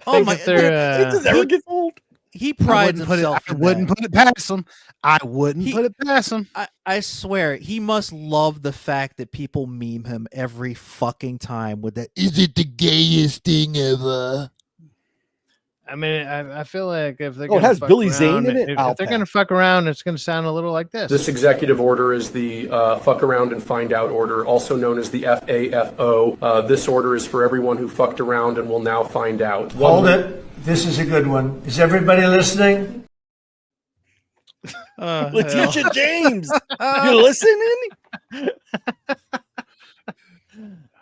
Oh my! It just never gets old. He prides himself. I wouldn't put it past him. I wouldn't put it past him. I swear, he must love the fact that people meme him every fucking time with that. Is it the gayest thing ever? I mean, I feel like if they're it has Billy Zane in it. If they're going to fuck around, it's going to sound a little like this. This executive order is the fuck around and find out order, also known as the FAFO. This order is for everyone who fucked around and will now find out. Hold it. This is a good one. Is everybody listening? Letitia James, you listening?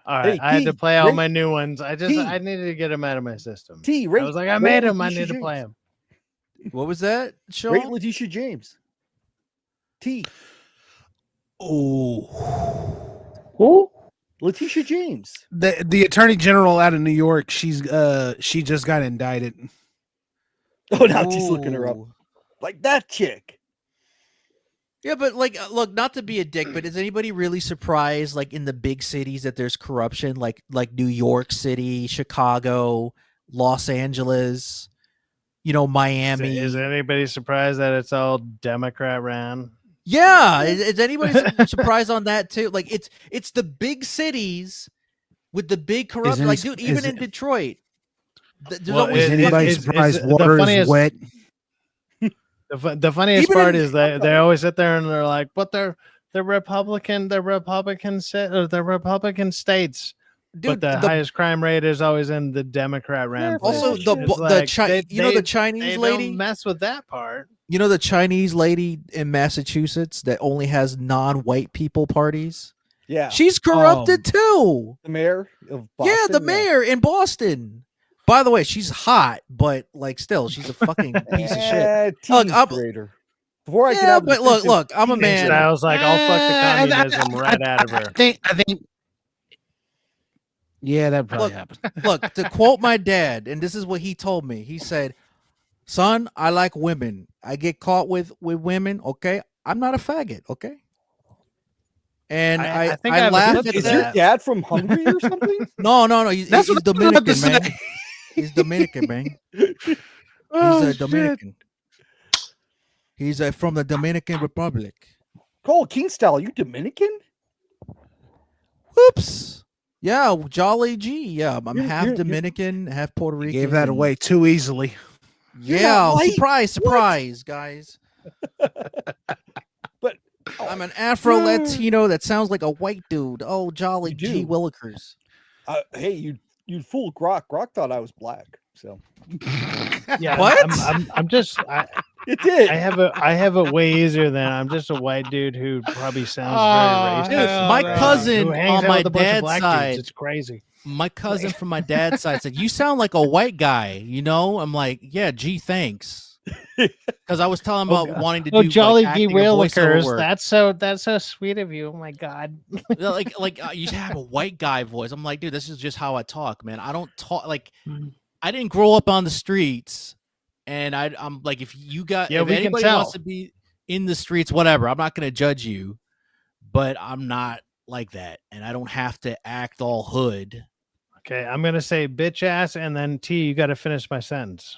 All right, Hey, I had to play all Ray- my new ones. I needed to get them out of my system. I was like, I made them. I need to play them. What was that? Show? Rate Letitia James. T. Oh. Who? Letitia James. The Attorney General out of New York. She just got indicted. Oh, now T's looking her up. Like that chick. Yeah, but like, look, not to be a dick, but is anybody really surprised, like in the big cities, that there's corruption, like New York City, Chicago, Los Angeles, Miami? Is anybody surprised that it's all Democrat ran? Yeah, is anybody surprised on that too? Like, it's the big cities with the big corruption. Like, dude, even in Detroit, there's always anybody surprised water is wet. The funniest part is that they always sit there and they're like, but they're Republican states. Dude, but the highest crime rate is always in the Democrat ran. Also, the Chinese lady. Don't mess with that part. You know the Chinese lady in Massachusetts that only has non-white people parties? Yeah. She's corrupted too. The mayor of Boston? Yeah, the mayor in Boston. By the way, she's hot, but like still, she's a fucking piece of shit. Look, Before I get out, but look, I'm a man. I was like, I'll fuck the communism right out of her. I think. Yeah, that probably happened. Look, to quote my dad, and this is what he told me. He said, "Son, I like women. I get caught with women. Okay, I'm not a faggot. Okay." And I laugh at that. Is your dad from Hungary or something? No. He's Dominican, man. He's Dominican, man. He's a Dominican. He's from the Dominican Republic. Cole Keenstyle, you Dominican? Whoops. Yeah, Jolly G. Yeah, I'm half Dominican, half Puerto Rican. Gave that away too easily. Yeah, surprise, guys. But I'm an Afro Latino that sounds like a white dude. Oh, Jolly G. Willikers. Hey, you fool Grok. Grok thought I was black. So yeah, what? I'm just. It did. I have it way easier than I'm just a white dude who probably sounds very racist. My cousin on my dad's side, dudes. It's crazy. My cousin from my dad's side said, "You sound like a white guy." I'm like, "Yeah, gee, thanks." Because I was telling him about wanting to do Jolly like, G. acting or voiceover Willikers. work. That's so sweet of you. Oh my god. like you have a white guy voice. I'm like, dude, this is just how I talk, man. I don't talk like I didn't grow up on the streets. And I'm like, if anybody wants to be in the streets, whatever, I'm not going to judge you, but I'm not like that. And I don't have to act all hood. Okay, I'm going to say bitch ass, and then T, you got to finish my sentence.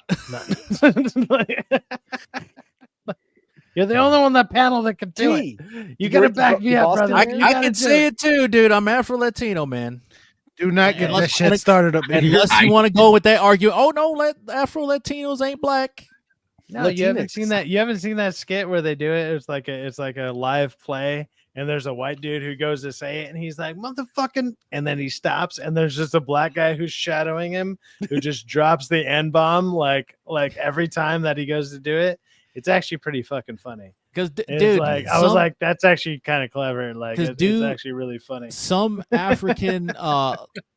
You're the only one on that panel that can do it. You got to back me up, brother. I can say it too, dude. I'm Afro-Latino, man. Do not get that shit started up in here. Unless you want to go with that argument. Oh no, Afro-Latinos ain't black. No, you haven't seen that. You haven't seen that skit where they do it. It's like a live play, and there's a white dude who goes to say it, and he's like, motherfucking, and then he stops, and there's just a black guy who's shadowing him who just drops the N-bomb like every time that he goes to do it. It's actually pretty fucking funny. Because, dude, like I was like, that's actually kind of clever. Like, it's actually really funny. Some African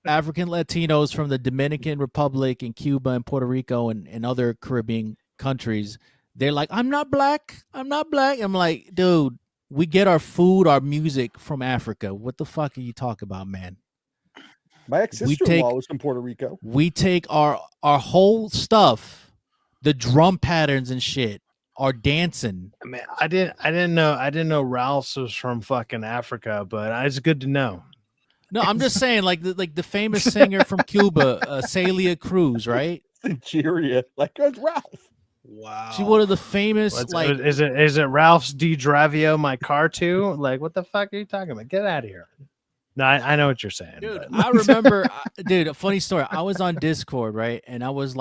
Latinos from the Dominican Republic and Cuba and Puerto Rico and other Caribbean countries, they're like, I'm not black. I'm like, dude, we get our food, our music from Africa. What the fuck are you talking about, man? My ex-sister-in-law was from Puerto Rico. We take our whole stuff, the drum patterns and shit, our dancing. I mean, I didn't know Ralph's was from fucking Africa, but it's good to know. No, I'm just saying, like the famous singer from Cuba, Celia Cruz, right? Nigeria, like that's Ralph. Wow. She one of the famous. Is it Ralph's D Dravio my car too? Like, what the fuck are you talking about? Get out of here. No, I know what you're saying, dude. I remember, dude. A funny story. I was on Discord, right, and I was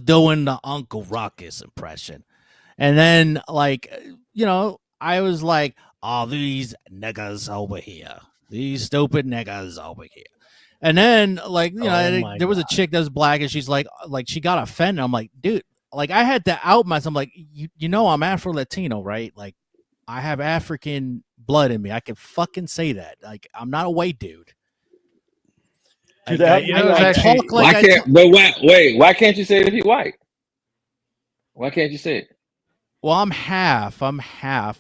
doing the Uncle Ruckus impression, and then I was like, "Oh, these niggas over here, these stupid niggas over here," and then there was a chick that was black, and she's like she got offended. I'm like, dude. Like I had to out myself. I'm like, I'm Afro Latino, right? Like I have African blood in me. I can fucking say that. Like I'm not a white dude. Why can't you say it if you're white? Why can't you say it? Well, I'm half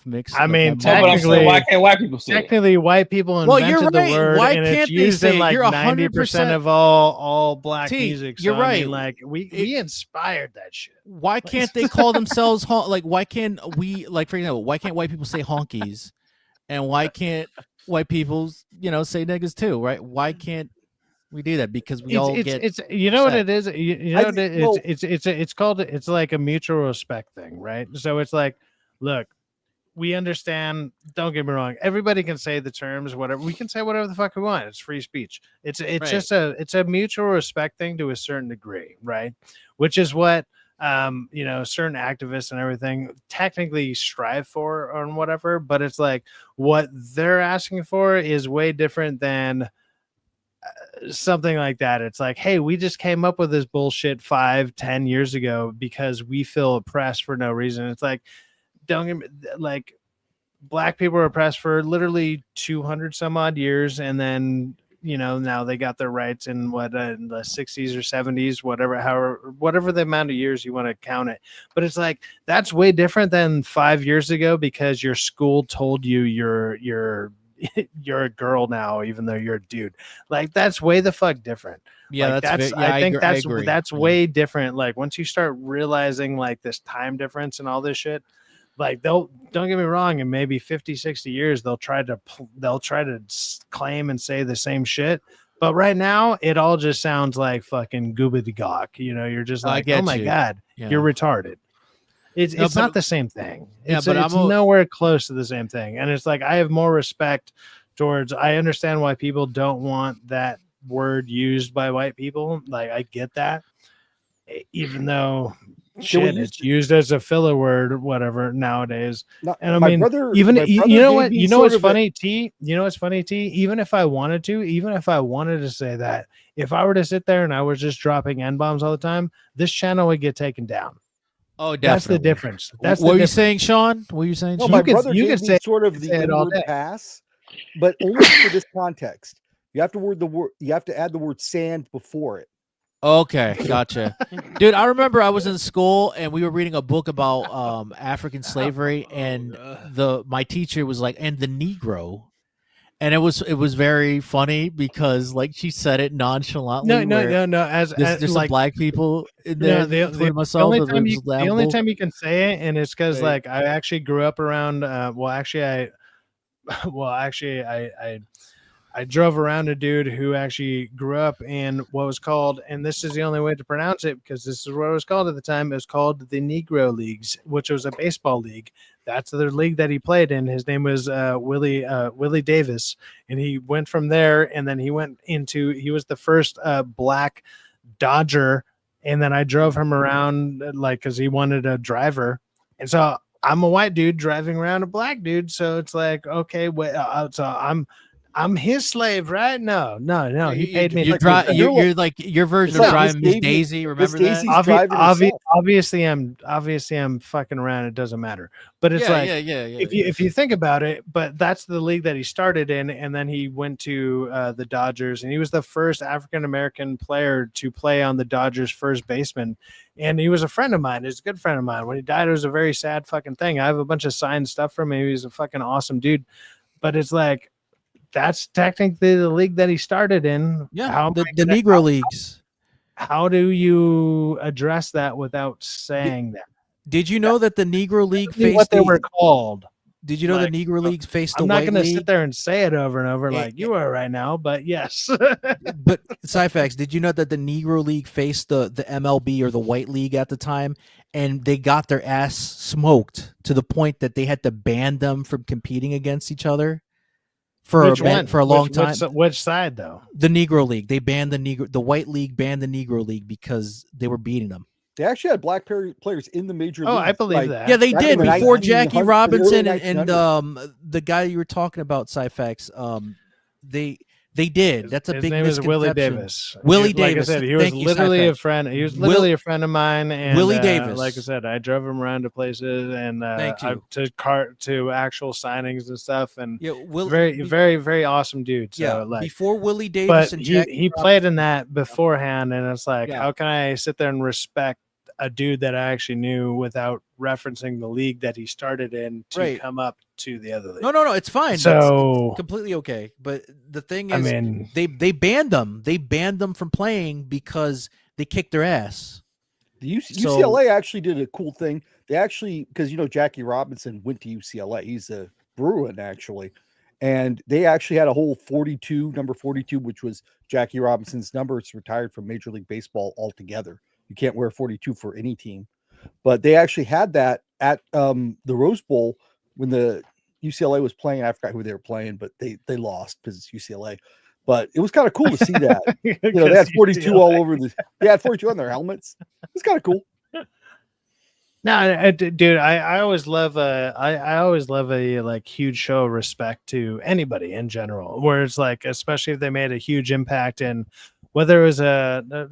mixed. I mean, technically, why can't white people say technically, white people invented the word, why and can't it's used in like 90% of all black music. So, you're right. I mean, like we inspired that shit. Why can't they call themselves why can't we, like, for example, why can't white people say honkies, and why can't white people say niggas too, right? Why can't we do that? Because we all get it's what it is. It's like a mutual respect thing, right? So it's like, look, we understand. Don't get me wrong. Everybody can say the terms, whatever. We can say whatever the fuck we want. It's free speech. It's right. just a mutual respect thing to a certain degree, right? Which is what certain activists and everything technically strive for or whatever. But it's like what they're asking for is way different than something like that. It's like, hey, we just came up with this bullshit 5-10 years ago because we feel oppressed for no reason. It's like, don't get me, like, black people were oppressed for literally 200 some odd years, and then now they got their rights in in the 60s or 70s, whatever the amount of years you want to count it. But it's like, that's way different than 5 years ago because your school told you you're a girl now, even though you're a dude. Like, that's way the fuck different. Yeah, like, I think that's way different. Like, once you start realizing like this time difference and all this shit, like, don't get me wrong, in maybe 50-60 years they'll try to claim and say the same shit, but right now it all just sounds like fucking goobity gawk. You're just like, oh my god, you're retarded. It's not the same thing. It's nowhere close to the same thing. And it's like, I have more respect towards, I understand why people don't want that word used by white people. Like, I get that, even though it's used as a filler word or whatever nowadays. And I mean, what's funny, T? Even if I wanted to say that, if I were to sit there and I was just dropping N-bombs all the time, this channel would get taken down. Oh, definitely. That's the difference. What were you saying, Sean? What were you saying? No, my brother gave me sort of the N-word pass, but only for this context. You have to add the word sand before it. Okay, gotcha. Dude, I remember I was in school and we were reading a book about African slavery, and my teacher was like, and the Negro. And it was very funny because, like, she said it nonchalantly. No. There's some black people in there. The only time you can say it, and it's because like I actually grew up around. I drove around a dude who actually grew up in what was called, and this is the only way to pronounce it because this is what it was called at the time. It was called the Negro Leagues, which was a baseball league. That's the league that he played in. His name was Willie Davis, and he went from there, and then he was the first black Dodger, and then I drove him around like because he wanted a driver. And so I'm a white dude driving around a black dude, so it's like, okay, wait, so I'm his slave, right? No, he paid me. You're like your version of driving Miss Daisy. Remember that? Obviously, I'm fucking around. It doesn't matter. But it's Yeah, like, yeah. if you think about it, but that's the league that he started in, and then he went to the Dodgers, and he was the first African American player to play on the Dodgers first baseman. And he was a friend of mine. He's a good friend of mine. When he died, it was a very sad fucking thing. I have a bunch of signed stuff from him. He's a fucking awesome dude. But it's like, that's technically the league that he started in. Yeah, the Negro leagues. How do you address that without saying that? Did you know that the Negro League faced what they were called? Did you know the Negro Leagues faced the I'm not White going to League? sit there and say it over and over like you are right now, but yes. But Syfaxx, did you know that the Negro League faced the MLB or the White League at the time, and they got their ass smoked to the point that they had to ban them from competing against each other for a long time? Which side though? The Negro League. They banned the White League banned the Negro League because they were beating them. They actually had black players in the major leagues. Oh, I believe that. Yeah, they did before Jackie Robinson and the the guy you were talking about, Syfaxx. They did. That's a His big name is misconception. Willie Davis. Willie Like Davis. I said, he was literally a friend. He was literally a friend of mine. And Willie Davis. Like I said, I drove him around to places and to actual signings and stuff. And very, very awesome dude. So before Willie Davis and he played in that beforehand, and it's like, how can I sit there and respect a dude that I actually knew without referencing the league that he started in to come up to the other league? No, it's fine. So it's completely okay. But the thing is, I mean, they banned them. They banned them from playing because they kicked their ass. The UCLA actually did a cool thing. They actually, because Jackie Robinson went to UCLA. He's a Bruin actually, and they actually had a whole number 42, which was Jackie Robinson's number. It's retired from Major League Baseball altogether. You can't wear 42 for any team, but they actually had that at the Rose Bowl when the UCLA was playing. I forgot who they were playing, but they lost because it's UCLA. But it was kind of cool to see that. They had 42 all over they had 42 on their helmets. It's kind of cool. No, dude, I always love I always love a like huge show of respect to anybody in general, where it's like, especially if they made a huge impact in whether it was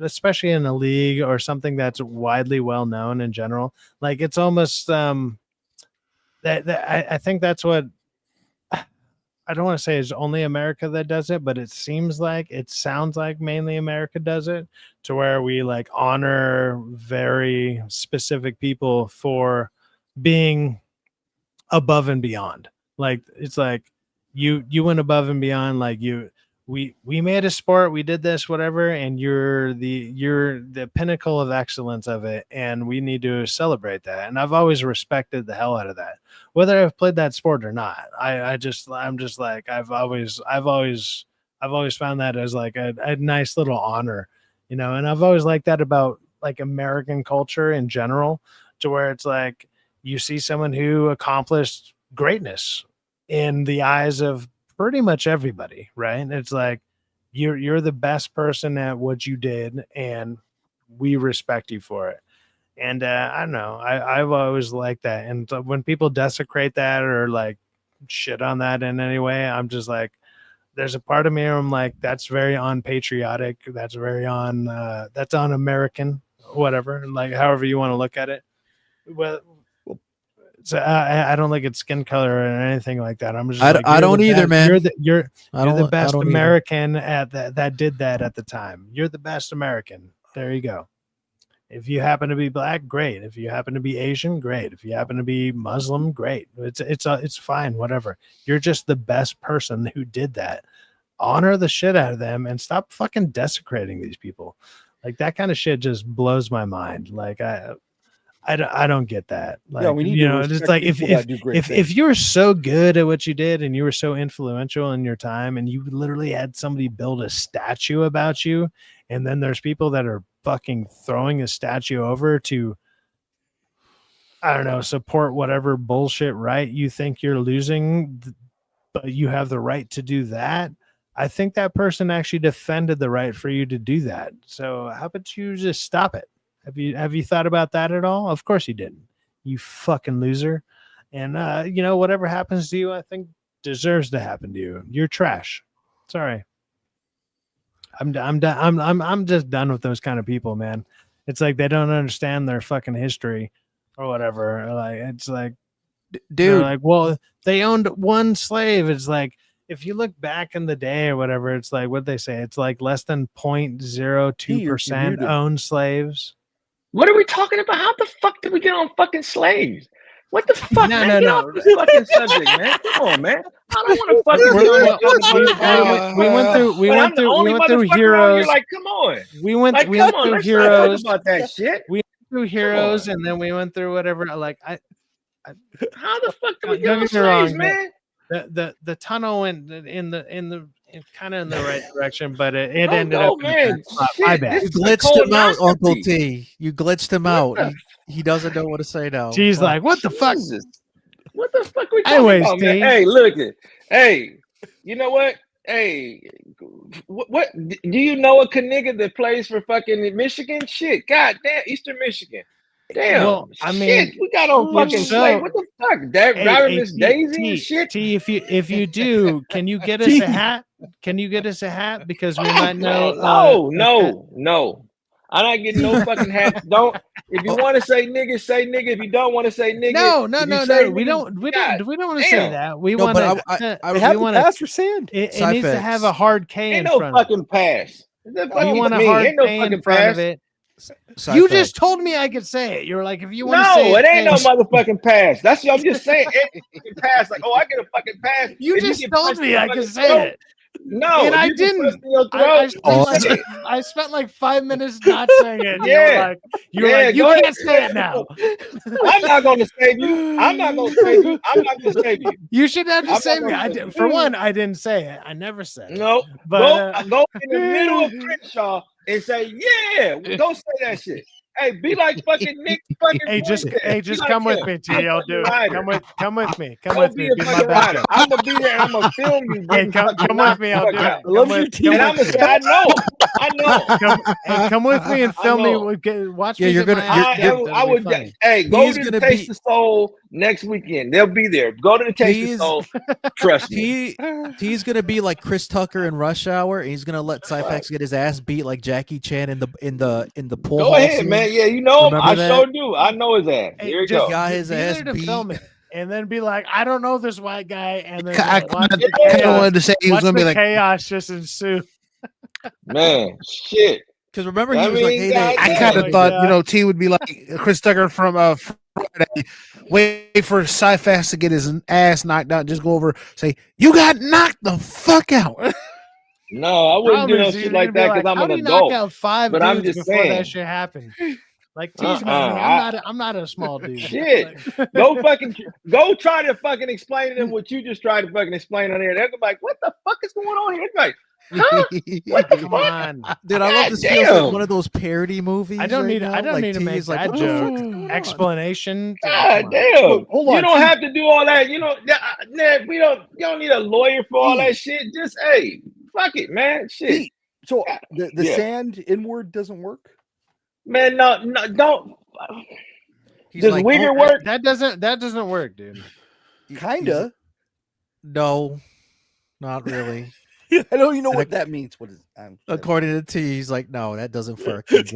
especially in a league or something that's widely well known in general. Like, it's almost I think that's what, I don't want to say is only America that does it, but it sounds like mainly America does it, to where we like honor very specific people for being above and beyond. Like, it's like you went above and beyond. Like, we made a sport, we did this, whatever, and you're the pinnacle of excellence of it, and we need to celebrate that. And I've always respected the hell out of that, whether I've played that sport or not. I'm just like, I've always found that as like a nice little honor, and I've always liked that about like American culture in general, to where it's like you see someone who accomplished greatness in the eyes of pretty much everybody, right? It's like you're the best person at what you did, and we respect you for it. And I don't know, I've always liked that. And so when people desecrate that or like shit on that in any way, I'm just like, there's a part of me where I'm like, that's very unpatriotic. That's very that's un-American, whatever. Like, however you want to look at it. Well, so I don't think it's skin color or anything like that. I'm just I don't either, man. You're the best American at that did that at the time. You're the best American. There you go. If you happen to be black, great. If you happen to be Asian, great. If you happen to be Muslim, great. It's fine, whatever. You're just the best person who did that. Honor the shit out of them and stop fucking desecrating these people. Like, that kind of shit just blows my mind. Like, I don't get that. Like, we need it's like if you were so good at what you did and you were so influential in your time, and you literally had somebody build a statue about you, and then there's people that are fucking throwing a statue over to, I don't know, support whatever bullshit right you think you're losing, but you have the right to do that. I think that person actually defended the right for you to do that. So how about you just stop it? Have you thought about that at all? Of course you didn't. You fucking loser. And you know, whatever happens to you, I think deserves to happen to you. You're trash. Sorry. I'm done. I'm just done with those kind of people, man. It's like they don't understand their fucking history or whatever. Like it's like, they're Dude, like, well, they owned one slave. It's like, if you look back in the day or whatever, it's like, what they say, it's like less than 0.02% owned slaves. What are we talking about? How the fuck did we get on fucking slaves? What the fuck, No, man? no, Get no. off this fucking subject, man. Come on, man. I don't want to fucking we went through we went through heroes. You're like, come on. We went Like, through let's not heroes. talk about that shit. We went through heroes, and then we went through whatever. Like, how the fuck did we get don't on get me slaves, wrong, man? The tunnel went in kind of in the right direction, but it Don't ended go, up in a man. bad spot. Shit, My bad. you this is a glitched him out, Uncle colonoscopy. T. You glitched him out. He doesn't know what to say now. She's Fuck. like, what the fuck? Jesus. What the fuck we talking Anyways, about, man? T. Hey, look it. Hey, you know what? Hey, what do you know a nigga that plays for fucking Michigan? Shit, god damn, Eastern Michigan. Damn, Well, I shit, mean, we got on fucking slave. What the fuck? That driving Miss Daisy and shit. T, if you do, can you get us a hat? Can you get us a hat? Because we might know. No. I'm not getting no fucking hats. Don't. If you want to say nigga, say nigga. If you don't want to say nigga, No. say We nigga, don't want to damn. say that. We No, want but to. They have the pass for sand. It needs to have a hard K Ain't in no front of fucking pass. it. You want a hard K in front of it. You just told me I could say it. You were like, if you want to say No, it ain't no say it. motherfucking pass. That's what I'm just saying. It ain't no fucking pass. Like, oh, I get a fucking pass. You If just get told punched me in I the could fucking say throat. it. No, And I you get punched didn't. in your I throat. spent like 5 minutes not saying it. Yeah. You were like, you go can't ahead. say it now. I'm not going to save you. I'm not going to save you. I'm not going to save you. You should have to I'm say not me. gonna say it. For one, I didn't say it. I never said it. No, But go in the middle of Crenshaw and say, yeah, go say that shit. Hey, be like fucking Nick fucking just come with me, T. I'll do it. Come with me. Come Go with be me. a Be my fucking rider. backup. I'm gonna be there and I'm gonna film you. Hey, getting come fucking with me. I'll knocked do the it. fuck out. Come with me. And I'm gonna say, I know. Come with me and I film know. me. Watch Yeah, me. you're get gonna- my ass you're- kicked. I That'll be would. funny. Hey, go He's to the gonna Taste be- of Soul next weekend. They'll be there. Go to the Taste of He's- Soul. Trust me. He's gonna be like Chris Tucker in Rush Hour, and he's gonna let Syfaxx get his ass beat like Jackie Chan in the pool. Go hall ahead, scene. man. Yeah, you know him. Remember I that? sure do. I know his ass. Hey, Here you just go. Got his be ass there to beat. film it, and then be like, I don't know this white guy, and then I watch the kind of chaos. wanted to say he was Watch gonna be the like, chaos just ensue. Man, shit. Because remember, I he was like, mean, "Hey, God I damn. kind Oh of my thought, God. T would be like Chris Tucker from Friday. Wait for Syfaxx to get his ass knocked out. Just go over, say, you got knocked the fuck out. No, I wouldn't do Problem no is, shit you're like gonna be that because I'm how an do you knock adult. out 5 But I'm dudes just before saying. that shit happened? Like, tease me. I'm not a small dude. Shit. Like, Go try to fucking explain to them what you just tried to fucking explain on there. They're gonna be like, what the fuck is going on here? It's like, huh? What the come fuck? on. dude, I love this. God Feels like damn. one of those parody movies. I don't right need. now. I don't like, need to make T's like, that what the fuck joke. is going on? Explanation. God Come on. damn. Look, hold You on, don't T. have to do all that. You know, you don't need a lawyer for all that shit. Just hey, fuck it, man. Shit. T. So the Yeah. sand inward doesn't work. Man, no, don't. He's Does like, Wigger oh, work? That doesn't work, dude. Kinda. No, not really. I don't even know what that means. What is? According to T, he's like, no, that doesn't fucking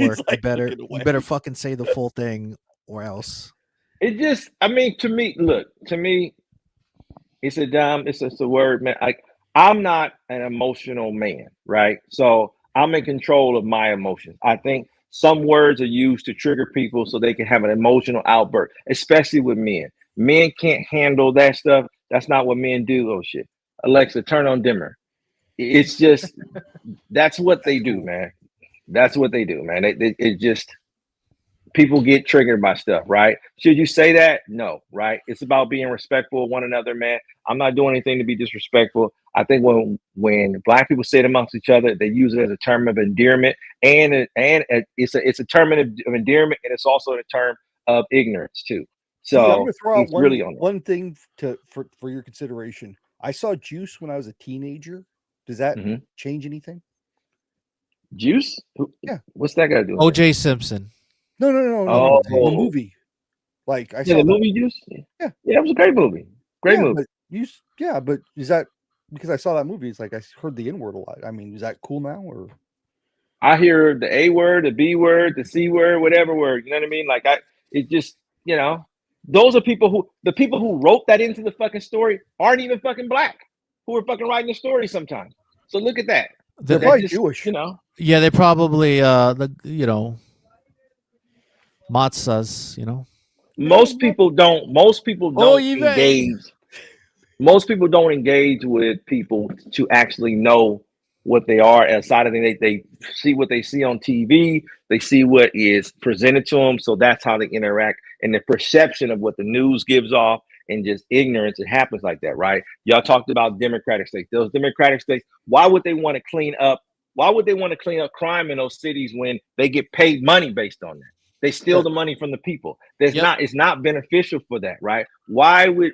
work. like, you looking away. better fucking say the full thing or else. It just, I mean, to me, it's a word, man. I'm not an emotional man, right? So I'm in control of my emotions. I think some words are used to trigger people so they can have an emotional outburst, especially with men. Men can't handle that stuff. That's not what men do, those shit. Alexa, turn on dimmer. It's just, that's what they do, man. That's what they do, man. It just, people get triggered by stuff, right? Should you say that? No, right? It's about being respectful of one another, man. I'm not doing anything to be disrespectful. I think when Black people say it amongst each other, they use it as a term of endearment, and it's a term of endearment, and it's also a term of ignorance too. So I'm gonna throw out it's really on one thing for your consideration. I saw Juice when I was a teenager. Does that change anything? Juice? Yeah. What's that got to do? O.J. Simpson. No. Oh. The movie. Like I Yeah, saw the that. movie Juice. Yeah. Yeah, it was a great movie. Great Yeah, movie. but is that because I saw that movie? It's like I heard the N word a lot. I mean, is that cool now or? I hear the A word, the B word, the C word, whatever word. You know what I mean? Like it just, those are the people who wrote that into the fucking story aren't even fucking black, who are fucking writing the story sometimes. So look at that. They're probably Jewish. Yeah, they probably matzahs, Most people don't engage. Most people don't engage with people to actually know what they are aside of they see what they see on TV, they see what is presented to them, so that's how they interact, and the perception of what the news gives off and just ignorance, it happens like that, right? Y'all talked about democratic states. Those democratic states, why would they want to clean up crime in those cities when they get paid money based on that? They steal the money from the people. It's not beneficial for that, right? Why do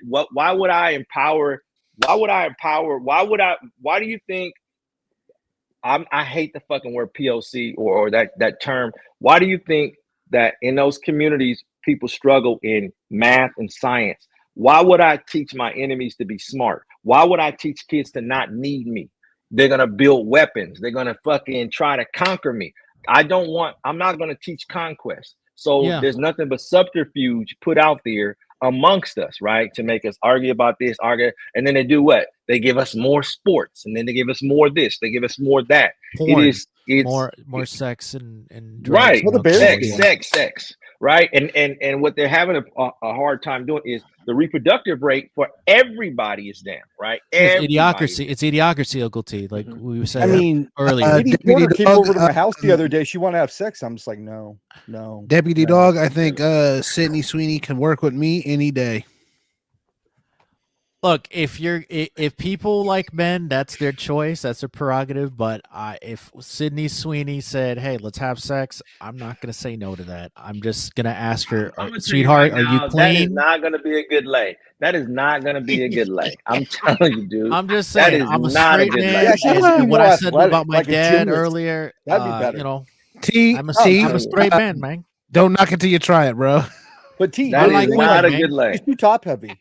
you think I hate the fucking word POC or that term. Why do you think that in those communities people struggle in math and science? Why would I teach my enemies to be smart? Why would I teach kids to not need me? They're gonna build weapons. They're gonna fucking try to conquer me. I'm not gonna teach conquest. So there's nothing but subterfuge put out there amongst us, right? To make us argue about this, and then they do what? They give us more sports, and then they give us more this, they give us more that. Porn. It's more sex and right. drugs. Sex, right? And what they're having a hard time doing is the reproductive rate for everybody is down, right? It's idiocracy. It's idiocracy, Uncle T. Like we said earlier. Lady Porter came over to my house the other day. She wanted to have sex. I'm just like, no. Deputy Dog, I think Sydney Sweeney can work with me any day. Look, if people like men, that's their choice, that's their prerogative. But if Sydney Sweeney said, "Hey, let's have sex," I'm not gonna say no to that. I'm just gonna ask her, "Sweetheart, are you clean?" That is not gonna be a good lay. That is not gonna be a good lay. I'm telling you, dude. I'm just saying. I'm a straight man. And what I said about my dad earlier, that'd be better. I'm a straight man, man. Don't knock it till you try it, bro. But T, that is not a good lay. She's too top heavy.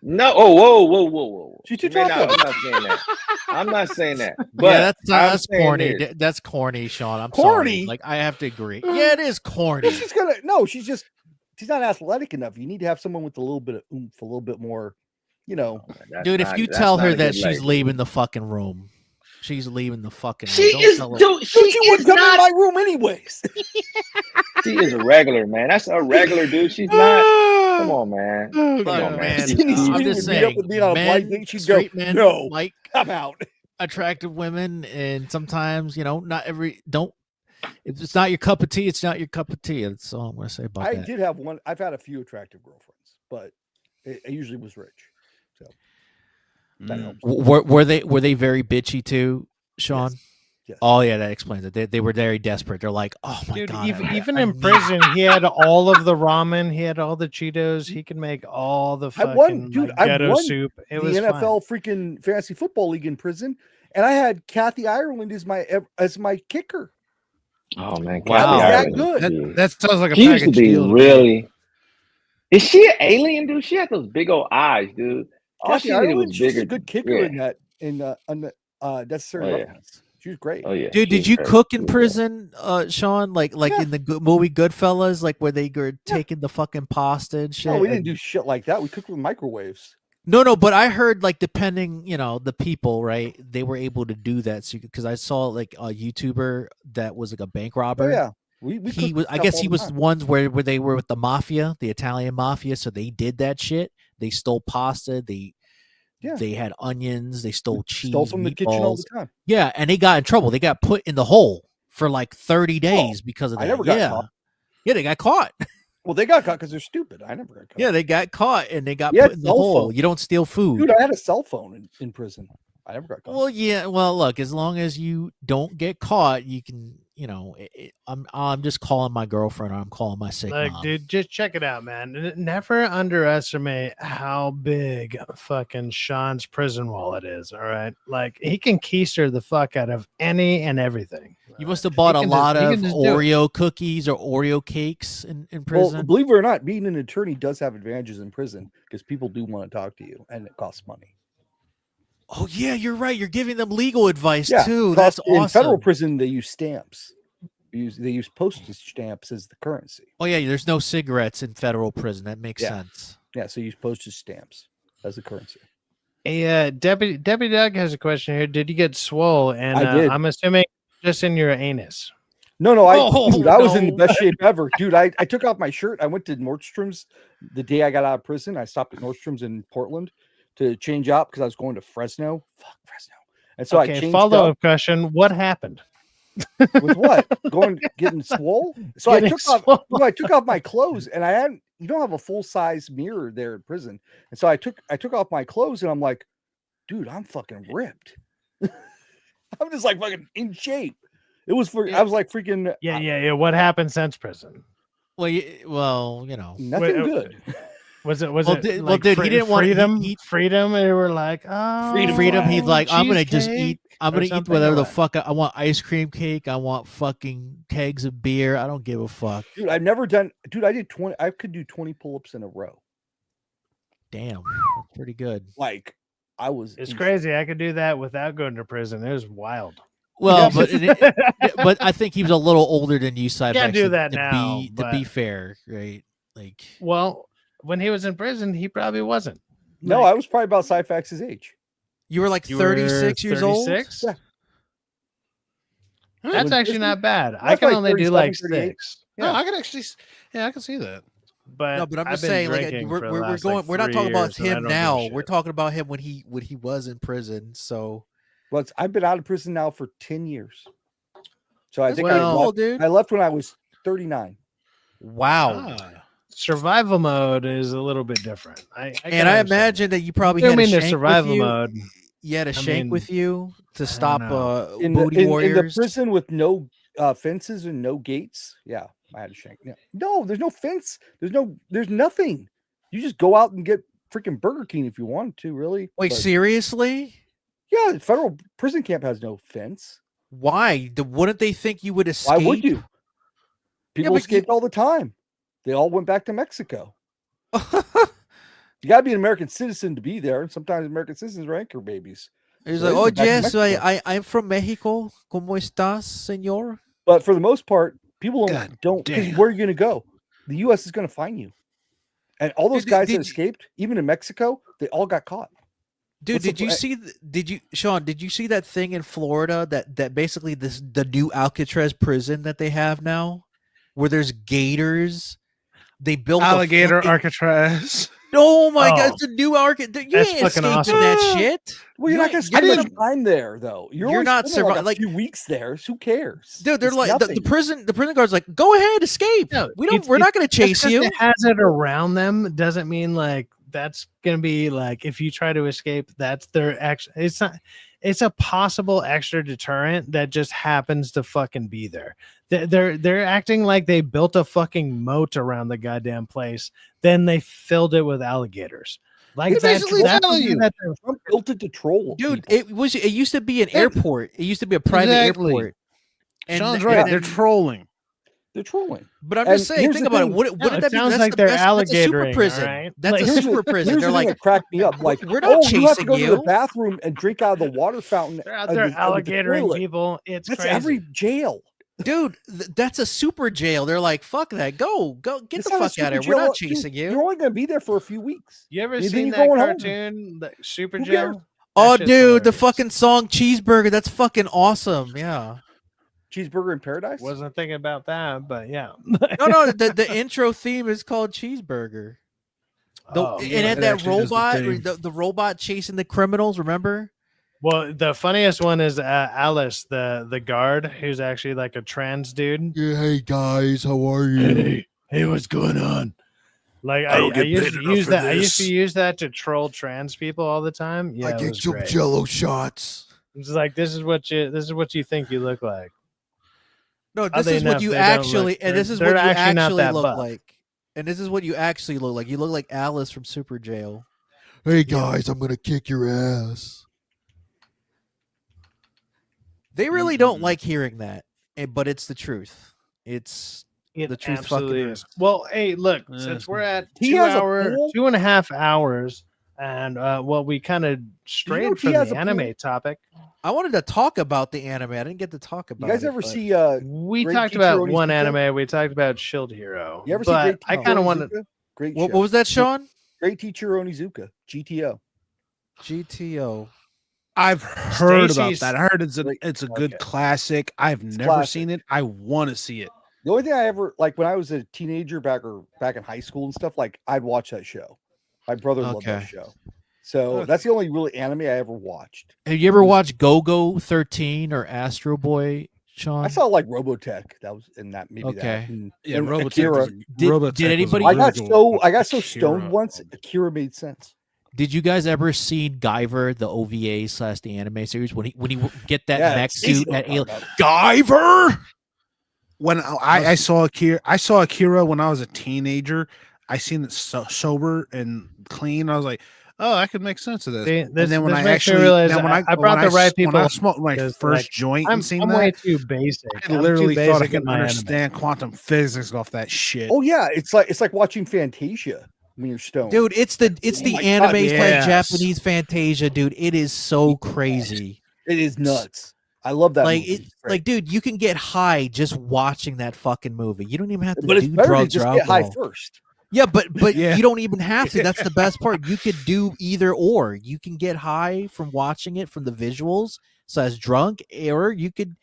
No, whoa. She's too top heavy. I'm not saying that. I'm not saying that. But yeah, that's corny. That's corny, Sean. I'm corny. Sorry. Like I have to agree. Yeah, it is corny. She's not athletic enough. You need to have someone with a little bit of oomph, a little bit more, Dude, if you tell her that she's leaving the fucking room, she's leaving the fucking room. She wouldn't come in my room anyways. She is a regular, man. That's a regular, dude. She's not. Come on, man. Look, man. I'm just saying, straight men like I'm out. Attractive women, and sometimes not every if it's not your cup of tea, it's not your cup of tea. That's all I'm going to say about that. I did have one. I've had a few attractive girlfriends, but it usually was rich. So that helps. Were they very bitchy too, Sean? Yes. Oh yeah, that explains it. They were very desperate. They're like, oh my god. Even in prison, he had all of the ramen, he had all the Cheetos, he could make all the fucking ghetto soup. It was the NFL freaking fantasy football league in prison, and I had Kathy Ireland as my kicker. Oh man, wow, that good. That sounds like a she used to be deal. Really. Is she an alien, dude? She had those big old eyes, dude. Kathy Ireland, she's a good kicker in that Necessary Roughness. She was great. Oh yeah, dude. Did you cook in prison, Sean? Like in the movie Goodfellas, like where they were taking the fucking pasta and shit. No, we didn't do shit like that. We cooked with microwaves. No, but I heard like depending, the people, right? They were able to do that. So because I saw like a YouTuber that was like a bank robber. Oh yeah, he was. I guess he was the ones where they were with the mafia, the Italian mafia. So they did that shit. They stole pasta. They had onions. They stole cheese. Stole from the kitchen all the time. Yeah, and they got in trouble. They got put in the hole for like 30 days because of that. I never got caught. Yeah, they got caught. Well, they got caught because they're stupid. I never got caught. Yeah, they got caught and they got put in the hole. You don't steal food. Dude, I had a cell phone in prison. I never got caught. Well, yeah. Well, look, as long as you don't get caught, you can, I'm just calling my girlfriend or I'm calling my sick Like, mom. dude, just check it out, man. Never underestimate how big fucking Sean's prison wallet is. All right, like he can keister the fuck out of any and everything. You must have bought a lot he of can just do it. Oreo cookies or Oreo cakes in Well, prison. believe it or not, being an attorney does have advantages in prison because people do want to talk to you, and it costs money. Oh yeah, you're right. You're giving them legal advice Yeah, too. it That's costs- in federal awesome. prison they use stamps. They use postage stamps as the currency. Oh yeah, there's no cigarettes in federal prison. That makes sense. Yeah, so you use postage stamps as the currency. Hey, Deputy Doug has a question here. Did you get swole? And I did. I'm assuming just in your anus. No, I was in the no. best shape ever, dude. I took off my shirt. I went to Nordstrom's the day I got out of prison. I stopped at Nordstrom's in Portland to change up because I was going to Fresno. Fuck Fresno. And so I changed follow-up up. question. What happened? With what? Getting swole? So I took off my clothes and you don't have a full-size mirror there in prison. And so I took off my clothes and I'm like, dude, I'm fucking ripped. I'm just like fucking in shape. I was like freaking Yeah. What happened since prison? Well, nothing good. Was it dude, he didn't want freedom? to eat Freedom, and they were like, oh, freedom. He's like, I'm gonna just eat. I'm gonna eat something, whatever or the what? fuck I want. Ice cream cake. I want fucking kegs of beer. I don't give a fuck. Dude, I've never done. Dude, I did 20. I could do 20 pull-ups in a row. Damn, that's pretty good. Like, I was. It's crazy. I could do that without going to prison. It was wild. Well, but I think he was a little older than you, Syfaxx. Can't do that to now. To be fair, right? Like, well, when he was in prison, he probably wasn't. No, I was probably about Syfax's age. You were like 36 years old. 36? Yeah. That's When actually prison- not bad. I That's can like only do 37, like 38. 6. No, I can actually. Yeah, I can see that. But No, but I'm I've just been saying, like, drinking for the we're last, going. like, We're not 3 talking about years, and I him don't give a now. shit. We're talking about him when he was in prison. So, Well, I've been out of prison now for 10 years. So I That's think pretty I cool, left, dude. I left when I was 39. wow. Survival mode is a little bit different. I imagine that you probably had a mean the shank survival with you. mode. You had a I shank mean, with you to I stop don't know. In booty the warriors. prison with no fences and no gates. Yeah, I had a shank. Yeah. No, there's no fence. There's nothing. You just go out and get freaking Burger King if you wanted to, really. Wait, But, seriously? yeah, the federal prison camp has no fence. Why? Wouldn't they think you would escape? Why would you? People but escaped all the time. They all went back to Mexico. You got to be an American citizen to be there. And sometimes American citizens are anchor babies. He's So like, they oh went back to yes, Mexico. I'm from Mexico. ¿Cómo estás, señor? But for the most part, people God don't. Because damn. where are you going to go? The U.S. is going to find you. And all those Dude, guys did- that escaped, even in Mexico, they all got caught. Dude, What's the did you pla- see? Sean? Did you see that thing in Florida that basically the new Alcatraz prison that they have now, where there's gators? They built a Alligator fucking- Alcatraz. Oh my god, Oh. it's a new Alcatraz. You That's ain't fucking escaping awesome. that shit. Well, you're not going to spend you're much time there, though. You're only not spending like survi- a like- few weeks there. So who cares? Dude, they're It's like the nothing. prison guard's like, go ahead, escape. No, We're not going to Just chase 'cause you. It has it around them doesn't mean like that's gonna be like if you try to escape, that's their action. It's not. It's a possible extra deterrent that just happens to fucking be there. They're acting like they built a fucking moat around the goddamn place. Then they filled it with alligators. Like They basically that's tell you. that they're- Trump built it to troll Dude, people. it used to be an airport. It used to be a private Exactly. airport. Sean's right. They're trolling. They're trolling. But I'm And just saying, here's think the about it. thing. Wouldn't No, that it be? sounds That's like the they're best. That's a super alligatoring, prison. alright? That's Like, a here's super prison. Here's They're the thing like, that cracked me up. Like, we're not oh, you have to chasing go to you. the bathroom and drink out of the water fountain. They're out of there the- of the alligatoring toilet. people. It's That's crazy. every jail. dude, that's a super jail. They're like, fuck that. Go, get It's the not a fuck out of super here. We're not jail. chasing You're you. only going to be there for a few weeks. You ever And then seen you're that going home. cartoon, the Super Who Joe? cares? Oh, That shit's dude, the hilarious. fucking song Cheeseburger. That's fucking awesome. Yeah. Cheeseburger in Paradise? Wasn't thinking about that, but yeah. No, the intro theme is called Cheeseburger. Oh, And yeah. had It that actually does the robot, thing. the robot chasing the criminals. Remember? Well, the funniest one is Alice, the guard, who's actually like a trans dude. Yeah, hey guys, how are you? Hey, what's going on? Like I don't I get used paid to enough use for that. I used to this. use that to troll trans people all the time. Yeah, I it get was some great. Jello shots. It's like this is what you think you look like. No, this Oddly is what enough, you they don't look- actually, and this is they're what you actually not actually that look buff. like. And this is what you actually look like. You look like Alice from Super Jail. Hey guys, I'm gonna kick your ass. They really don't like hearing that, but it's the truth. It's It the truth. absolutely Fucking is. Well, hey, look, since we're at He 2 has a hour, pool? 2.5 hours, and well, we kind of strayed he from has the a anime pool? topic. I wanted to talk about the anime. I didn't get to talk You about guys it. ever but- see We Great talked Teacher about one Onizuka? anime. We talked about Shield Hero. You ever see but Great I Teacher kind of wanted. Onizuka? Great What show. was that, Sean? Great Teacher Onizuka, GTO. GTO. I've heard Stacy's- about that. I heard it's a good Okay. classic. I've never classic. seen it. I want to see it. The only thing I ever like when I was a teenager back in high school and stuff, like I'd watch that show. My brother loved that Okay. show. So Okay. that's the only really anime I ever watched. Have you ever watched Go-Go 13 or Astro Boy, Sean? I saw like Robotech. That was in that maybe that. Okay. And, Yeah, and Robotech. Akira. Did anybody- I got so stoned once. Akira made sense. Did you guys ever see Guyver, the OVA / the anime series, when he would get that Yeah, mech Stacy suit, knows that what I'm alien talking Guyver? When I saw Akira when I was a teenager, I seen it sober and clean. I was like, oh, I could make sense of this. See, And then when this I makes me actually realize then when I brought the right people. when I smoked my because, first like, joint I'm and seen way that, too basic. I I'm too literally thought I basic in could my anime. understand quantum physics off that shit. Oh yeah, it's like watching Fantasia when you're stoned. Dude, it's the Oh my anime God, / yes. Japanese Fantasia, dude. It is so crazy. It is nuts. I love that. Like movie. it, It's great. like, dude, you can get high just watching that fucking movie. You don't even have to but it's do better to drugs or just get high alcohol. first. Yeah, but Yeah. you don't even have to. That's the best part. You could do either or. You can get high from watching it from the visuals, so as drunk, or you could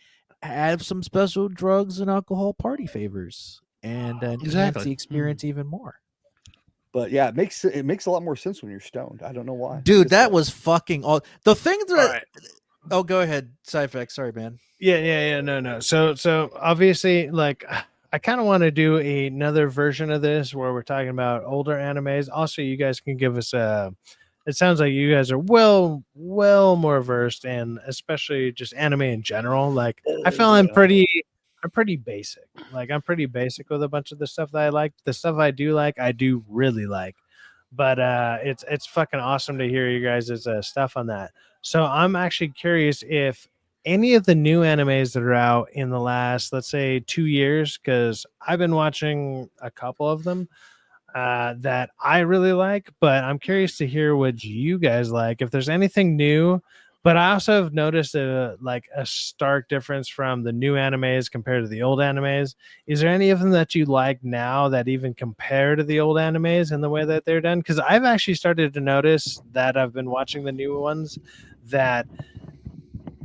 have some special drugs and alcohol party favors and enhance Exactly. the experience even more. But yeah, it makes a lot more sense when you're stoned. I don't know why. Dude, Just that was fucking all the things that. All right. Oh, go ahead, Syfaxx. Sorry, man. Yeah, no. So obviously, like, I kind of want to do another version of this where we're talking about older animes. Also, you guys can give us a. It sounds like you guys are well more versed, and especially just anime in general. Like, I feel I'm pretty basic. Like, I'm pretty basic with a bunch of the stuff that I like. The stuff I do like, I do really like. But it's fucking awesome to hear you guys' stuff on that. So I'm actually curious if any of the new animes that are out in the last, let's say, 2 years, because I've been watching a couple of them that I really like, but I'm curious to hear what you guys like. If there's anything new, but I also have noticed a stark difference from the new animes compared to the old animes. Is there any of them that you like now that even compare to the old animes in the way that they're done? Because I've actually started to notice that I've been watching the new ones that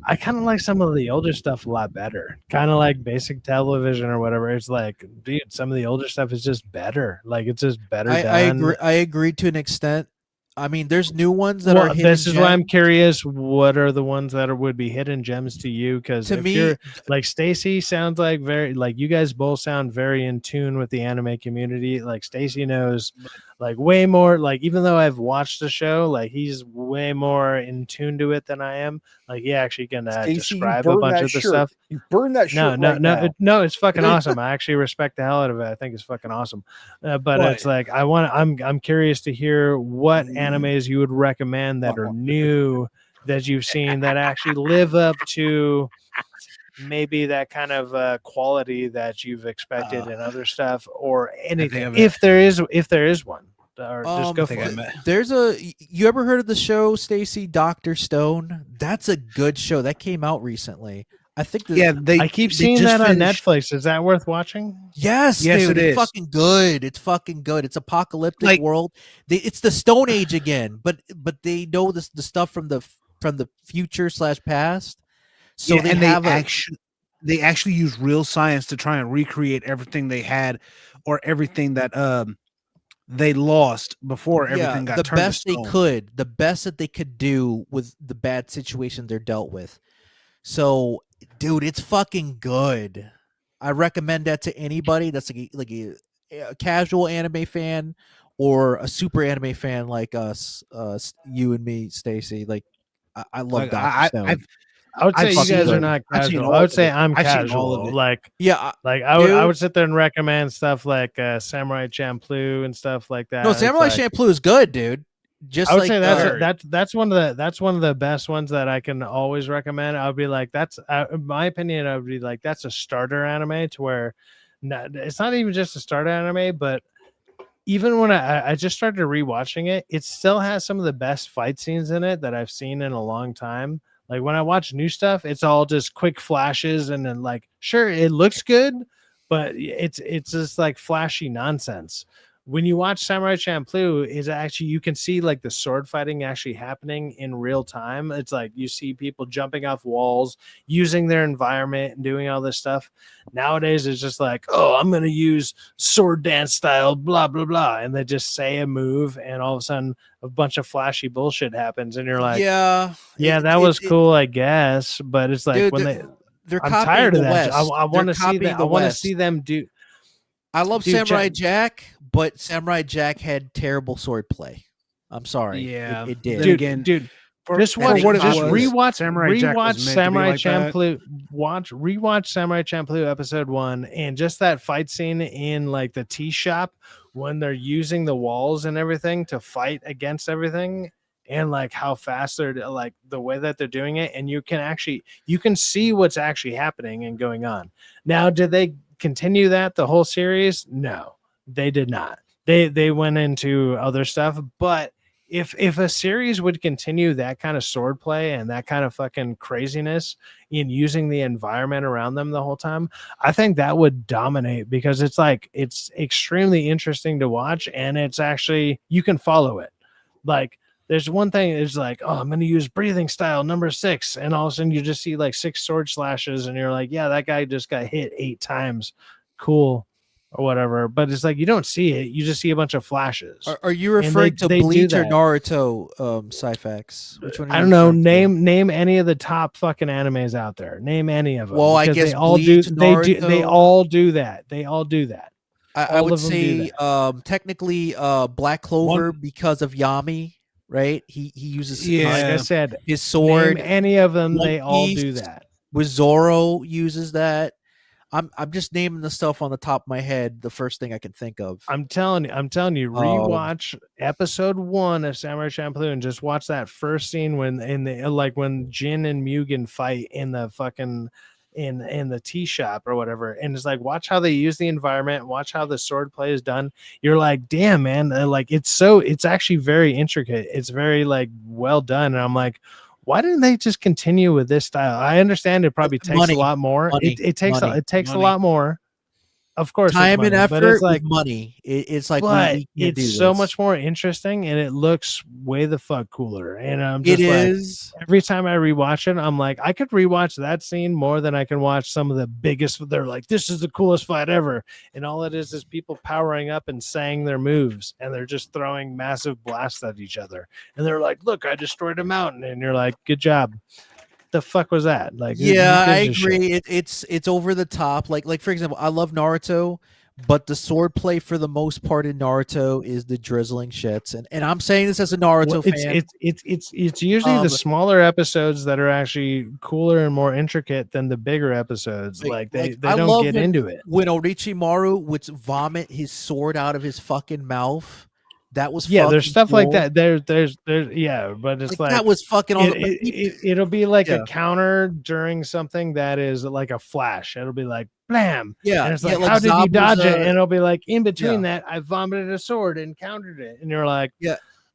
I kind of like some of the older stuff a lot better. Kind of like basic television or whatever. It's like, dude, some of the older stuff is just better. Like, it's just better I done. agree. I agree to an extent. I mean, there's new ones that Well, are hidden this is why I'm gems. curious. What are the ones that would be hidden gems to you? Because To if me- you're like Stacy, sounds like you guys both sound very in tune with the anime community. Like Stacy knows, like way more. Like even though I've watched the show, like he's way more in tune to it than I am. Like he actually can Stacey, you describe a burn bunch that of the shirt. stuff. You burn that shirt. No, it's fucking awesome. I actually respect the hell out of it. I think it's fucking awesome. But Right. it's like I'm curious to hear what animes you would recommend that are new that you've seen that actually live up to maybe that kind of quality that you've expected in other stuff or anything. I've- If there is one, or just go for think it. There's you ever heard of the show Stacy Dr. Stone? That's a good show that came out recently. I think Yeah, I keep seeing just that on finished- Netflix. Is that worth watching? Yes, Yes, dude, it it's is. fucking good. It's fucking good. It's apocalyptic Like- world. It's the Stone Age again, but they know the stuff from the future / past. So Yeah, they and have they actually use real science to try and recreate everything they had or everything that they lost before everything got the turned best to stone. they could, the best that they could do with the bad situation they're dealt with. So, dude, it's fucking good. I recommend that to anybody that's like a casual anime fan or a super anime fan like us, you and me, Stacy. Like, I love Like, Dr. Stone. I would say you seen guys are it. not I've seen casual. all I would of say it. I'm I've seen all of casual. it. Like Yeah, I dude. would sit there and recommend stuff like Samurai Champloo and stuff like that. No, It's Samurai like, Champloo is good, dude. Just I would like say that's one of the best ones that I can always recommend. I would be like, that's in my opinion. I would be like, that's a starter anime to where, it's not even just a starter anime, but even when I just started rewatching it, it still has some of the best fight scenes in it that I've seen in a long time. Like when I watch new stuff, it's all just quick flashes and then like, sure, it looks good, but it's just like flashy nonsense. When you watch Samurai Champloo, is actually you can see like the sword fighting actually happening in real time. It's like you see people jumping off walls, using their environment and doing all this stuff. Nowadays, it's just like, oh, I'm gonna use sword dance style, blah blah blah, and they just say a move, and all of a sudden, a bunch of flashy bullshit happens, and you're like, yeah, that was cool, I guess, but it's like dude, when they're I'm copying tired of the that. West. I want to see that. I want to West. see them do. I love Dude, Samurai Jack, but Samurai Jack had terrible swordplay. I'm sorry. Yeah, it did. Then again, dude. For, Just watch, for what it just was, rewatch Samurai Jack was meant to be Samurai like that. Champloo. Rewatch Samurai Champloo episode 1, and just that fight scene in like the tea shop when they're using the walls and everything to fight against everything, and like how fast they're like the way that they're doing it, and you can see what's actually happening and going on. Now, did they continue that the whole series? No, they did not. They went into other stuff, but if a series would continue that kind of swordplay and that kind of fucking craziness in using the environment around them the whole time, I think that would dominate, because it's like it's extremely interesting to watch, and it's actually you can follow it. Like there's one thing is like, oh, I'm gonna use breathing style number 6, and all of a sudden you just see like 6 sword slashes, and you're like, yeah, that guy just got hit 8 times, cool. Or whatever, but it's like you don't see it; you just see a bunch of flashes. Are you referring to Bleach or Naruto, Syfaxx? Which one? I don't know. Name any of the top fucking animes out there. Name any of them. Well, I guess they all Bleach, do. Naruto, They all do that. They all do that. I would say technically Black Clover because of Yami, right? He uses like I said, his sword. Name any of them, One they all Piece do that. With Zoro uses that. I'm just naming the stuff on the top of my head. The first thing I can think of. I'm telling you, rewatch episode 1 of Samurai Champloo and just watch that first scene when when Jin and Mugen fight in the fucking in the tea shop or whatever, and it's like watch how they use the environment, watch how the sword play is done. You're like, damn, man, like it's actually very intricate. It's very like well done, and I'm like, why didn't they just continue with this style? I understand it probably takes a lot more. It takes a lot more. Of course, time and effort, but it's like money. It's like, but it's so much more interesting, and it looks way the fuck cooler. And I'm just every time I rewatch it, I'm like, I could rewatch that scene more than I can watch some of the biggest. They're like, this is the coolest fight ever, and all it is people powering up and saying their moves, and they're just throwing massive blasts at each other, and they're like, look, I destroyed a mountain, and you're like, good job. The fuck was that? Like, yeah, I agree. It's over the top. Like for example, I love Naruto, but the sword play for the most part in Naruto is the drizzling shits. And I'm saying this as a Naruto fan. It's usually the smaller episodes that are actually cooler and more intricate than the bigger episodes. Like they don't get into it. When Orochimaru would vomit his sword out of his fucking mouth. That was there's stuff cool. like that. There's but it's like that was fucking on it'll be like a counter during something that is like a flash. It'll be like blam. Yeah. And it's like, how did you dodge it? And it'll be like in between that, I vomited a sword and countered it. And you're like,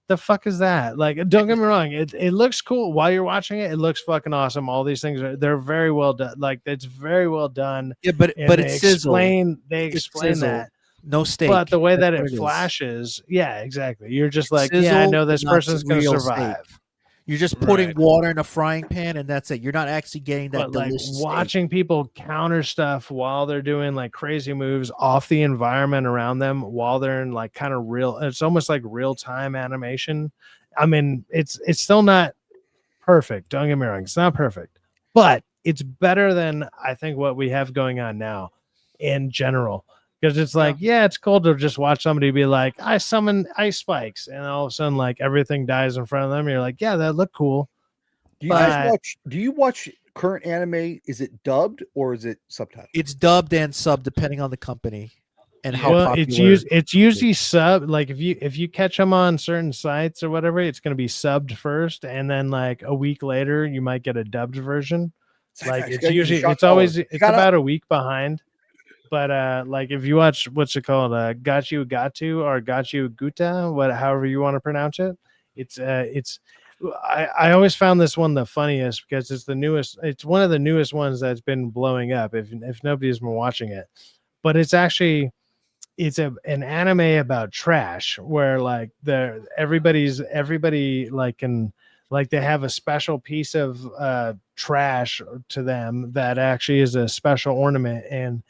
the fuck is that? Like, don't get me wrong, it looks cool while you're watching it. It looks fucking awesome. All these things they're very well done. Like it's very well done. Yeah, but they explain that. No steak. But the way that it flashes, exactly. You're just like, I know this person's going to survive. Steak. You're just putting water in a frying pan and that's it. You're not actually getting that delicious watching people counter stuff while they're doing like crazy moves off the environment around them while they're in like kind of real. It's almost like real time animation. I mean, it's still not perfect. Don't get me wrong. It's not perfect, but it's better than I think what we have going on now in general. Because it's like, it's cool to just watch somebody be like, I summon ice spikes, and all of a sudden, like everything dies in front of them. You're like, yeah, that looked cool. Do you guys watch? Do you watch current anime, is it dubbed or is it subtitled? It's dubbed and sub depending on the company and how Well, popular. it's usually sub. Like if you catch them on certain sites or whatever, it's going to be subbed first, and then like a week later, you might get a dubbed version. Like Syfaxx, it's gotta use a usually shot it's always collar. it's about a week behind. But like if you watch what's it called, Gachu Gatu or Gachu Guta, however you want to pronounce it, it's I always found this one the funniest because it's the newest. It's one of the newest ones that's been blowing up. If nobody's been watching it, but it's actually an anime about trash where like everybody like can like they have a special piece of trash to them that actually is a special ornament, and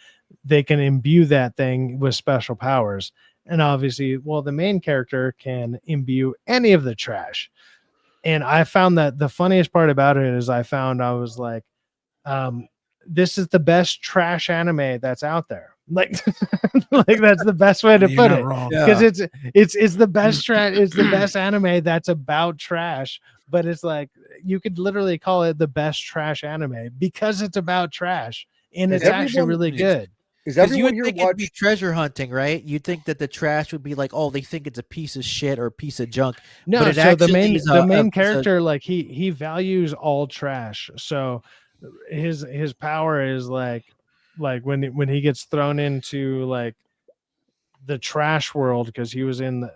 they can imbue that thing with special powers. And obviously, well, the main character can imbue any of the trash. And I found that the funniest part about it is I was like, this is the best trash anime that's out there. Like, like that's the best way to You're put not it. wrong. Because it's the best trash. It's the best anime that's about trash. But it's like you could literally call it the best trash anime because it's about trash, and it's actually really good. Is Because you everyone would here think it'd be treasure hunting, right? You'd think that the trash would be like, oh, they think it's a piece of shit or a piece of junk. No, but it so the actually is main character, like he values all trash. So his power is like when he gets thrown into like the trash world, because he was in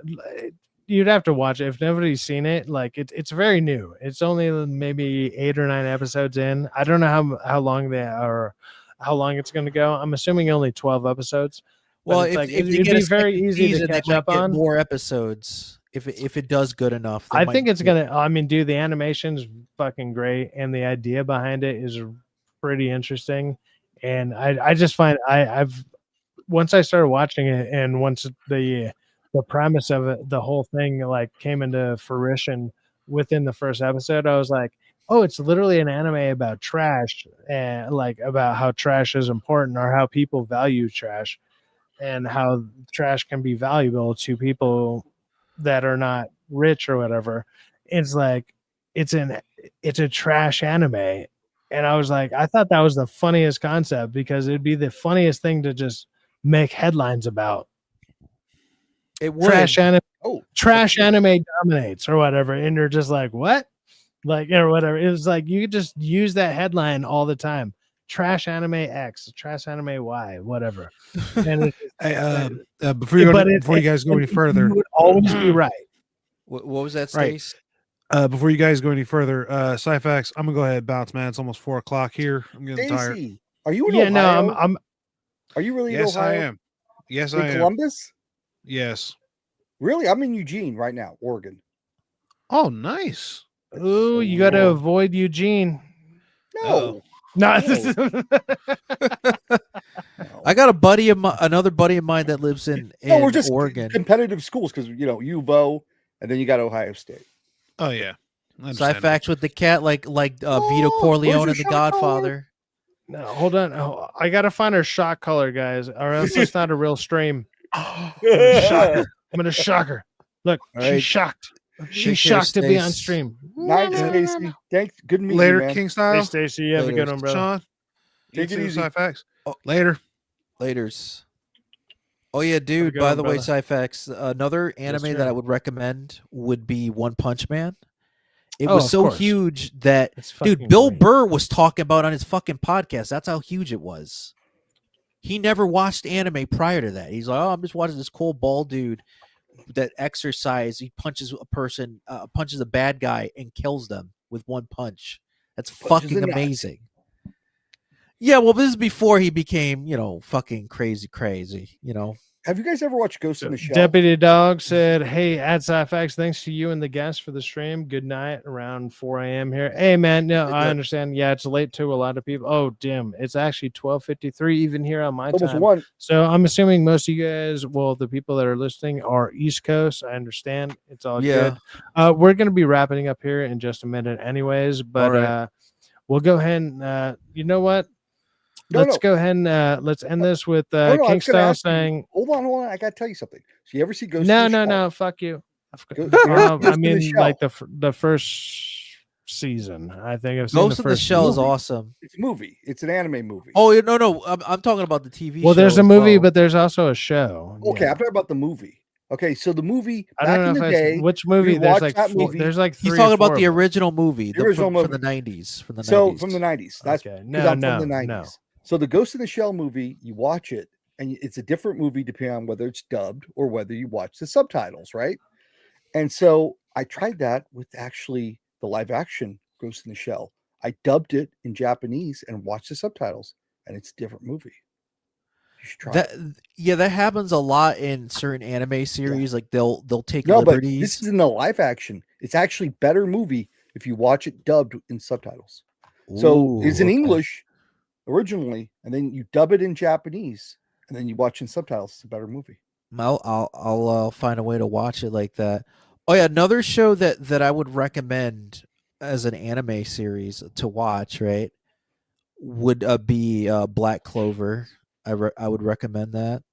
you'd have to watch it if nobody's seen it. Like it's very new. It's only maybe 8 or 9 episodes in. I don't know how long they are, how long it's going to go. I'm assuming only 12 episodes. Well, it's if, like if they it'd get be a very second easy to season, they catch might up get on. more episodes if it does good enough. they I might think it's get- gonna. I mean, dude, the animation's fucking great, and the idea behind it is pretty interesting. And I just find I've once I started watching it, and once the premise of it, the whole thing like came into fruition within the first episode, I was like, oh, it's literally an anime about trash, and like about how trash is important or how people value trash, and how trash can be valuable to people that are not rich or whatever. It's like it's a trash anime. And I was like, I thought that was the funniest concept because it'd be the funniest thing to just make headlines about. It would. Trash anime dominates or whatever. And you're just like, what? Like, or whatever. It was like you could just use that headline all the time. Trash anime X, trash anime Y, whatever. And before you guys go any further, you would always be right. What was that, Right. Stace? Before you guys go any further, Syfaxx, I'm gonna go ahead and bounce, man. It's almost 4 o'clock here. I'm getting tired. Stacy, are you in Yeah, Ohio? no, I'm Are you really Yes, in Ohio? I am. Yes, In I am. Columbus? Yes. Really? I'm in Eugene right now, Oregon. Oh, nice. Ooh, you got to avoid Eugene. No. No. I got another buddy of mine that lives in we're just Oregon. competitive schools because UVO, and then you got Ohio State. Oh yeah. Syfaxx with the cat, like Vito Corleone and The Godfather. No, hold on. Oh, I gotta find her shock color, guys, or else it's not a real stream. I'm gonna shock her. Look, All she's right. shocked. She's Take care, shocked to be on Stace. stream. Night, Stacy. Thanks. Good meeting Later, you, man. King Style. Hey, Stacy, you have a good one, bro. Sean. Take you it too, easy. Syfaxx. Oh. Later. Laters. Oh yeah, dude. good By one, the way, brother. Syfaxx, another anime sir. that I would recommend would be One Punch Man. It Oh, was of so course. huge that It's dude, fucking Bill great. Burr was talking about on his fucking podcast. That's how huge it was. He never watched anime prior to that. He's like, oh, I'm just watching this cool bald dude that exercise. He punches a person, punches a bad guy, and kills them with one punch. That's Punches fucking the Nazi. amazing. Yeah, well, this is before he became, fucking crazy, Have you guys ever watched Ghost in the Shell? Deputy Dog said, "Hey, at Syfaxx, thanks to you and the guests for the stream. Good night. Around 4 a.m. here. Hey, man. No, I understand. Yeah, it's late to a lot of people. Oh, damn. It's actually 12:53 even here on my Almost time. one. So I'm assuming most of you guys, well, the people that are listening are East Coast. I understand. It's all Yeah. good. We're going to be wrapping up here in just a minute anyways, but right. we'll go ahead and, you know what? Let's go ahead and let's end this with No, I King was gonna Style ask you- saying, hold on. I gotta tell you something. So you ever see Ghost? no, in the no, Shell? no, fuck you. Go- I Ghost in the mean, Shell. like the first season. I think I've seen Ghost the in the first Shell is movie. awesome. It's a movie. It's an anime movie. Oh no, I'm talking about the TV show. Well, there's a as movie, well. but there's also a show. Okay, Yeah. I'm talking about the movie. Okay, so the movie I back don't in know the if day, it's which we movie. There's watched like that four, movie. there's like He's 3 or talking 4 about the of them. original movie, The original from movie. the 90s. From the 90s. So from the 90s. That's Okay. because No, I'm from the no, 90s. no. So the Ghost in the Shell movie, you watch it, and it's a different movie depending on whether it's dubbed or whether you watch the subtitles, right? And so I tried that with actually the live action Ghost in the Shell. I dubbed it in Japanese and watched the subtitles, and it's a different movie. You should try it. That happens a lot in certain anime series. Like they'll take No, but liberties. this is in the live action. It's actually better movie if you watch it dubbed in subtitles. So it's in okay. English originally, and then you dub it in Japanese, and then you watch in subtitles. It's a better movie. I'll find a way to watch it like that. Oh yeah, another show that I would recommend as an anime series to watch, right? Would be Black Clover. I would recommend that.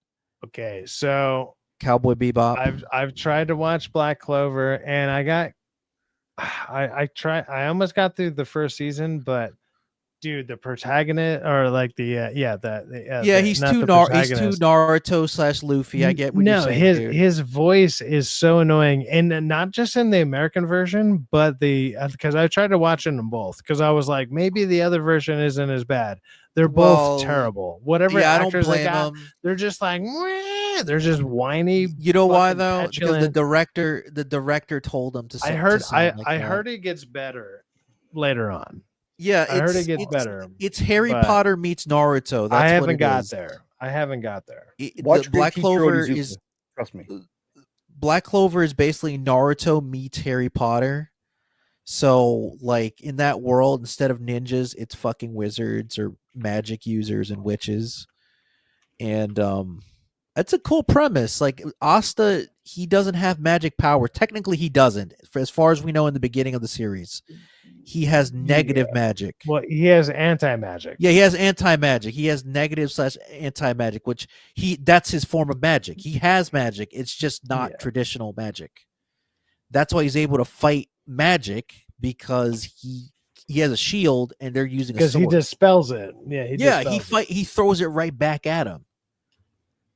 Okay, so Cowboy Bebop. I've tried to watch Black Clover, and I almost got through the first season, but dude, the protagonist or like the he's not too the protagonist. Naruto / Luffy. I get what you're saying. His voice is so annoying, and not just in the American version, but because I tried to watch it in both because I was like, maybe the other version isn't as bad. They're both terrible. Whatever actors they got, they're just like, Mwah! They're just whiny. You know why though? Petulant. Because the director told them to. I heard it gets better later on. Yeah, I heard it gets better. It's Harry Potter meets Naruto. That's I haven't got there. I haven't got there. Watch Black Clover is trust me. Black Clover is basically Naruto meets Harry Potter. So, like in that world, instead of ninjas, it's fucking wizards or magic users and witches. And that's a cool premise. Like Asta, he doesn't have magic power. Technically, he doesn't. As far as we know in the beginning of the series. He has negative magic. Well, he has anti-magic. Yeah, he has anti-magic. He has negative / anti-magic, which that's his form of magic. He has magic. It's just not traditional magic. That's why he's able to fight magic because he has a shield and they're using a sword. Because he dispels it. He throws it right back at him.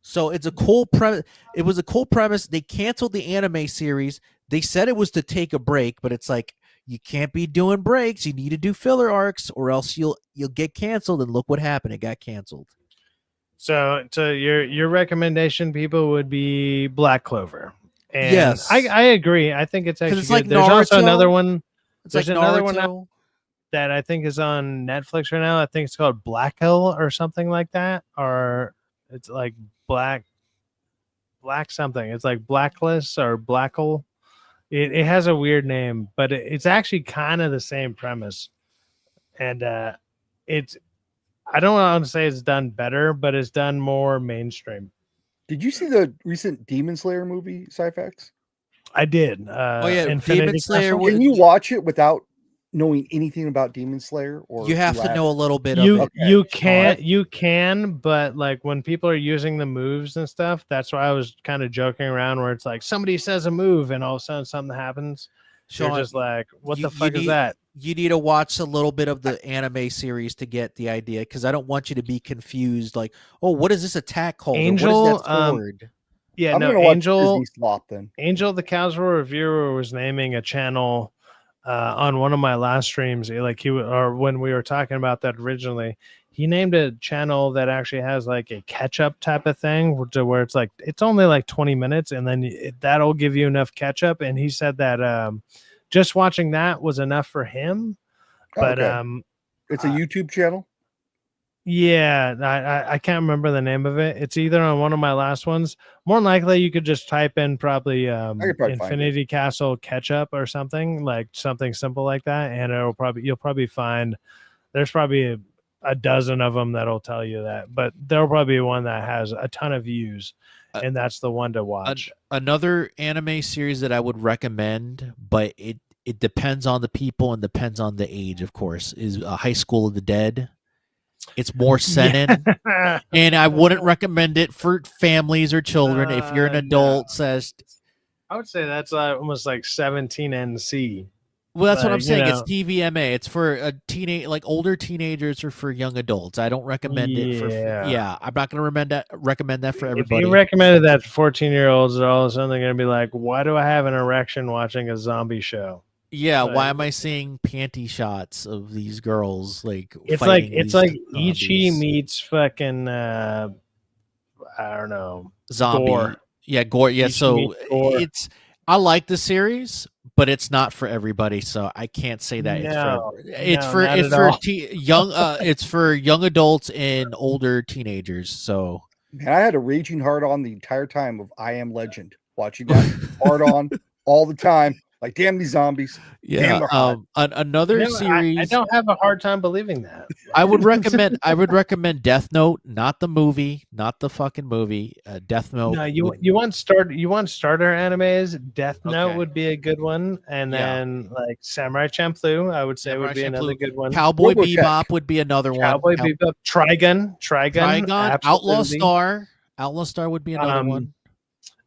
So it's a cool premise. It was a cool premise. They canceled the anime series. They said it was to take a break, but it's like you can't be doing breaks. You need to do filler arcs, or else you'll get canceled. And look what happened; it got canceled. So your recommendation, people, would be Black Clover. And yes, I agree. I think it's actually it's good. like There's Naruto. Also another one. There's another one that I think is on Netflix right now. I think it's called Black Hill or something like that, or it's like Black something. It's like Blacklist or Blackle. It has a weird name, but it's actually kind of the same premise. And it's, I don't want to say it's done better, but it's done more mainstream. Did you see the recent Demon Slayer movie, Syfaxx? I did. Demon Slayer. Can you watch it without knowing anything about Demon Slayer? Or you have to know a little bit of it. You can, but like when people are using the moves and stuff, that's why I was kind of joking around where it's like somebody says a move and all of a sudden something happens. Sean, you're just like, what the fuck is that? You need to watch a little bit of the anime series to get the idea, because I don't want you to be confused. Like, oh, what is this attack called? Angel, what is that sword? Yeah, I'm no, gonna Angel. Watch Slop, then. Angel, the casual reviewer, was naming a channel on one of my last streams. Like when we were talking about that originally, he named a channel that actually has like a catch up type of thing where it's like it's only like 20 minutes, and then that'll give you enough catch up. And he said that just watching that was enough for him. But it's a YouTube channel. Yeah, I can't remember the name of it. It's either on one of my last ones. More than likely, you could just type in probably Infinity Castle Ketchup or something, like something simple like that, and you'll probably find there's probably a dozen of them that'll tell you that, but there'll probably be one that has a ton of views, and that's the one to watch. Another anime series that I would recommend, but it depends on the people and depends on the age, of course, is High School of the Dead. It's more seinen, and I wouldn't recommend it for families or children. If you're an adult, I would say that's almost like 17 NC. Well, that's what I'm Like, saying. It's TVMA. It's for a teenage, like older teenagers or for young adults. I don't recommend it for. Yeah. I'm not going to recommend that for If everybody. you recommended that to 14-year-olds, they're all of a sudden they're going to be like, why do I have an erection watching a zombie show? Yeah, Like, why am I seeing panty shots of these girls like it's fighting like these Ichi zombies? meets fucking I don't know, Zombie. gore. Yeah, gore. Yeah, Ichi so meets gore. I like the series, but it's not for everybody, so I can't say that it's for not at all. young it's for young adults and older teenagers. So Man, I had a raging hard on the entire time of I Am Legend, watching that hard on all the time. Like, damn these zombies. yeah, Damn, they're hot. another series. I don't have a hard time believing that. I would recommend Death Note, not the movie, not the fucking movie. Death Note. No, you want starter animes. Death Note Okay. would be a good one, and Yeah. then like Samurai Champloo, I would say Samurai would be another Champloo. good one. Cowboy RoboCheck. Bebop would be another one. Cowboy Bebop, Trigun, Outlaw absolutely. Star would be another one.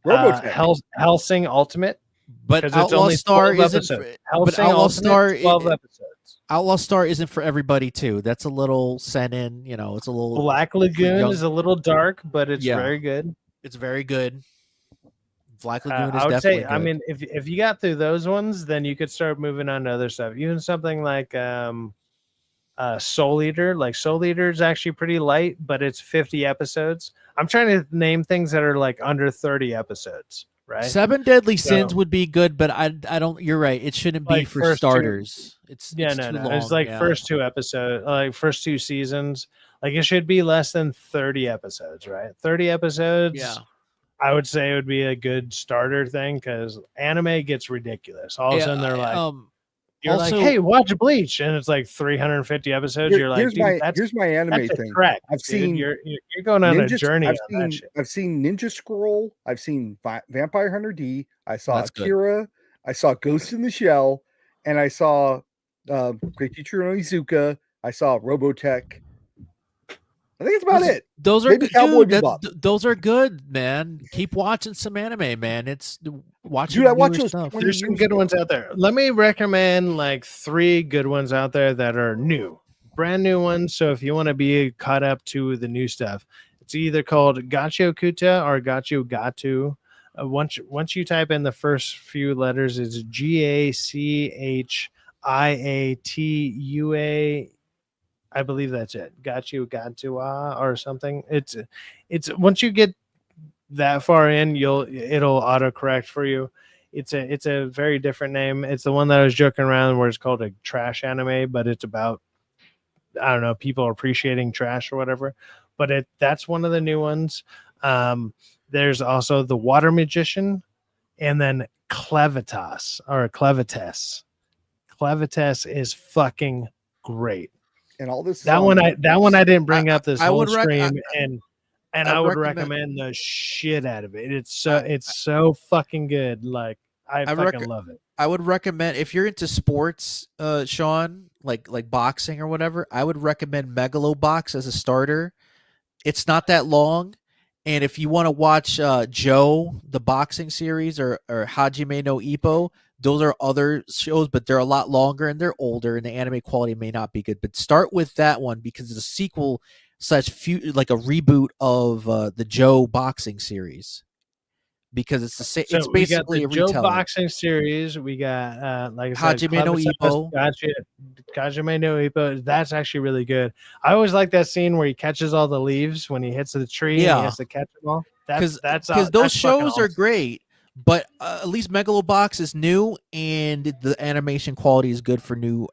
RoboCheck. Hellsing Ultimate, But 'cause it's Outlaw only Star 12 isn't. episodes. But Hellsing Outlaw Ultimate, Star, 12 episodes. Outlaw Star isn't for everybody too. That's a little seinen. You know, it's a little. Black Lagoon young- is a little dark, but it's Yeah. very good. It's very good. Black Lagoon is I would definitely say, good. I mean, if you got through those ones, then you could start moving on to other stuff. Even something like Soul Eater. Like Soul Eater is actually pretty light, but it's 50 episodes. I'm trying to name things that are like under 30 episodes, right? Seven Deadly So- Sins would be good, but I don't. You're right. It shouldn't be Like for first two- starters. It's Yeah, it's no, too no. long. It's like yeah. first two episodes, like first two seasons. Like it should be less than 30 episodes, right? 30 episodes. Yeah. I would say it would be a good starter thing because anime gets ridiculous. All of a sudden they're like, you're also- like, hey, watch Bleach, and it's like 350 episodes. You're like, here's dude, my anime that's a thing. trek, I've dude. seen You're going on a journey. I've seen Ninja Scroll. I've seen Vampire Hunter D. I saw That's good. Akira. I saw Ghost in the Shell, and I saw Great Teacher Onizuka. I saw Robotech. I think that's about it. Those are Maybe good. Cowboy Dude, Bebop. those are good, man. Keep watching some anime, man. It's watching. Dude, I watch newer those stuff. 20 There's some years good ago. ones out there. Let me recommend like 3 good ones out there that are new, brand new ones. So if you want to be caught up to the new stuff, it's either called Gacho Kuta or Gacho Gatu. Once you type in the first few letters, it's GACHIATUA. I believe that's it. Gatua or something. It's once you get that far in, it'll autocorrect for you. It's a very different name. It's the one that I was joking around where it's called a trash anime, but it's about, I don't know, people appreciating trash or whatever. But that's one of the new ones. There's also The Water Magician, and then Clevitas or Clevitas. Clevitas is fucking great. And all this That one I didn't bring up this I whole would stream, and I would recommend- recommend the shit out of it. It's so fucking good. Like I fucking love it. I would recommend if you're into sports, Sean, like boxing or whatever. I would recommend Megalobox as a starter. It's not that long, and if you want to watch Joe, the boxing series, or Hajime no Ippo, those are other shows, but they're a lot longer and they're older, and the anime quality may not be good. But start with that one because it's a sequel / like a reboot of the Joe boxing series. Because it's the same. So It's basically we a got the Joe retelling. boxing series. We got like I said, Hajime no Ippo. Hajime no Ippo. That's actually really good. I always like that scene where he catches all the leaves when he hits the tree. And Yeah. he has to catch them all. That's Because that's those fucking shows are awesome. great, but at least Megalobox is new and the animation quality is good for new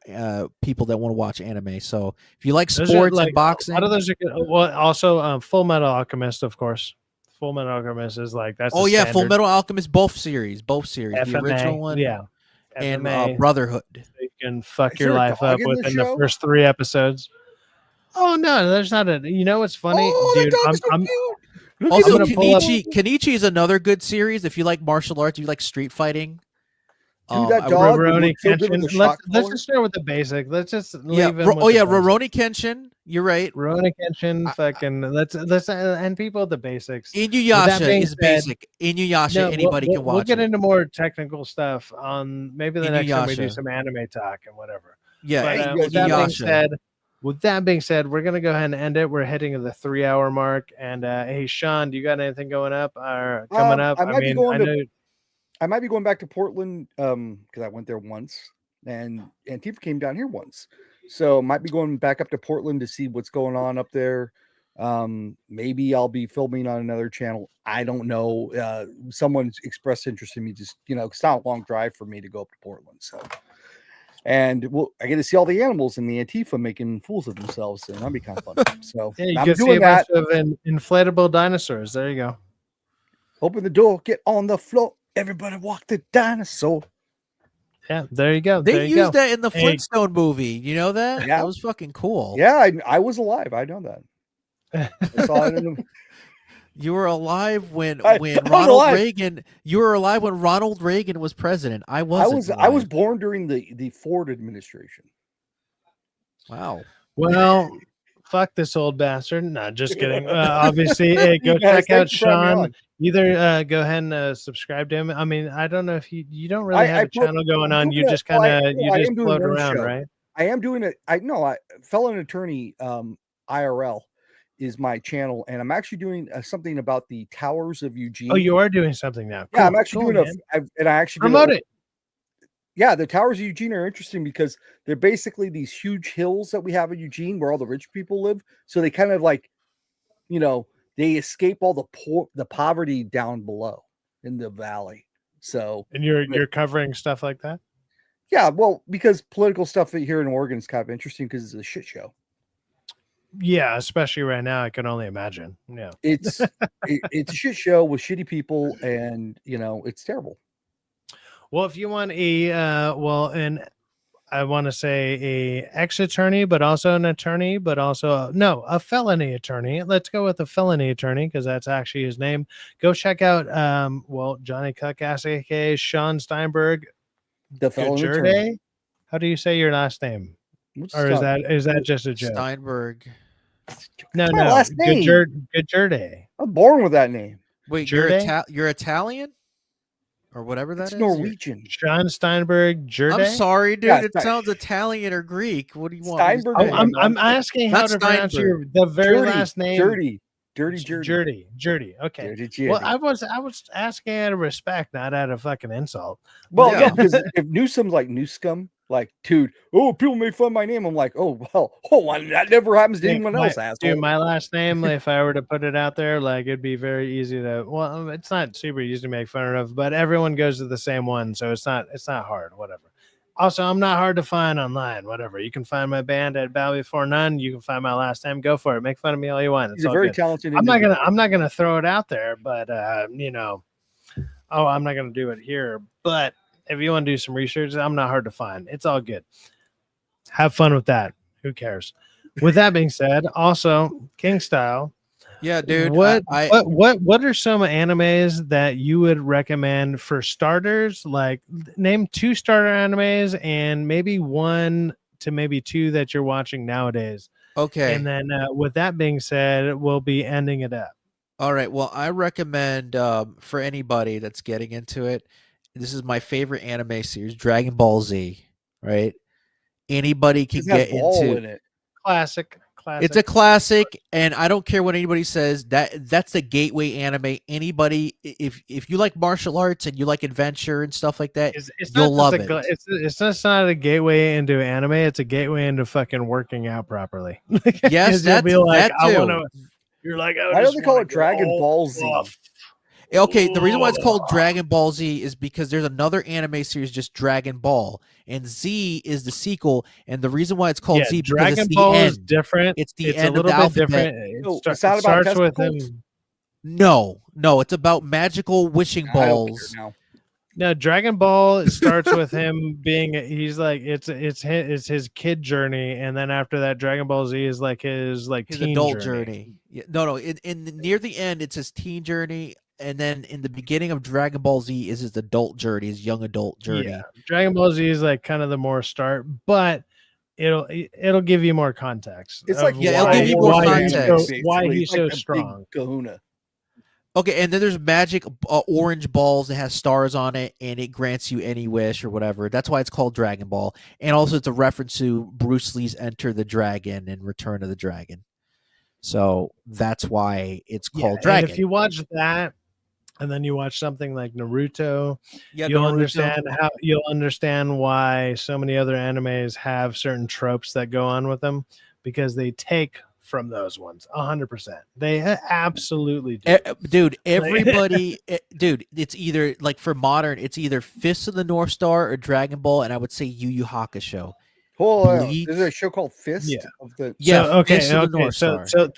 people that want to watch anime. So if you like Those are, sports like, and boxing, a lot of those are good. Well, also Full Metal Alchemist, of course. Full Metal Alchemist is like that's. oh the yeah, Full standard. Metal Alchemist, both series, the FMA, original one, yeah, and FMA. Brotherhood. You can fuck Is your there a life up dog in the within the show? first 3 episodes. Oh no, there's not a. You know what's funny, Oh, dude? that dog's so I'm cute. Look Also, at gonna him. pull up- Kenichi is another good series if you like martial arts, if you like street fighting. Dude, that I would- dog would Rurouni look so good with Kenshin. the shock Let's collar. just start with the basic. Let's just yeah, leave him with the basics. Rurouni Kenshin You're right. Rurouni Kenshin, fucking let's and people at the basics. With that Inuyasha being is said, basic. Inuyasha, no, anybody can we'll watch get it. into more technical stuff on maybe the next time we do Inuyasha. some anime talk and whatever. Yeah, But Hey, you with guys that being Inuyasha. said, we're gonna go ahead and end it. We're hitting the 3-hour mark. And hey, Sean, do you got anything going up or coming up? I might be mean, going I to know. I might be going back to Portland because I went there once, and Antifa came down here once, so might be going back up to Portland to see what's going on up there. Maybe I'll be filming on another channel. I don't know. Someone's expressed interest in me. Just it's not a long drive for me to go up to Portland, so. And I get to see all the animals and the Antifa making fools of themselves, and that'd be kind of fun. So Yeah, you I'm can see doing a that. bunch of inflatable dinosaurs. There you go. Open the door, get on the floor. Everybody walk the dinosaur. Yeah, there you go. They there you used go. that in the Hey, Flintstone movie. You know that? Yeah. That was fucking cool. Yeah, I was alive. I know that. I saw it in the. You were alive when I was Ronald alive. Reagan. You were alive when Ronald Reagan was president. I wasn't. I was alive. born during the Ford administration. Wow. Well, fuck this old bastard. No, just kidding. Obviously, hey, go Guys, check out thanks for having me Sean. on. Either go ahead and subscribe to him. I mean, I don't know if you don't really have a put- channel going I'm on. You doing just well, kind of I you just am doing float one around, show. right? I am doing it. Felon attorney IRL is my channel, and I'm actually doing something about the towers of Eugene. Oh, you are doing something now. Yeah, I'm Cool, actually cool, doing man. and I actually did Promote it. Yeah, the towers of Eugene are interesting because they're basically these huge hills that we have in Eugene where all the rich people live. So they kind of like, they escape all the poverty down below in the valley. So And you're covering stuff like that. yeah, well, because political stuff here in Oregon is kind of interesting because it's a shit show. Yeah, especially right now, I can only imagine. Yeah, It's it's a shit show with shitty people, and it's terrible. Well, if you want and I want to say a ex-attorney, but also an attorney, but also a felony attorney. Let's go with a felony attorney because that's actually his name. Go check out Johnny Cuckass, aka Sean Steinberg. The felony attorney. How do you say your last name? Or is that just a joke? Steinberg. No, my last name. Gujerde. I'm born with that name. Wait, Jerde? you're Italian? Or whatever that It's is? Norwegian. Sean Steinberg Jerde. I'm sorry, dude. Yeah, it sounds Italian or Greek. What do you want? Steinberg. I'm asking how Not to pronounce Steinberg. the very Dirty, last name. Dirty. Dirty. Okay. Dirty. Well, I was asking out of respect, not out of fucking insult. Well, Yeah. yeah, because if Newsom's like Newscum, like, dude, people make fun of my name. I'm like, that never happens to anyone else, asshole. Dude, my last name, if I were to put it out there, like it'd be very easy to. Well, it's not super easy to make fun of, but everyone goes to the same one, so it's not hard. Whatever. Also, I'm not hard to find online. Whatever. You can find my band at Bow Before None. You can find my last name. Go for it. Make fun of me all you want. It's He's a all very good. talented I'm individual. not gonna throw it out there, but I'm not gonna do it here. But if you want to do some research, I'm not hard to find. It's all good. Have fun with that. Who cares? With that being said, also King Style. Yeah, dude. What are some animes that you would recommend for starters? Like, name 2 starter animes and maybe 1 to maybe 2 that you're watching nowadays. Okay. And then with that being said, we'll be ending it up. All right. Well, I recommend for anybody that's getting into it, this is my favorite anime series, Dragon Ball Z. Right? Anybody can It has get ball into in it. Classic. It's a classic, and I don't care what anybody says. That's the gateway anime. Anybody, if you like martial arts and you like adventure and stuff like that, you'll love it. It's just not a gateway into anime. It's a gateway into fucking working out properly. Yes, you'll be like, that too. You're like, Why don't they call it Dragon Ball Z? Okay, the reason why it's called Dragon Ball Z is because there's another anime series, just Dragon Ball, and Z is the sequel. And the reason why it's called Z because Dragon it's the Ball end. is different. It's the It's end a little of the bit alphabet. different. It's not about starts with testicles? him. No, it's about magical wishing I don't care balls. now. No, Dragon Ball starts with him being. He's like it's his kid journey, and then after that, Dragon Ball Z is like his teen adult journey. Yeah, no. In near the end, it's his teen journey, and then in the beginning of Dragon Ball Z is his adult journey, his young adult journey. Yeah, Dragon Ball Z is like kind of the more start, but it'll give you more context. It's of like it'll give you more context. Why he's It's like so a big strong. kahuna. Okay, and then there's magic orange balls that has stars on it, and it grants you any wish or whatever. That's why it's called Dragon Ball. And also, it's a reference to Bruce Lee's Enter the Dragon and Return of the Dragon. So that's why it's called Dragon. And if you watch that, and then you watch something like Naruto, Yeah, you'll Naruto. understand why so many other animes have certain tropes that go on with them, because they take from those ones 100%. They absolutely do. Dude, everybody, dude, it's either like for modern, it's either Fists of the North Star or Dragon Ball, and I would say Yu Yu Hakusho. Hold on. There's a show called Fist of the. Yeah, So, Fist of the North Star. So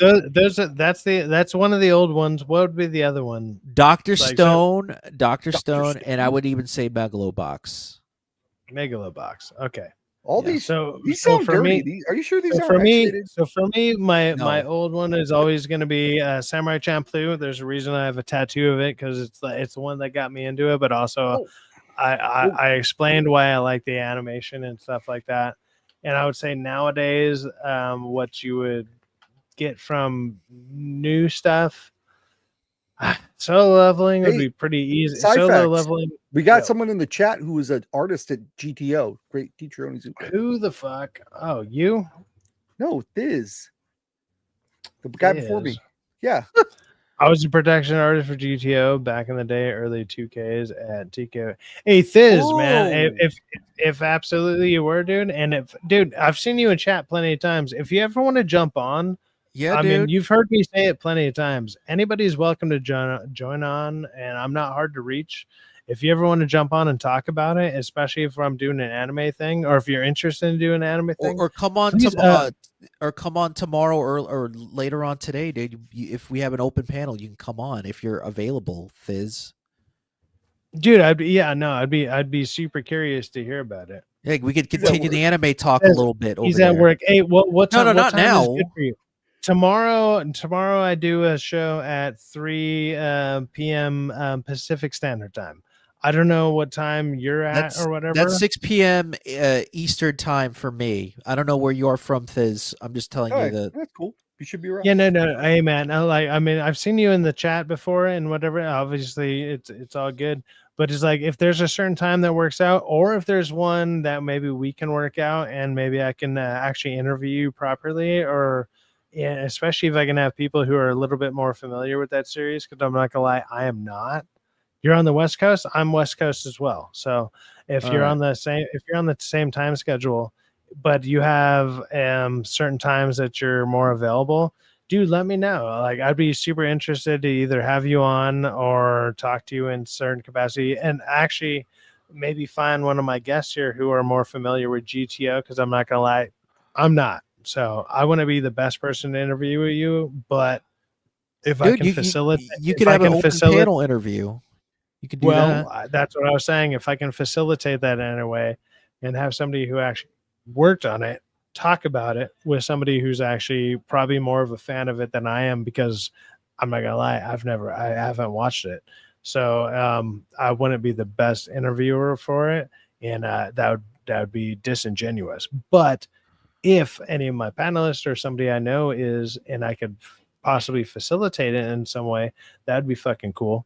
that's one of the old ones. What would be the other one? Dr. Stone, and I would even say Megalobox. Megalobox. Okay. All these so sound for dirty. me, Are you sure these so are for me, X-rated? so for me, my No. old one is always going to be Samurai Champloo. There's a reason I have a tattoo of it, because it's the one that got me into it. But also, I explained why I like the animation and stuff like that. And I would say nowadays, what you would get from new stuff, solo leveling would be pretty easy. Solo Syfaxx. leveling. We got someone in the chat who was an artist at GTO. Great teacher Onizuka. Who the fuck? Oh, you? No, Thiz. The guy before me. Thiz. Yeah. I was a production artist for GTO back in the day, early 2Ks at TK. Hey, Thiz, man, if absolutely you were, dude, and if, dude, I've seen you in chat plenty of times. If you ever want to jump on, yeah, I mean, dude. you've heard me say it plenty of times. Anybody's welcome to join on, and I'm not hard to reach. If you ever want to jump on and talk about it, especially if I'm doing an anime thing, or if you're interested in doing an anime thing, or come on please, or come on tomorrow or later on today, dude. If we have an open panel, you can come on if you're available, Fizz. Dude, I'd be super curious to hear about it. Yeah, we could continue the anime talk a little bit. He's over at there. work. Hey, what time? No, what not time now. is good for you? Tomorrow I do a show at 3 p.m. Pacific Standard Time. I don't know what time you're at or whatever. That's 6 p.m. Eastern time for me. I don't know where you are from, Fizz. I'm just telling you that. That's cool. You should be around. Yeah, no. Hey, man. I mean, I've seen you in the chat before and whatever. Obviously, it's all good. But it's like, if there's a certain time that works out, or if there's one that maybe we can work out, and maybe I can actually interview you properly, or especially if I can have people who are a little bit more familiar with that series, because I'm not gonna lie, I am not. You're on the West Coast, I'm West Coast as well. So if you're on the same time schedule, but you have certain times that you're more available, dude, let me know. Like, I'd be super interested to either have you on or talk to you in certain capacity, and actually maybe find one of my guests here who are more familiar with GTO, because I'm not gonna lie, I'm not. So I want to be the best person to interview with you, but if I can facilitate, you could have an open panel interview. You could do that. That's what I was saying. If I can facilitate that in a way and have somebody who actually worked on it talk about it with somebody who's actually probably more of a fan of it than I am, because I'm not gonna lie, I haven't watched it. So I wouldn't be the best interviewer for it, and that would be disingenuous. But if any of my panelists or somebody I know is, and I could possibly facilitate it in some way, that'd be fucking cool.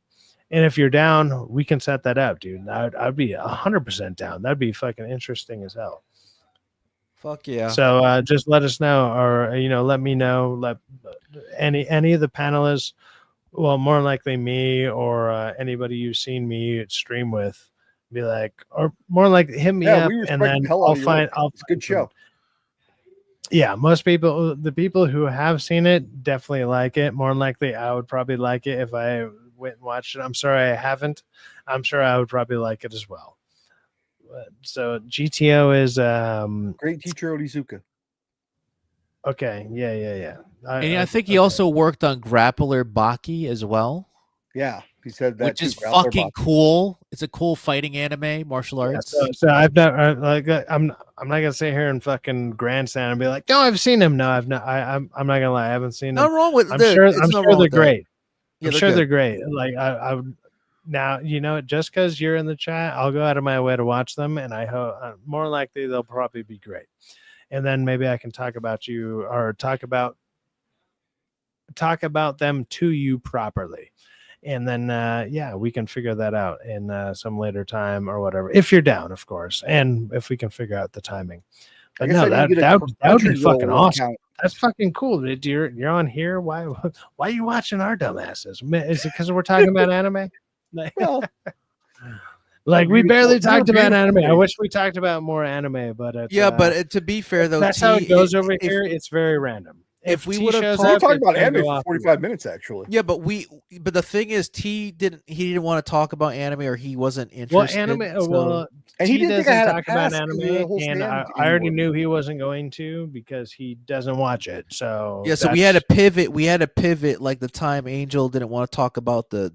And if you're down, we can set that up, dude. I'd be 100% down. That'd be fucking interesting as hell. Fuck yeah. So just let us know, or let me know. Let any of the panelists, well, more likely me, or anybody you've seen me stream with, be like, or more like hit me up, and then I'll find. It's a good show. Yeah, most people, the people who have seen it, definitely like it. More than likely, I would probably like it if I went and watched it. I'm sorry I haven't. I'm sure I would probably like it as well. So GTO is great teacher Onizuka. Okay, yeah. And I think he also worked on Grappler Baki as well. Yeah, he said that, which is fucking cool. It's a cool fighting anime, martial arts. So I've never I'm not gonna sit here and fucking grandstand and be like, no, I've seen him. No, I've not. I'm not gonna lie, I haven't seen them. Not wrong with. I'm sure they're great. Yeah, I'm sure they're great. Like I would. Now, just because you're in the chat, I'll go out of my way to watch them, and I hope more likely they'll probably be great. and then maybe I can talk about you or talk about them to you properly. And then yeah, we can figure that out in some later time or whatever, if you're down, of course, and if we can figure out the timing. But no, that would be fucking awesome. That's fucking cool, dude. You're on here. Why are you watching our dumbasses? Is it because we're talking about anime? Well, like we barely talked about anime. I beautiful. wish we talked about more anime, but it's, Yeah, but to be fair though, that's how it goes over here. It's very random. If we T would have shows We're up, talking it's about gonna anime go for off the 45 minutes, actually. Yeah, but the thing is, he didn't want to talk about anime, or he wasn't interested. Well, anime. so- Well, And he T didn't think I doesn't had a talk about pass to the anime, whole and stand I already anymore. knew he wasn't going to because he doesn't watch it. So yeah, so we had to pivot. We had to pivot like the time Angel didn't want to talk about the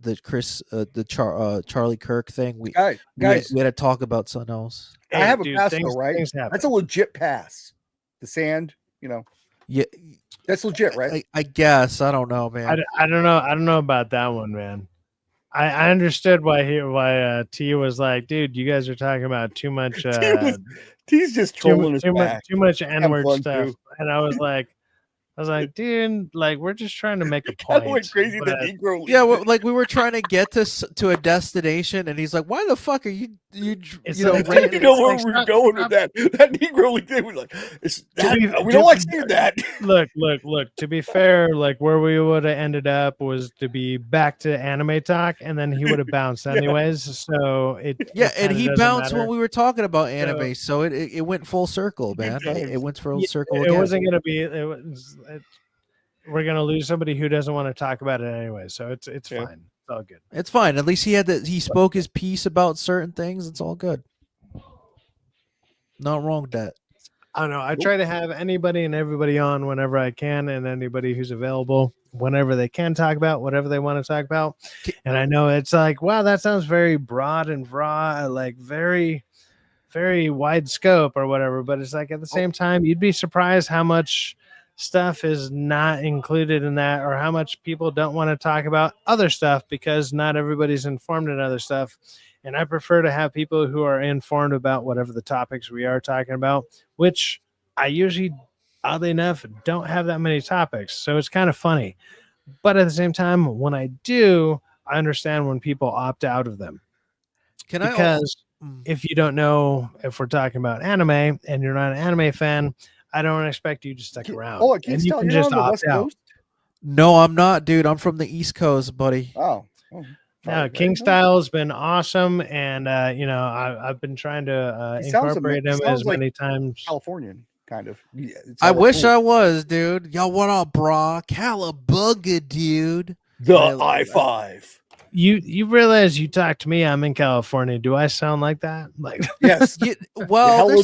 Charlie Kirk thing. Guys, we had to talk about something else. I have a dude, pass things- though, right? things happen. That's a legit pass. The sand, Yeah, that's legit, right? I guess. I don't know, man. I don't know. I don't know about that one, man. I understood why T was like, dude, you guys are talking about too much. T's just trolling his back. Too much Having N-word fun, stuff, too. and I was like, dude, like we're just trying to make a Kind point. of went crazy. The but- Negro League. Yeah, like we were trying to get to a destination, and he's like, "Why the fuck are you It's you know?" like- ranting- You know where like, we're stop- going with that. That Negro League thing. We're like, we don't like seeing that. Look. To be fair, like where we would have ended up was to be back to anime talk, and then he would have bounced anyways. So it Yeah, it and kinda he doesn't bounced matter. when we were talking about anime, so it went full circle, man. It went full circle. It again. wasn't gonna be. We're gonna lose somebody who doesn't want to talk about it anyway. So it's fine. It's all good. It's fine. At least he spoke his piece about certain things. It's all good. Not wrong with that. I don't know. I try to have anybody and everybody on whenever I can, and anybody who's available whenever they can talk about whatever they want to talk about. And I know it's like, wow, that sounds very broad and raw, like very, very wide scope or whatever. But it's like at the same time, you'd be surprised how much stuff is not included in that, or how much people don't want to talk about other stuff because not everybody's informed in other stuff. And I prefer to have people who are informed about whatever the topics we are talking about, which I usually, oddly enough, don't have that many topics. So it's kind of funny. But at the same time, when I do, I understand when people opt out of them. Because if you don't know if we're talking about anime and you're not an anime fan, I don't expect you to stick around. Oh, I can't and you tell. can You're just on the opt West out. Coast? No, I'm not, dude. I'm from the East Coast, buddy. Oh. No, King Style's been awesome, and I've been trying to incorporate him as many times. Californian, kind of. Yeah, I wish I was, dude. Y'all, what up, brah? Cowabunga, dude. The I-5. You realize you talk to me, I'm in California. Do I sound like that? Like yes. Well,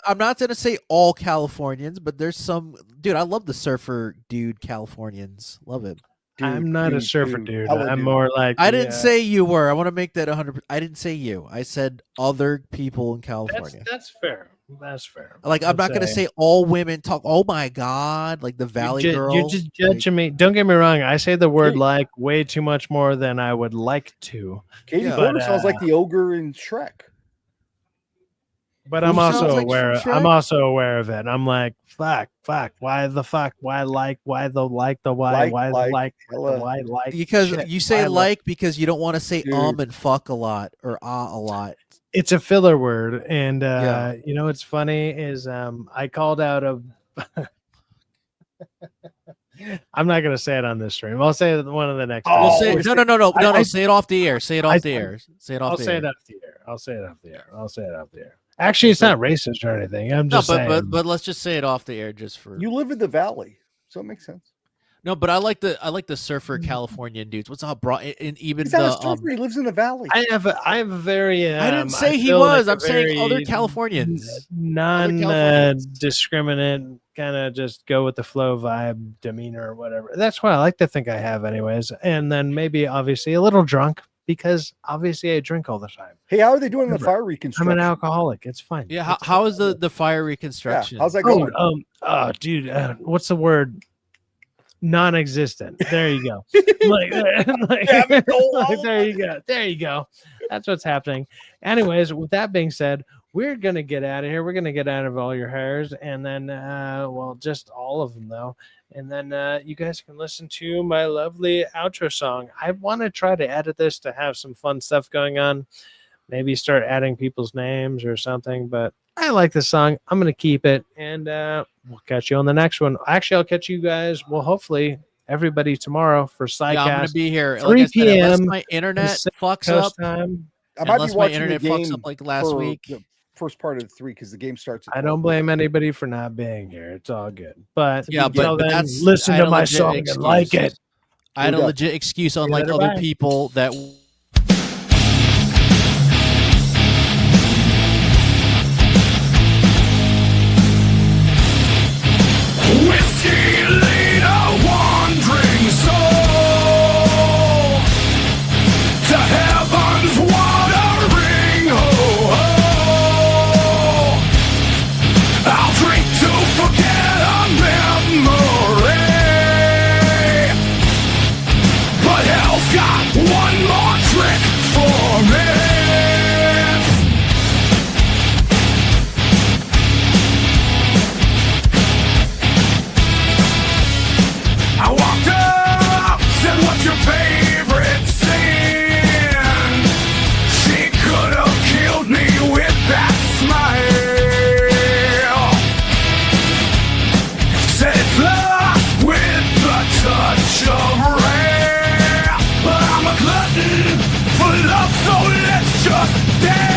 I'm not gonna say all Californians, but there's some dude. I love the surfer dude Californians. Love it. I'm not a surfer dude. I'm more like I didn't say you were. I want to make that 100%. I didn't say you. I said other people in California. That's fair. That's fair. Like I'm not gonna say all women talk. Oh my god, like the Valley Girl. You're just judging me. Don't get me wrong. I say the word like way too much more than I would like to. Katie Porter sounds like the ogre in Shrek. But I'm also aware. I'm also aware of it. I'm like, fuck. Why the fuck? Why like? Why the like? The why? Why the like? The why like? Because shit, you say like because you don't want to say and fuck a lot or a lot. It's a filler word, and you know what's funny is I called out a. I'm not gonna say it on this stream. I'll say it one of the next. No. Say it off the air. Say it off the air. Say it off I'll the say air. it off the air. I'll say it off the air. I'll say it off the air. Actually, it's not racist or anything. I'm just saying. But let's just say it off the air just for. You live in the valley, so it makes sense. No, but I like the surfer Californian dudes. What's up, bro? And even He's not a surfer. He lives in the valley. I have a very. I didn't say he was. I'm saying other Californians. Non-discriminate, kind of just go with the flow vibe, demeanor, or whatever. That's what I like to think I have, anyways. And then maybe, obviously, a little drunk because obviously I drink all the time. Hey, how are they doing the fire reconstruction? I'm an alcoholic. It's fine. Yeah. How is the fire reconstruction? Yeah, how's that going? Dude, what's the word? Non-existent. There you go. like there you go. That's what's happening. Anyways, with that being said, we're gonna get out of here. We're gonna get out of all your hairs, and then well, just all of them though. And then you guys can listen to my lovely outro song. I want to try to edit this to have some fun stuff going on. Maybe start adding people's names or something, but I like this song. I'm going to keep it, and we'll catch you on the next one. Actually, I'll catch you guys, well, hopefully, everybody tomorrow for Syfaxx. Yeah, I'm going to be here. 3 Like I said, unless p.m. my internet fucks Coast up. time. I might Unless be my watching internet the game fucks up like last week. The first part of the 3 because the game starts. At I don't blame anybody for not being here. It's all good. But Yeah, until but then, that's listen I had to a my legit song excuse. and like it. I had Here a we go. legit excuse, unlike later, other bye. people that Whiskey lead a wandering soul to heaven's watering hole. I'll drink to forget a memory, but hell's got one more trick for me. I walked up, said, what's your favorite sin? She could have killed me with that smile. Said it's lost with the touch of rare. But I'm a glutton for love, so let's just dance.